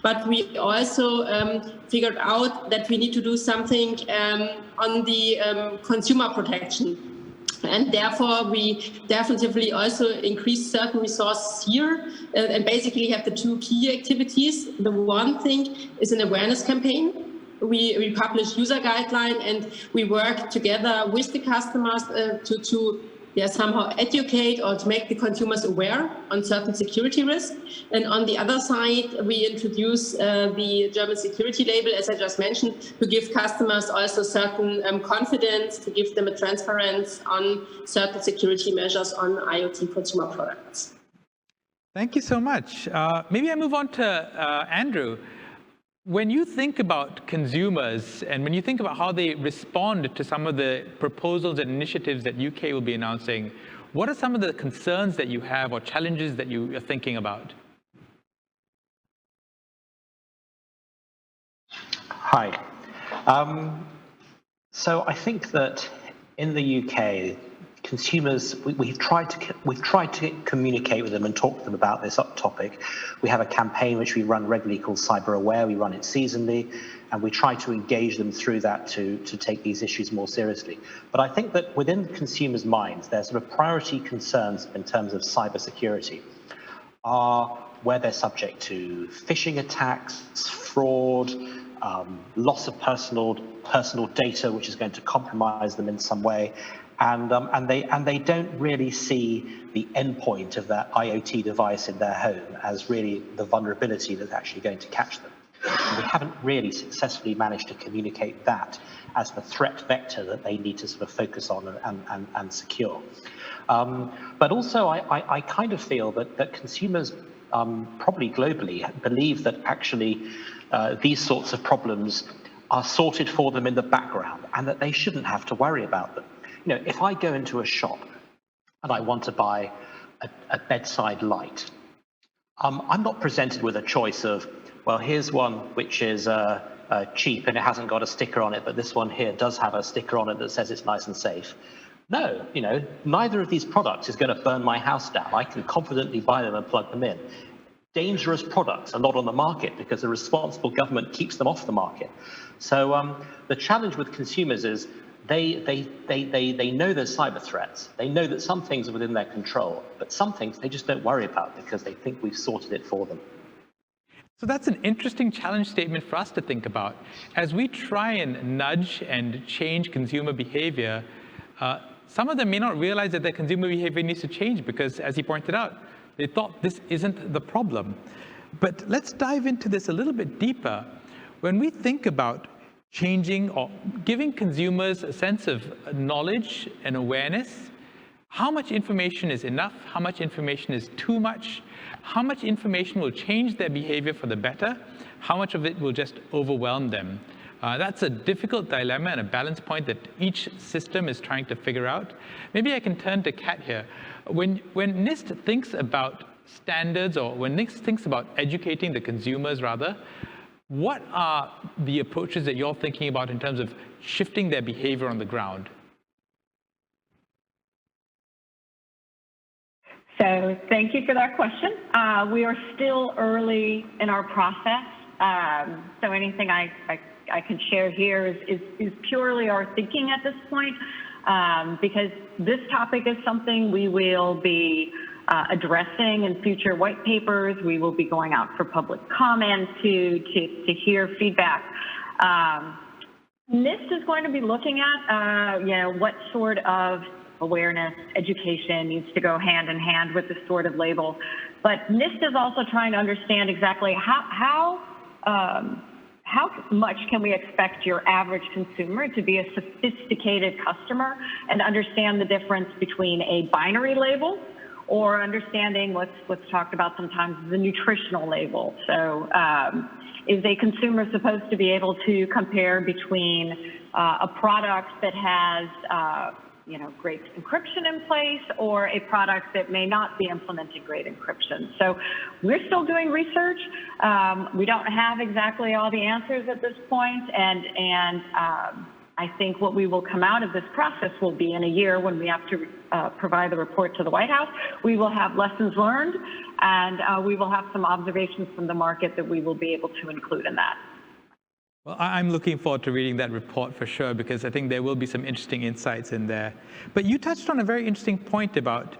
Speaker 8: but we also figured out that we need to do something on the consumer protection. And therefore, we definitively also increase certain resources here and basically have the two key activities. The one thing is an awareness campaign. We publish user guideline and we work together with the customers to somehow educate or to make the consumers aware on certain security risks. And on the other side, we introduce the German security label, as I just mentioned, to give customers also certain confidence, to give them a transparency on certain security measures on IoT consumer products.
Speaker 12: Thank you so much. Maybe I move on to Andrew. When you think about consumers and when you think about how they respond to some of the proposals and initiatives that UK will be announcing, what are some of the concerns that you have or challenges that you are thinking about?
Speaker 7: Hi. So I think that in the UK, consumers, we've tried to communicate with them and talk to them about this topic. We have a campaign which we run regularly called Cyber Aware. We run it seasonally, and we try to engage them through that to take these issues more seriously. But I think that within consumers' minds, there's sort of priority concerns in terms of cybersecurity are where they're subject to phishing attacks, fraud, loss of personal data, which is going to compromise them in some way. And they don't really see the endpoint of that IoT device in their home as really the vulnerability that's actually going to catch them. And we haven't really successfully managed to communicate that as the threat vector that they need to sort of focus on and secure. But also, I kind of feel that consumers probably globally believe that actually these sorts of problems are sorted for them in the background and that they shouldn't have to worry about them. You know, if I go into a shop and I want to buy a bedside light, I'm not presented with a choice of, well, here's one which is cheap and it hasn't got a sticker on it, but this one here does have a sticker on it that says it's nice and safe. No, you know, neither of these products is going to burn my house down. I can confidently buy them and plug them in. Dangerous products are not on the market because a responsible government keeps them off the market. So the challenge with consumers is they know there's cyber threats. They know that some things are within their control, but some things they just don't worry about because they think we've sorted it for them.
Speaker 12: So that's an interesting challenge statement for us to think about. As we try and nudge and change consumer behavior, some of them may not realize that their consumer behavior needs to change because, as he pointed out, they thought this isn't the problem. But let's dive into this a little bit deeper. When we think about changing or giving consumers a sense of knowledge and awareness, how much information is enough? How much information is too much? How much information will change their behavior for the better? How much of it will just overwhelm them? That's a difficult dilemma and a balance point that each system is trying to figure out. Maybe I can turn to Kat here. When NIST thinks about standards, or when NIST thinks about educating the consumers rather, what are the approaches that you're thinking about in terms of shifting their behavior on the ground?
Speaker 10: So thank you for that question. We are still early in our process. So anything I can share here is purely our thinking at this point, because this topic is something we will be addressing in future white papers. We will be going out for public comment to hear feedback. NIST is going to be looking at what sort of awareness, education needs to go hand in hand with this sort of label. But NIST is also trying to understand exactly how much can we expect your average consumer to be a sophisticated customer and understand the difference between a binary label or understanding what's talked about sometimes the nutritional label. So is a consumer supposed to be able to compare between a product that has great encryption in place or a product that may not be implementing great encryption? So we're still doing research. We don't have exactly all the answers at this point, and I think what we will come out of this process will be in a year when we have to provide the report to the White House. We will have lessons learned, and we will have some observations from the market that we will be able to include in that.
Speaker 12: Well, I'm looking forward to reading that report for sure, because I think there will be some interesting insights in there. But you touched on a very interesting point about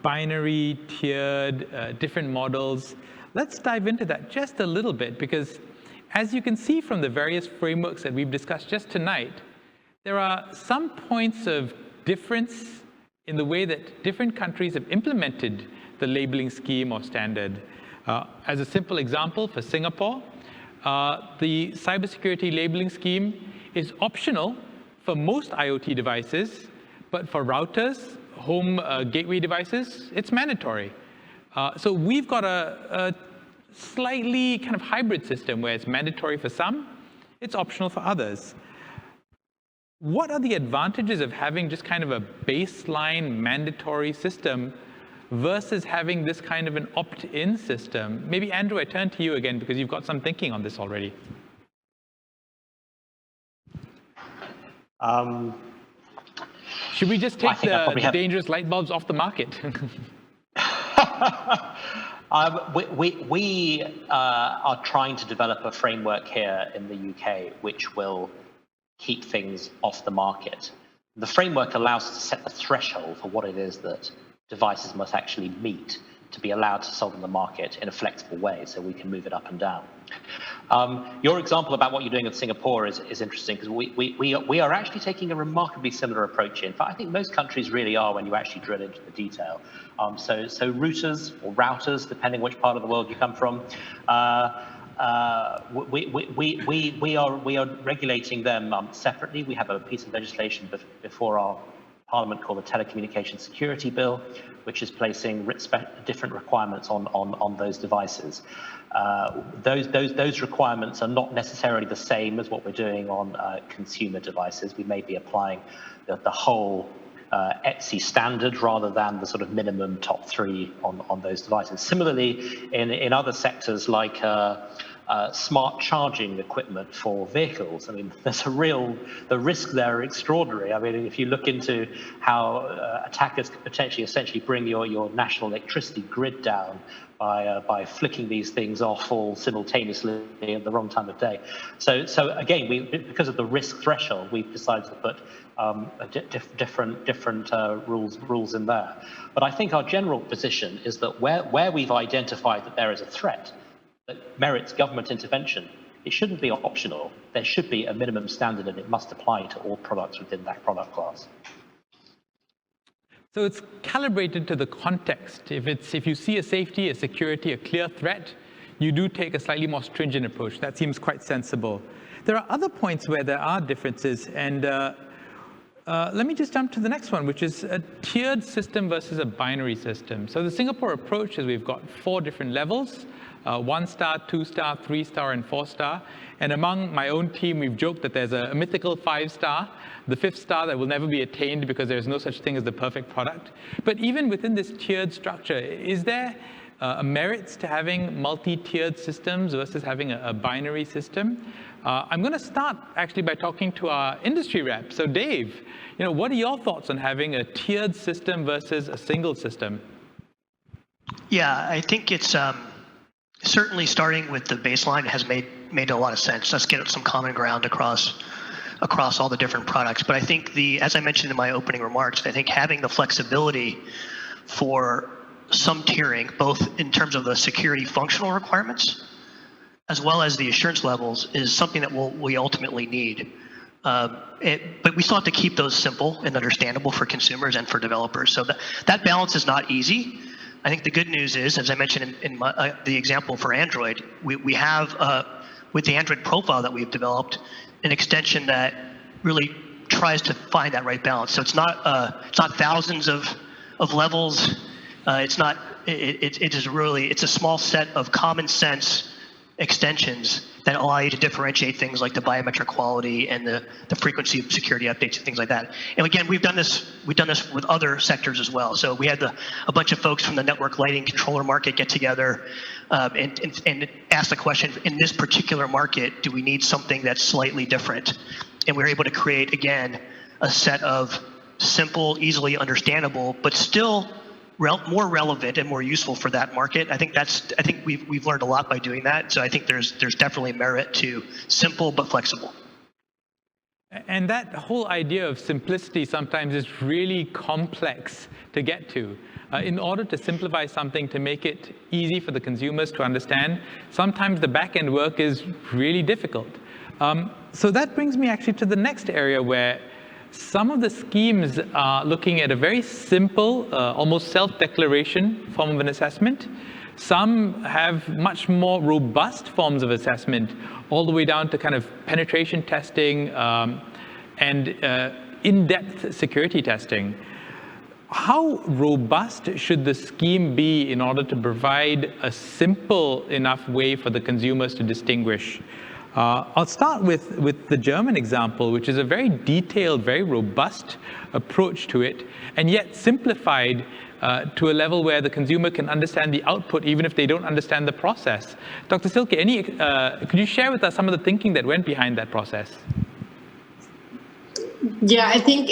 Speaker 12: binary, tiered, different models. Let's dive into that just a little bit, because as you can see from the various frameworks that we've discussed just tonight, there are some points of difference in the way that different countries have implemented the labeling scheme or standard. As a simple example, for Singapore, the cybersecurity labeling scheme is optional for most IoT devices, but for routers, home gateway devices, it's mandatory. So we've got a slightly kind of hybrid system where it's mandatory for some, it's optional for others. What are the advantages of having just kind of a baseline mandatory system versus having this kind of an opt-in system? Maybe Andrew, I turn to you again because you've got some thinking on this already. Should we just take the dangerous light bulbs off the market?
Speaker 7: We are trying to develop a framework here in the UK which will keep things off the market. The framework allows us to set the threshold for what it is that devices must actually meet to be allowed to sold on the market in a flexible way, so we can move it up and down. Your example about what you're doing in Singapore is interesting, because we are actually taking a remarkably similar approach in. In fact, I think most countries really are when you actually drill into the detail. So routers or routers, depending which part of the world you come from, we are regulating them separately. We have a piece of legislation before our Parliament called the Telecommunications Security Bill, which is placing different requirements on those devices. Those requirements are not necessarily the same as what we're doing on consumer devices. We may be applying the whole ETSI standard rather than the sort of minimum top 3 on those devices. Similarly, in other sectors like smart charging equipment for vehicles, I mean, the risk there are extraordinary. I mean, if you look into how attackers could potentially essentially bring your national electricity grid down by flicking these things off all simultaneously at the wrong time of day. So again, because of the risk threshold, we've decided to put different rules in there. But I think our general position is that where we've identified that there is a threat that merits government intervention, it shouldn't be optional. There should be a minimum standard, and it must apply to all products within that product class.
Speaker 12: So it's calibrated to the context. If you see a safety, a security, a clear threat, you do take a slightly more stringent approach. That seems quite sensible. There are other points where there are differences, and let me just jump to the next one, which is a tiered system versus a binary system. So the Singapore approach is we've got 4 different levels. 1-star, 2-star, 3-star, and 4-star. And among my own team, we've joked that there's a mythical 5-star, the 5th star that will never be attained because there's no such thing as the perfect product. But even within this tiered structure, is there merits to having multi-tiered systems versus having a binary system? I'm going to start actually by talking to our industry rep. So Dave, what are your thoughts on having a tiered system versus a single system?
Speaker 9: Yeah, I think it's certainly starting with the baseline has made a lot of sense. Let's get some common ground across all the different products. But I think as I mentioned in my opening remarks, I think having the flexibility for some tiering, both in terms of the security functional requirements as well as the assurance levels, is something that we ultimately need. But we still have to keep those simple and understandable for consumers and for developers. So that balance is not easy. I think the good news is, as I mentioned in the example for Android, we have, with the Android profile that we've developed, an extension that really tries to find that right balance. So it's not thousands of levels. It's a small set of common sense extensions that allow you to differentiate things like the biometric quality and the frequency of security updates and things like that. And again, we've done this with other sectors as well. So we had a bunch of folks from the network lighting controller market get together and ask the question, in this particular market, do we need something that's slightly different? And we were able to create, again, a set of simple, easily understandable, but still more relevant and more useful for that market. I think we've learned a lot by doing that. So I think there's definitely merit to simple but flexible.
Speaker 12: And that whole idea of simplicity sometimes is really complex to get to. In order to simplify something, to make it easy for the consumers to understand, sometimes the back-end work is really difficult. So that brings me actually to the next area where some of the schemes are looking at a very simple, almost self-declaration form of an assessment. Some have much more robust forms of assessment, all the way down to kind of penetration testing and in-depth security testing. How robust should the scheme be in order to provide a simple enough way for the consumers to distinguish? I'll start with the German example, which is a very detailed, very robust approach to it, and yet simplified to a level where the consumer can understand the output even if they don't understand the process. Dr. Silke, could you share with us some of the thinking that went behind that process?
Speaker 8: Yeah, I think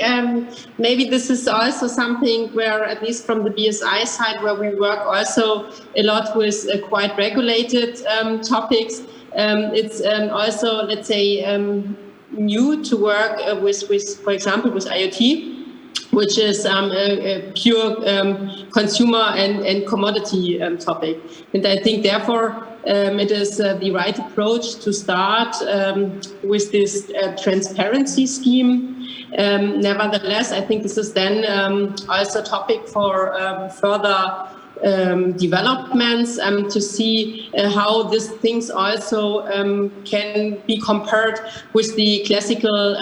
Speaker 8: maybe this is also something where, at least from the BSI side, where we work also a lot with quite regulated topics. It's also, let's say, new to work with, for example, with IoT, which is a pure consumer and commodity topic. And I think, therefore, it is the right approach to start with this transparency scheme. Nevertheless, I think this is then also a topic for further developments to see how these things also can be compared with the classical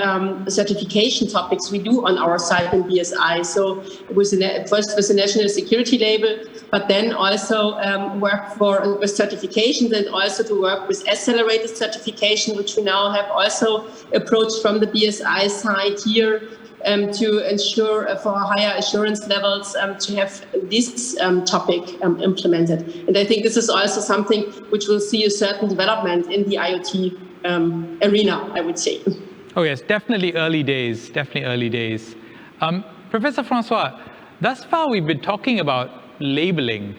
Speaker 8: certification topics we do on our side in BSI. So first with the national security label, but then also work with certifications and also to work with accelerated certification, which we now have also approached from the BSI side here. To ensure for higher assurance levels to have this topic implemented. And I think this is also something which will see a certain development in the IoT arena, I would say.
Speaker 12: Oh yes, definitely early days, definitely early days. Professor Francois, thus far we've been talking about labeling,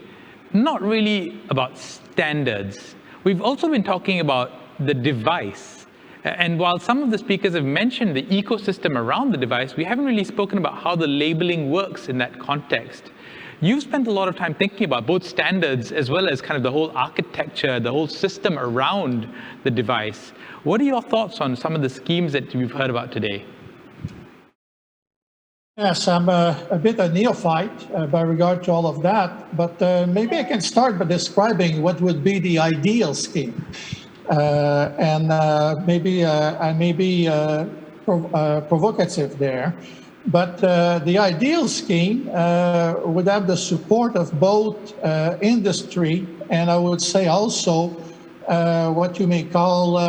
Speaker 12: not really about standards. We've also been talking about the device. And while some of the speakers have mentioned the ecosystem around the device, we haven't really spoken about how the labeling works in that context. You've spent a lot of time thinking about both standards as well as kind of the whole architecture, the whole system around the device. What are your thoughts on some of the schemes that you've heard about today?
Speaker 11: Yes, I'm a bit a neophyte by regard to all of that, but maybe I can start by describing what would be the ideal scheme. Maybe I may be provocative there, but the ideal scheme would have the support of both industry and I would say also what you may call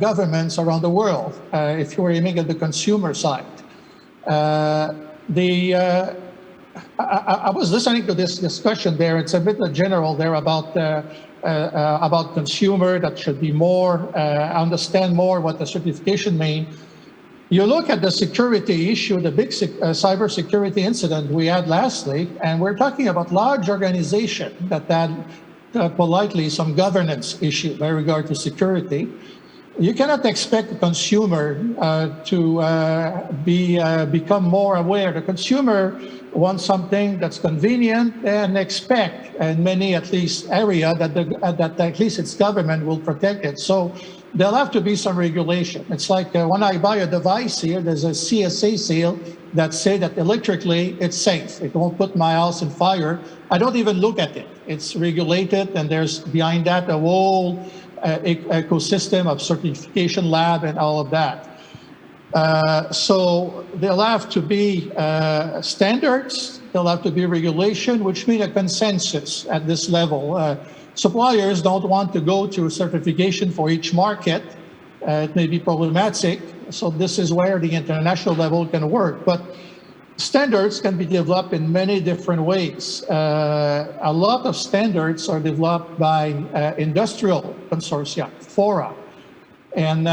Speaker 11: governments around the world, if you're aiming at the consumer side. I was listening to this discussion there. It's a bit general there about consumer that should be more, understand more what the certification means. You look at the security issue, the big cybersecurity incident we had lastly, and we're talking about large organization that had politely some governance issue by regard to security. You cannot expect the consumer to become more aware. The consumer wants something that's convenient and expect in many at least area that at least its government will protect it. So there'll have to be some regulation. It's like when I buy a device here, there's a CSA seal that say that electrically it's safe. It won't put my house in fire. I don't even look at it. It's regulated, and there's behind that a whole ecosystem of certification lab and all of that. So there'll have to be standards, there'll have to be regulation, which means a consensus at this level. Suppliers don't want to go to certification for each market. It may be problematic. So this is where the international level can work. But standards can be developed in many different ways. A lot of standards are developed by industrial consortia, fora, and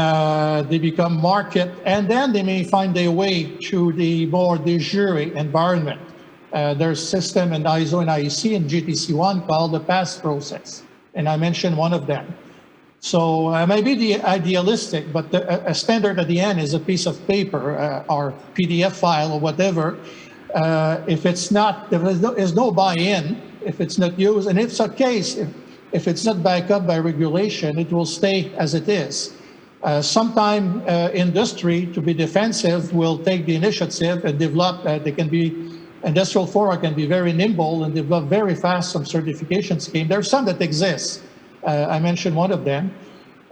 Speaker 11: they become market, and then they may find their way to the more de jure environment. There's a system in ISO and IEC and GTC1 called the pass process, and I mentioned one of them. So maybe the idealistic, but a standard at the end is a piece of paper or PDF file or whatever. If it's not, there is no buy-in, if it's not used, and if it's a case, if it's not backed up by regulation, it will stay as it is. Sometime industry, to be defensive, will take the initiative and develop, industrial fora can be very nimble and develop very fast some certification scheme. There are some that exist. I mentioned one of them.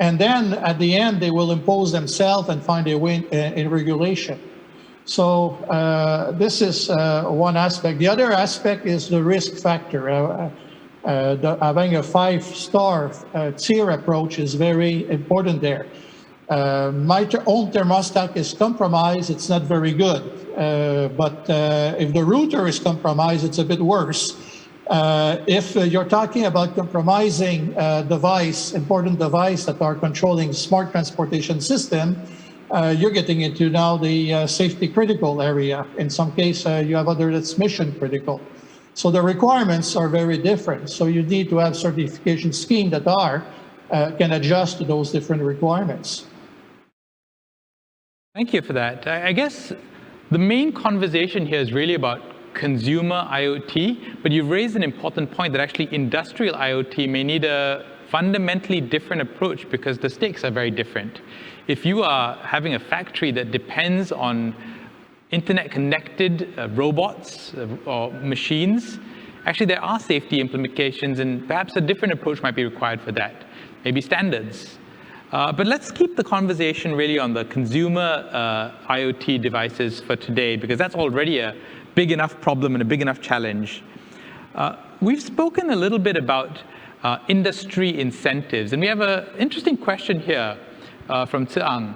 Speaker 11: And then at the end, they will impose themselves and find a way in regulation. So this is one aspect. The other aspect is the risk factor. Having a 5-star tier approach is very important there. My own thermostat is compromised, it's not very good. But if the router is compromised, it's a bit worse. If you're talking about compromising important device that are controlling smart transportation system, you're getting into now the safety critical area. In some case, you have other that's mission critical. So the requirements are very different. So you need to have certification scheme that can adjust to those different requirements.
Speaker 12: Thank you for that. I guess the main conversation here is really about consumer IoT, but you've raised an important point that actually industrial IoT may need a fundamentally different approach because the stakes are very different. If you are having a factory that depends on internet-connected robots or machines, actually there are safety implications and perhaps a different approach might be required for that, maybe standards. But let's keep the conversation really on the consumer IoT devices for today because that's already a big enough problem and a big enough challenge. We've spoken a little bit about industry incentives, and we have an interesting question here from Tsiang.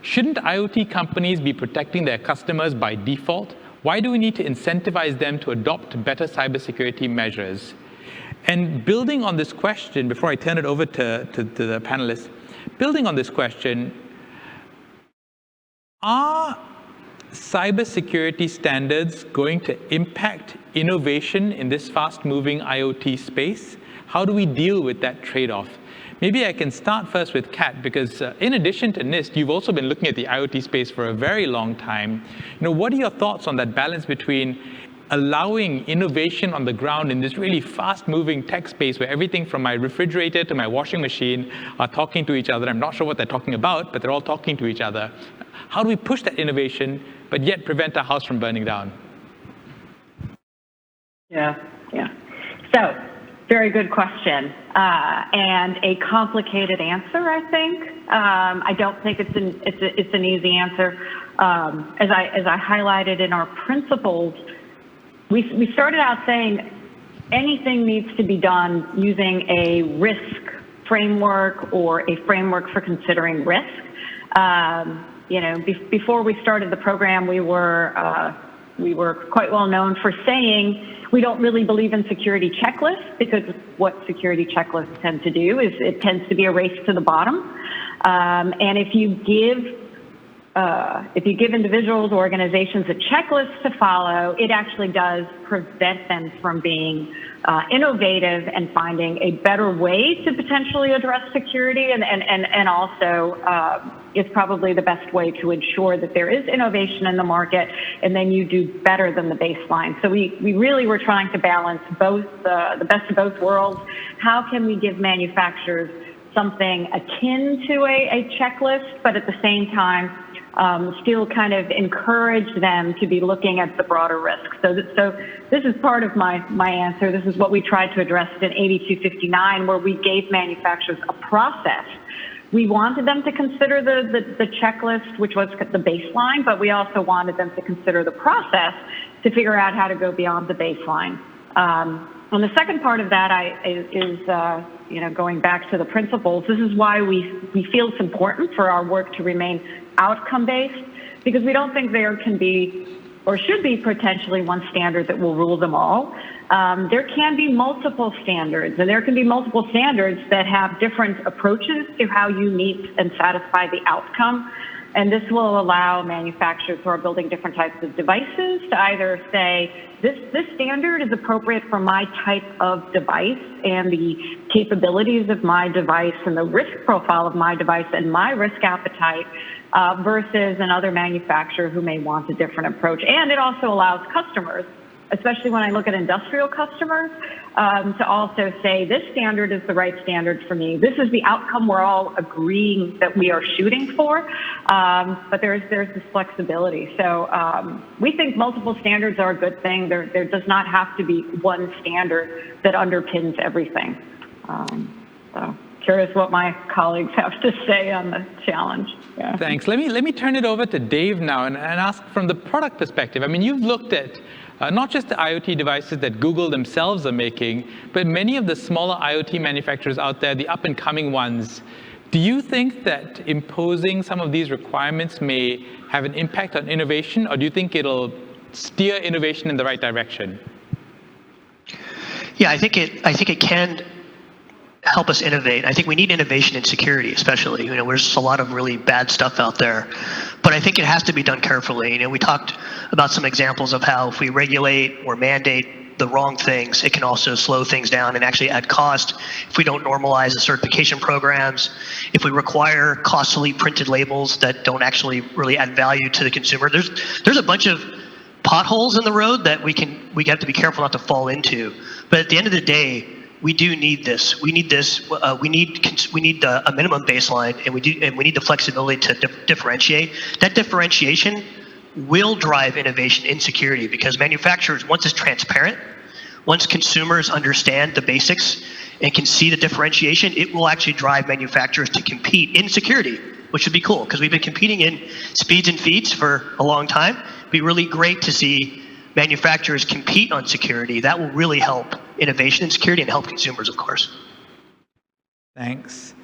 Speaker 12: Shouldn't IoT companies be protecting their customers by default? Why do we need to incentivize them to adopt better cybersecurity measures? And building on this question, before I turn it over to the panelists, building on this question, are cybersecurity standards going to impact innovation in this fast-moving IoT space? How do we deal with that trade-off? Maybe I can start first with Kat, because in addition to NIST, you've also been looking at the IoT space for a very long time. What are your thoughts on that balance between allowing innovation on the ground in this really fast-moving tech space where everything from my refrigerator to my washing machine are talking to each other? I'm not sure what they're talking about, but they're all talking to each other. How do we push that innovation, but yet prevent our house from burning down?
Speaker 10: Yeah. So, very good question, and a complicated answer, I think. I don't think it's an easy answer. As I highlighted in our principles, we started out saying anything needs to be done using a risk framework or a framework for considering risk. Before we started the program, we were quite well known for saying we don't really believe in security checklists, because what security checklists tend to do is it tends to be a race to the bottom. And if you give individuals or organizations a checklist to follow, it actually does prevent them from being innovative and finding a better way to potentially address security, and also it's probably the best way to ensure that there is innovation in the market, and then you do better than the baseline. So we really were trying to balance both the best of both worlds. How can we give manufacturers something akin to a checklist, but at the same time still kind of encourage them to be looking at the broader risks? So this is part of my answer. This is what we tried to address in 8259, where we gave manufacturers a process. We wanted them to consider the checklist, which was the baseline, but we also wanted them to consider the process to figure out how to go beyond the baseline. And the second part of that is going back to the principles. This is why we feel it's important for our work to remain outcome-based, because we don't think there can be or should be potentially one standard that will rule them all. There can be multiple standards, and there can be multiple standards that have different approaches to how you meet and satisfy the outcome. And this will allow manufacturers who are building different types of devices to either say, this standard is appropriate for my type of device and the capabilities of my device and the risk profile of my device and my risk appetite versus another manufacturer who may want a different approach. And it also allows customers, especially when I look at industrial customers, to also say, this standard is the right standard for me. This is the outcome we're all agreeing that we are shooting for, but there's this flexibility. So we think multiple standards are a good thing. There does not have to be one standard that underpins everything. So curious what my colleagues have to say on the challenge. Yeah.
Speaker 12: Thanks. Let me turn it over to Dave now and ask from the product perspective. I mean, you've looked at not just the IoT devices that Google themselves are making, but many of the smaller IoT manufacturers out there, the up-and-coming ones. Do you think that imposing some of these requirements may have an impact on innovation, or do you think it'll steer innovation in the right direction?
Speaker 9: Yeah, I think it can help us innovate. I think we need innovation in security, especially. You know, there's a lot of really bad stuff out there, but I think it has to be done carefully. You know, we talked about some examples of how if we regulate or mandate the wrong things, it can also slow things down and actually add cost. If we don't normalize the certification programs, if we require costly printed labels that don't actually really add value to the consumer, there's a bunch of potholes in the road that we have to be careful not to fall into. But at the end of the day, we do need this. We need this. We need a minimum baseline, and we need the flexibility to differentiate. That differentiation will drive innovation in security, because manufacturers, once it's transparent, once consumers understand the basics and can see the differentiation, it will actually drive manufacturers to compete in security, which would be cool, because we've been competing in speeds and feeds for a long time. It'd be really great to see manufacturers compete on security. That will really help innovation in security and help consumers, of course.
Speaker 12: Thanks.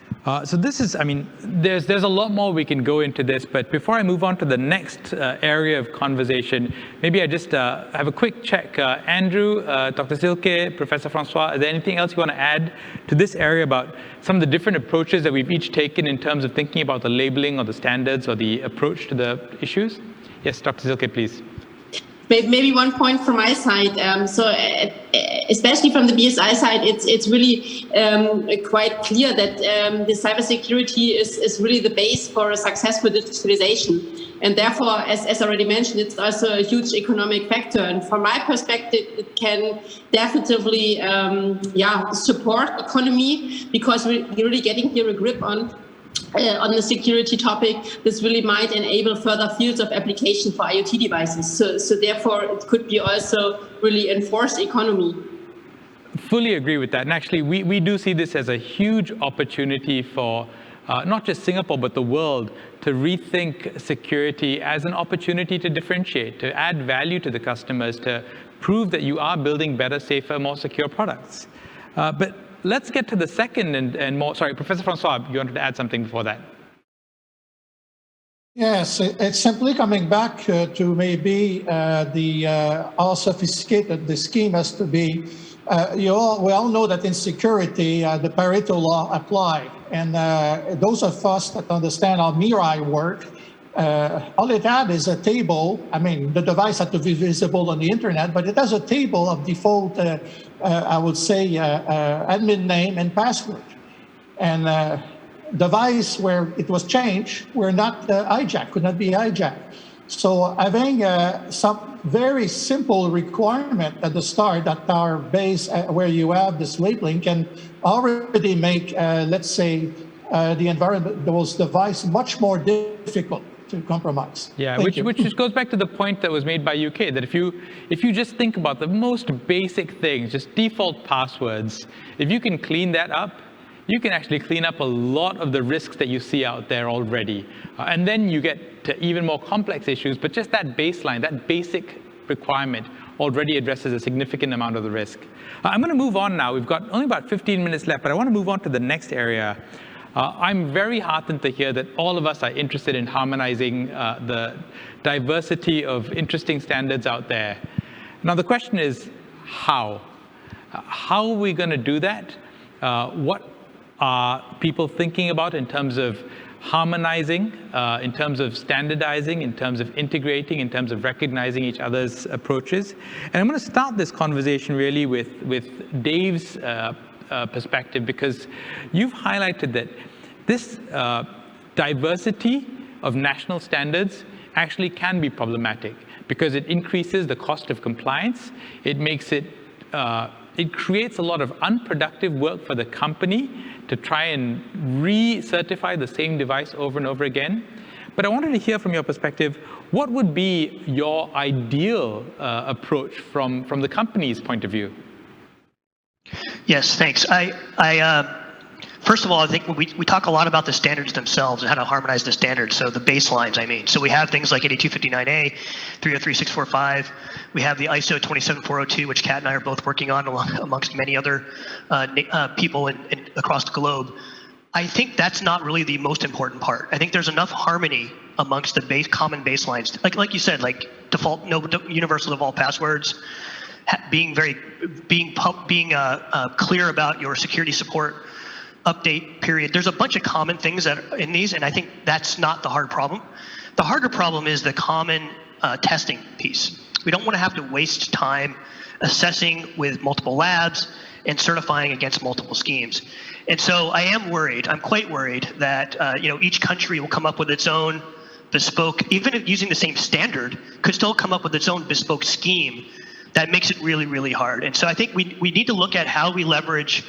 Speaker 12: So this is, I mean, there's a lot more we can go into this, but before I move on to the next area of conversation, maybe I just have a quick check. Andrew, Dr. Silke, Professor Francois, is there anything else you want to add to this area about some of the different approaches that we've each taken in terms of thinking about the labeling or the standards or the approach to the issues? Yes, Dr. Silke, please.
Speaker 8: Maybe one point from my side. Especially from the BSI side, it's really quite clear that the cybersecurity is really the base for a successful digitalization. And therefore, as already mentioned, it's also a huge economic factor. And from my perspective, it can definitely support economy, because we're really getting here a grip on the security topic. This really might enable further fields of application for IoT devices. So therefore, it could be also really enforced economy.
Speaker 12: Fully agree with that. And actually, we do see this as a huge opportunity for not just Singapore, but the world to rethink security as an opportunity to differentiate, to add value to the customers, to prove that you are building better, safer, more secure products. But let's get to the second and more, sorry, Professor Francois, you wanted to add something before that?
Speaker 11: Yes, it's simply coming back to maybe how sophisticated the scheme has to be. We all know that in security, the Pareto law apply. And those of us that understand how Mirai work, all it had is a table. I mean, the device had to be visible on the internet, but it has a table of default, I would say, admin name and password. And device where it was changed were not hijacked, could not be hijacked. So having some very simple requirement at the start that are based where you have this labeling can already make, let's say, the environment, those devices much more difficult to compromise.
Speaker 12: Yeah, which just goes back to the point that was made by UK, that if you just think about the most basic things, just default passwords, if you can clean that up, you can actually clean up a lot of the risks that you see out there already. And then you get to even more complex issues, but just that baseline, that basic requirement already addresses a significant amount of the risk. I'm going to move on now. We've got only about 15 minutes left, but I want to move on to the next area. I'm very heartened to hear that all of us are interested in harmonizing the diversity of interesting standards out there. Now, the question is, how? How are we going to do that? What are people thinking about in terms of harmonizing, in terms of standardizing, in terms of integrating, in terms of recognizing each other's approaches? And I'm going to start this conversation really with Dave's perspective, because you've highlighted that this diversity of national standards actually can be problematic because it increases the cost of compliance. It makes it, it creates a lot of unproductive work for the company to try and re-certify the same device over and over again. But I wanted to hear from your perspective, what would be your ideal approach from the company's point of view?
Speaker 9: Yes, thanks. First of all, I think we talk a lot about the standards themselves and how to harmonize the standards. So the baselines, I mean. So we have things like 80259A, 303645. We have the ISO 27402, which Kat and I are both working on amongst many other people across the globe. I think that's not really the most important part. I think there's enough harmony amongst the common baselines. Like you said, like default, no universal default passwords, being clear about your security support update period. There's a bunch of common things that are in these, and I think that's not the hard problem. The harder problem is the common testing piece. We don't want to have to waste time assessing with multiple labs and certifying against multiple schemes. And so I am worried, I'm quite worried that each country will come up with its own bespoke, even if using the same standard, could still come up with its own bespoke scheme that makes it really, really hard. And so I think we need to look at how we leverage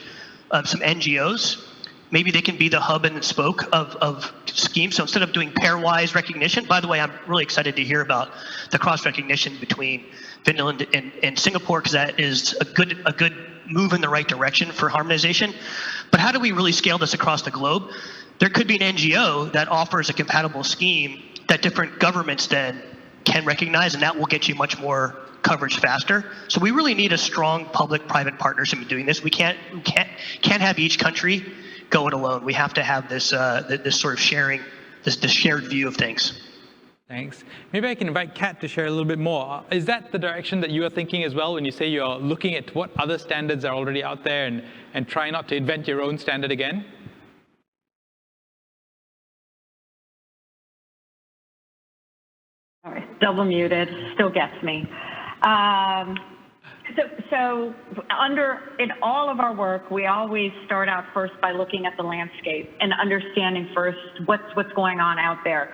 Speaker 9: some NGOs. Maybe they can be the hub and spoke of schemes. So instead of doing pairwise recognition, by the way, I'm really excited to hear about the cross recognition between Finland and Singapore, because that is a good move in the right direction for harmonization. But how do we really scale this across the globe? There could be an NGO that offers a compatible scheme that different governments then can recognize, and that will get you much more coverage faster. So we really need a strong public-private partnership in doing this. We can't have each country go it alone. We have to have this this sort of sharing, this shared view of things.
Speaker 12: Thanks. Maybe I can invite Kat to share a little bit more. Is that the direction that you are thinking as well when you say you're looking at what other standards are already out there and try not to invent your own standard again?
Speaker 10: All right, double muted, still gets me. So in all of our work, we always start out first by looking at the landscape and understanding first what's going on out there.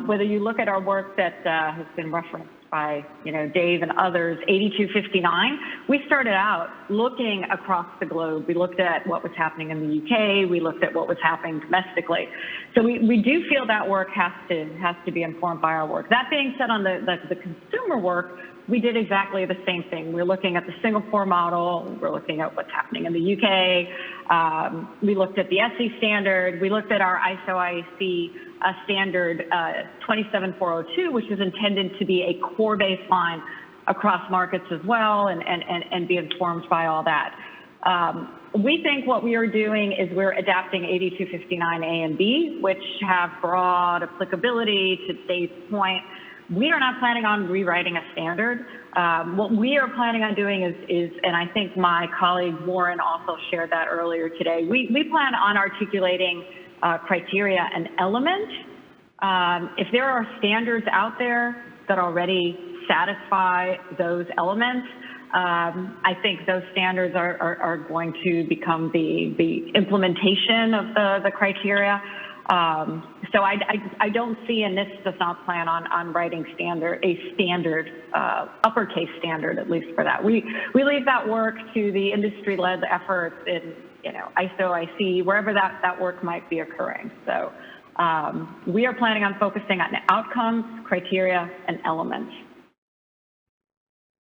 Speaker 10: Whether you look at our work that has been referenced by Dave and others, 8259, we started out looking across the globe. We looked at what was happening in the UK. We looked at what was happening domestically. So we do feel that work has to be informed by our work. That being said, on the consumer work, we did exactly the same thing. We're looking at the Singapore model. We're looking at what's happening in the UK. We looked at the SE standard. We looked at our ISO IEC standard 27402, which is intended to be a core baseline across markets as well, and be informed by all that. We think what we are doing is we're adapting 8259A and B, which have broad applicability. To Dave's point, we are not planning on rewriting a standard. What we are planning on doing is, and I think my colleague Warren also shared that earlier today, we plan on articulating criteria and elements. If there are standards out there that already satisfy those elements, I think those standards are going to become the implementation of the criteria. So I don't see, and this does not plan on writing a standard, uppercase standard, at least for that. We leave that work to the industry-led efforts in ISO, IC, wherever that work might be occurring. So we are planning on focusing on outcomes, criteria, and elements.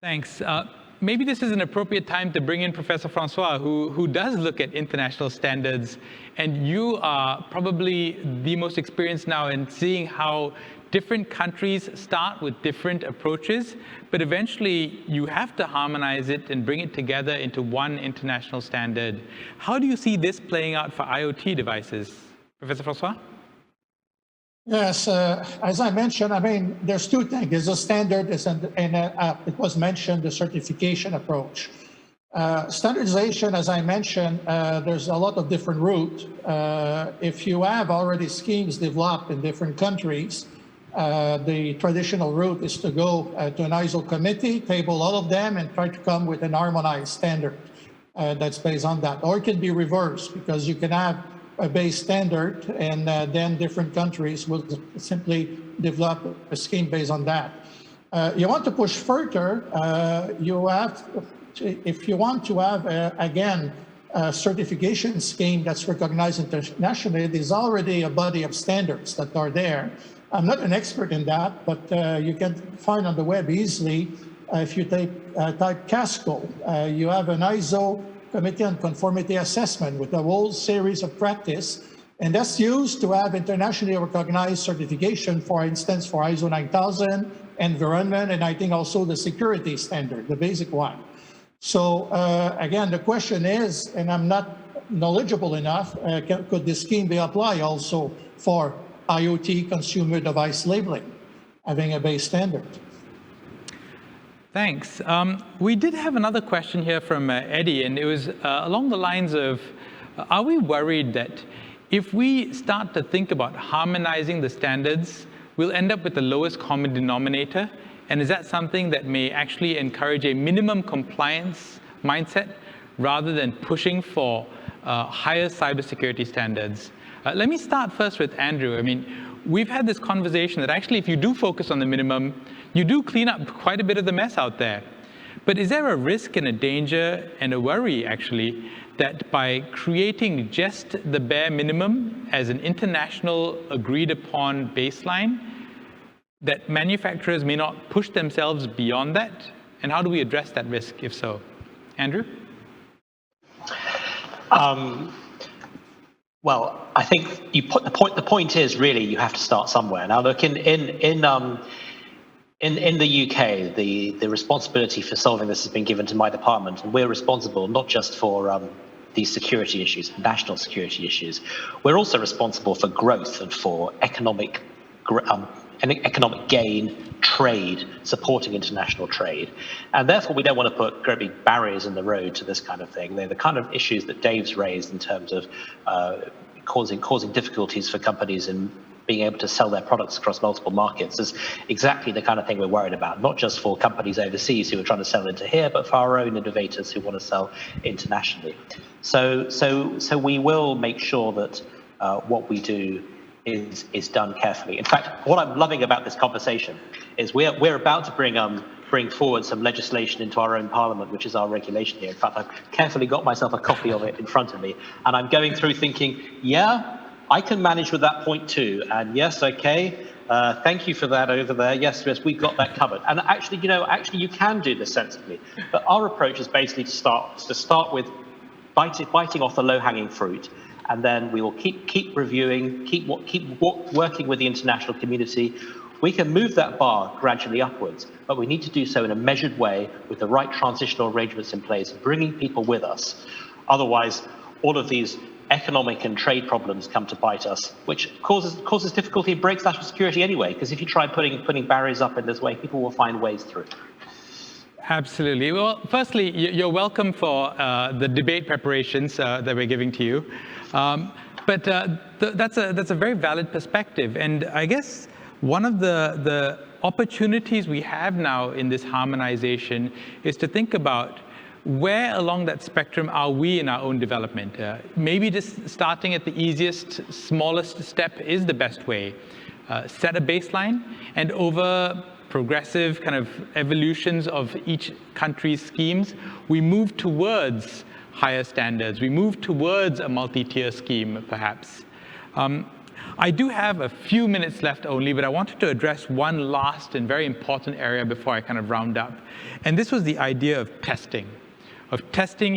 Speaker 12: Thanks. Maybe this is an appropriate time to bring in Professor Francois, who does look at international standards, and you are probably the most experienced now in seeing how different countries start with different approaches, but eventually you have to harmonize it and bring it together into one international standard. How do you see this playing out for IoT devices? Professor Francois?
Speaker 11: Yes, as I mentioned, I mean, there's two things. There's a standard, and it was mentioned, the certification approach. Standardization, as I mentioned, there's a lot of different routes. If you have already schemes developed in different countries, the traditional route is to go to an ISO committee, table all of them, and try to come with an harmonized standard that's based on that. Or it can be reversed, because you can have a base standard, and then different countries will simply develop a scheme based on that. You want to push further, you have, if you want to have, again, a certification scheme that's recognized internationally, there's already a body of standards that are there. I'm not an expert in that, but you can find on the web easily. If you type CASCO, you have an ISO Committee on Conformity Assessment with a whole series of practice, and that's used to have internationally recognized certification, for instance, for ISO 9000, environment, and I think also the security standard, the basic one. So again, the question is, and I'm not knowledgeable enough, could this scheme be applied also for IoT consumer device labeling, having a base standard?
Speaker 12: Thanks. We did have another question here from Eddie, and it was along the lines of, are we worried that if we start to think about harmonizing the standards, we'll end up with the lowest common denominator? And is that something that may actually encourage a minimum compliance mindset rather than pushing for higher cybersecurity standards? Let me start first with Andrew. I mean, we've had this conversation that actually if you do focus on the minimum, you do clean up quite a bit of the mess out there. But is there a risk and a danger and a worry, actually, that by creating just the bare minimum as an international agreed upon baseline, that manufacturers may not push themselves beyond that? And how do we address that risk, if so? Andrew?
Speaker 7: Well, I think you put the point is really you have to start somewhere. Now, look, in the UK, the responsibility for solving this has been given to my department, and we're responsible not just for these security issues, national security issues. We're also responsible for growth and for economic gain, trade, supporting international trade. And therefore, we don't want to put great big barriers in the road to this kind of thing. They're the kind of issues that Dave's raised in terms of causing difficulties for companies in being able to sell their products across multiple markets is exactly the kind of thing we're worried about, not just for companies overseas who are trying to sell into here, but for our own innovators who want to sell internationally. So we will make sure that what we do is done carefully. In fact, what I'm loving about this conversation is we're about to bring forward some legislation into our own parliament, which is our regulation here. In fact, I've carefully got myself a copy of it in front of me, and I'm going through thinking, yeah, I can manage with that point too, and yes, okay, thank you for that over there. Yes, we've got that covered. And actually, you can do this sensibly. But our approach is basically to start with biting off the low-hanging fruit, and then we will keep reviewing, keep working with the international community. We can move that bar gradually upwards, but we need to do so in a measured way with the right transitional arrangements in place, bringing people with us. Otherwise, all of these economic and trade problems come to bite us, which causes difficulty and breaks national security anyway, because if you try putting barriers up in this way, people will find ways through.
Speaker 12: Absolutely. Well, firstly, you're welcome for the debate preparations that we're giving to you. But that's a very valid perspective. And I guess one of the opportunities we have now in this harmonization is to think about where along that spectrum are we in our own development. Maybe just starting at the easiest, smallest step is the best way. Set a baseline, and over progressive kind of evolutions of each country's schemes, we move towards higher standards. We move towards a multi-tier scheme, perhaps. I do have a few minutes left only, but I wanted to address one last and very important area before I kind of round up. And this was the idea of testing,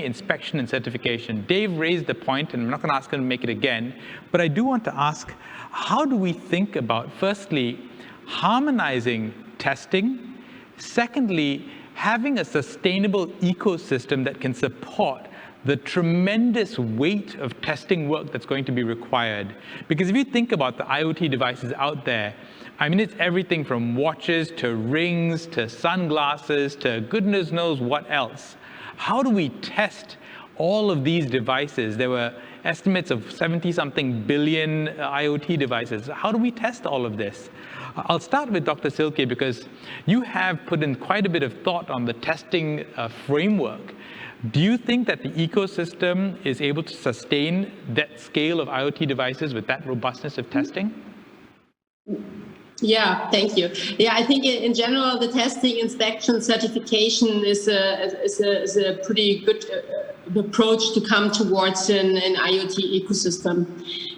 Speaker 12: inspection, and certification. Dave raised the point, and I'm not going to ask him to make it again, but I do want to ask, how do we think about, firstly, harmonizing testing, secondly, having a sustainable ecosystem that can support the tremendous weight of testing work that's going to be required. Because if you think about the IoT devices out there, I mean, it's everything from watches to rings to sunglasses to goodness knows what else. How do we test all of these devices? There were estimates of 70-something billion IoT devices. How do we test all of this? I'll start with Dr. Silke because you have put in quite a bit of thought on the testing framework. Do you think that the ecosystem is able to sustain that scale of IoT devices with that robustness of testing?
Speaker 8: Yeah, thank you. Yeah, I think in general, the testing, inspection, certification is a pretty good approach to come towards an IoT ecosystem.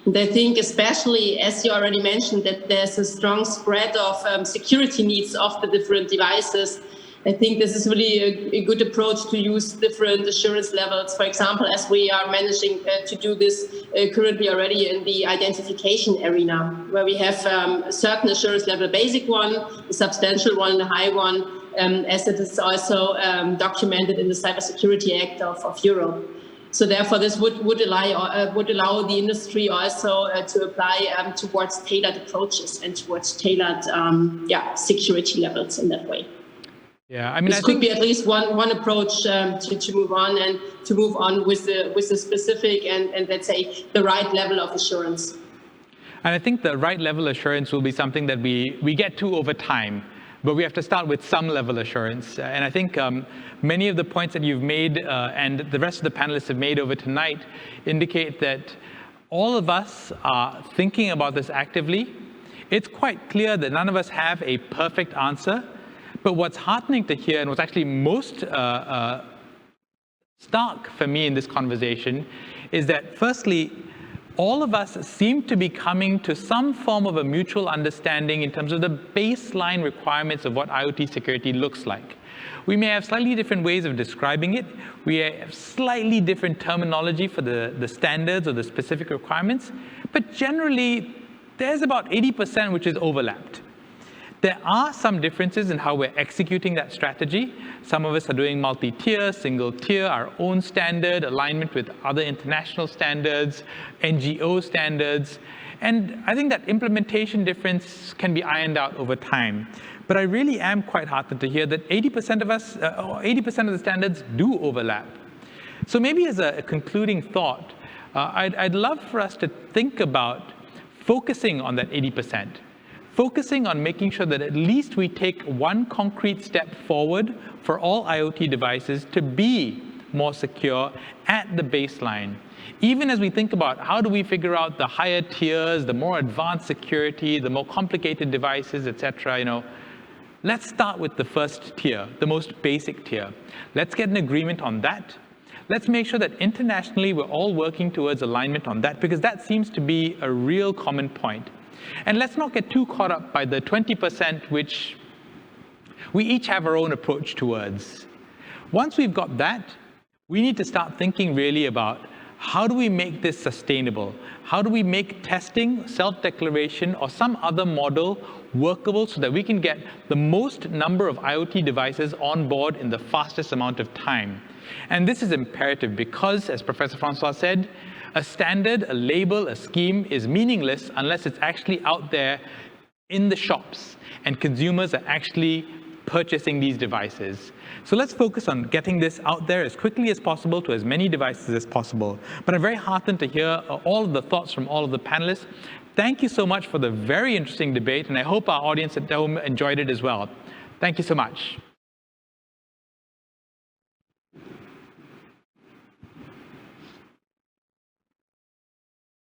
Speaker 8: And I think especially, as you already mentioned, that there's a strong spread of security needs of the different devices. I think this is really a good approach to use different assurance levels. For example, as we are managing to do this currently already in the identification arena, where we have a certain assurance level, a basic one, a substantial one, and a high one, as it is also documented in the Cybersecurity Act of Europe. So therefore, this would allow the industry also to apply towards tailored approaches and towards tailored security levels in that way.
Speaker 12: Yeah, I mean,
Speaker 8: this could be at least one approach to move on and to move on with the specific and let's say the right level of assurance.
Speaker 12: And I think the right level assurance will be something that we get to over time, but we have to start with some level assurance. And I think many of the points that you've made and the rest of the panelists have made over tonight indicate that all of us are thinking about this actively. It's quite clear that none of us have a perfect answer. But what's heartening to hear, and what's actually most stark for me in this conversation, is that firstly, all of us seem to be coming to some form of a mutual understanding in terms of the baseline requirements of what IoT security looks like. We may have slightly different ways of describing it. We have slightly different terminology for the standards or the specific requirements. But generally, there's about 80% which is overlapped. There are some differences in how we're executing that strategy. Some of us are doing multi-tier, single-tier, our own standard, alignment with other international standards, NGO standards. And I think that implementation difference can be ironed out over time. But I really am quite heartened to hear that 80% of us, 80% of the standards do overlap. So maybe as a concluding thought, I'd love for us to think about focusing on that 80%. Focusing on making sure that at least we take one concrete step forward for all IoT devices to be more secure at the baseline. Even as we think about how do we figure out the higher tiers, the more advanced security, the more complicated devices, etc., let's start with the first tier, the most basic tier. Let's get an agreement on that. Let's make sure that internationally we're all working towards alignment on that, because that seems to be a real common point. And let's not get too caught up by the 20% which we each have our own approach towards. Once we've got that, we need to start thinking really about how do we make this sustainable? How do we make testing, self-declaration, or some other model workable so that we can get the most number of IoT devices on board in the fastest amount of time? And this is imperative because, as Professor Francois said, a standard, a label, a scheme is meaningless unless it's actually out there in the shops and consumers are actually purchasing these devices. So let's focus on getting this out there as quickly as possible to as many devices as possible. But I'm very heartened to hear all of the thoughts from all of the panelists. Thank you so much for the very interesting debate, and I hope our audience at home enjoyed it as well. Thank you so much.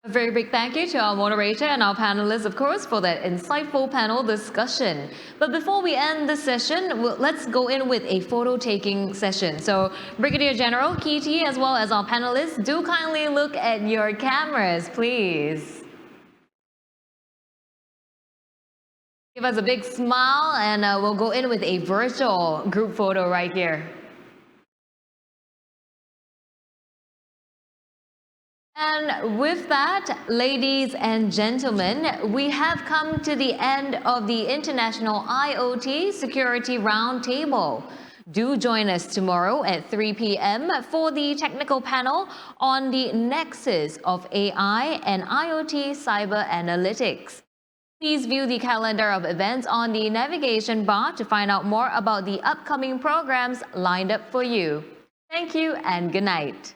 Speaker 1: A very big thank you to our moderator and our panelists, of course, for that insightful panel discussion. But before we end the session, let's go in with a photo-taking session. So Brigadier General Keeti, as well as our panelists, do kindly look at your cameras, please. Give us a big smile, and we'll go in with a virtual group photo right here. And with that, ladies and gentlemen, we have come to the end of the International IoT Security Roundtable. Do join us tomorrow at 3 p.m. for the technical panel on the nexus of AI and IoT cyber analytics. Please view the calendar of events on the navigation bar to find out more about the upcoming programs lined up for you. Thank you and good night.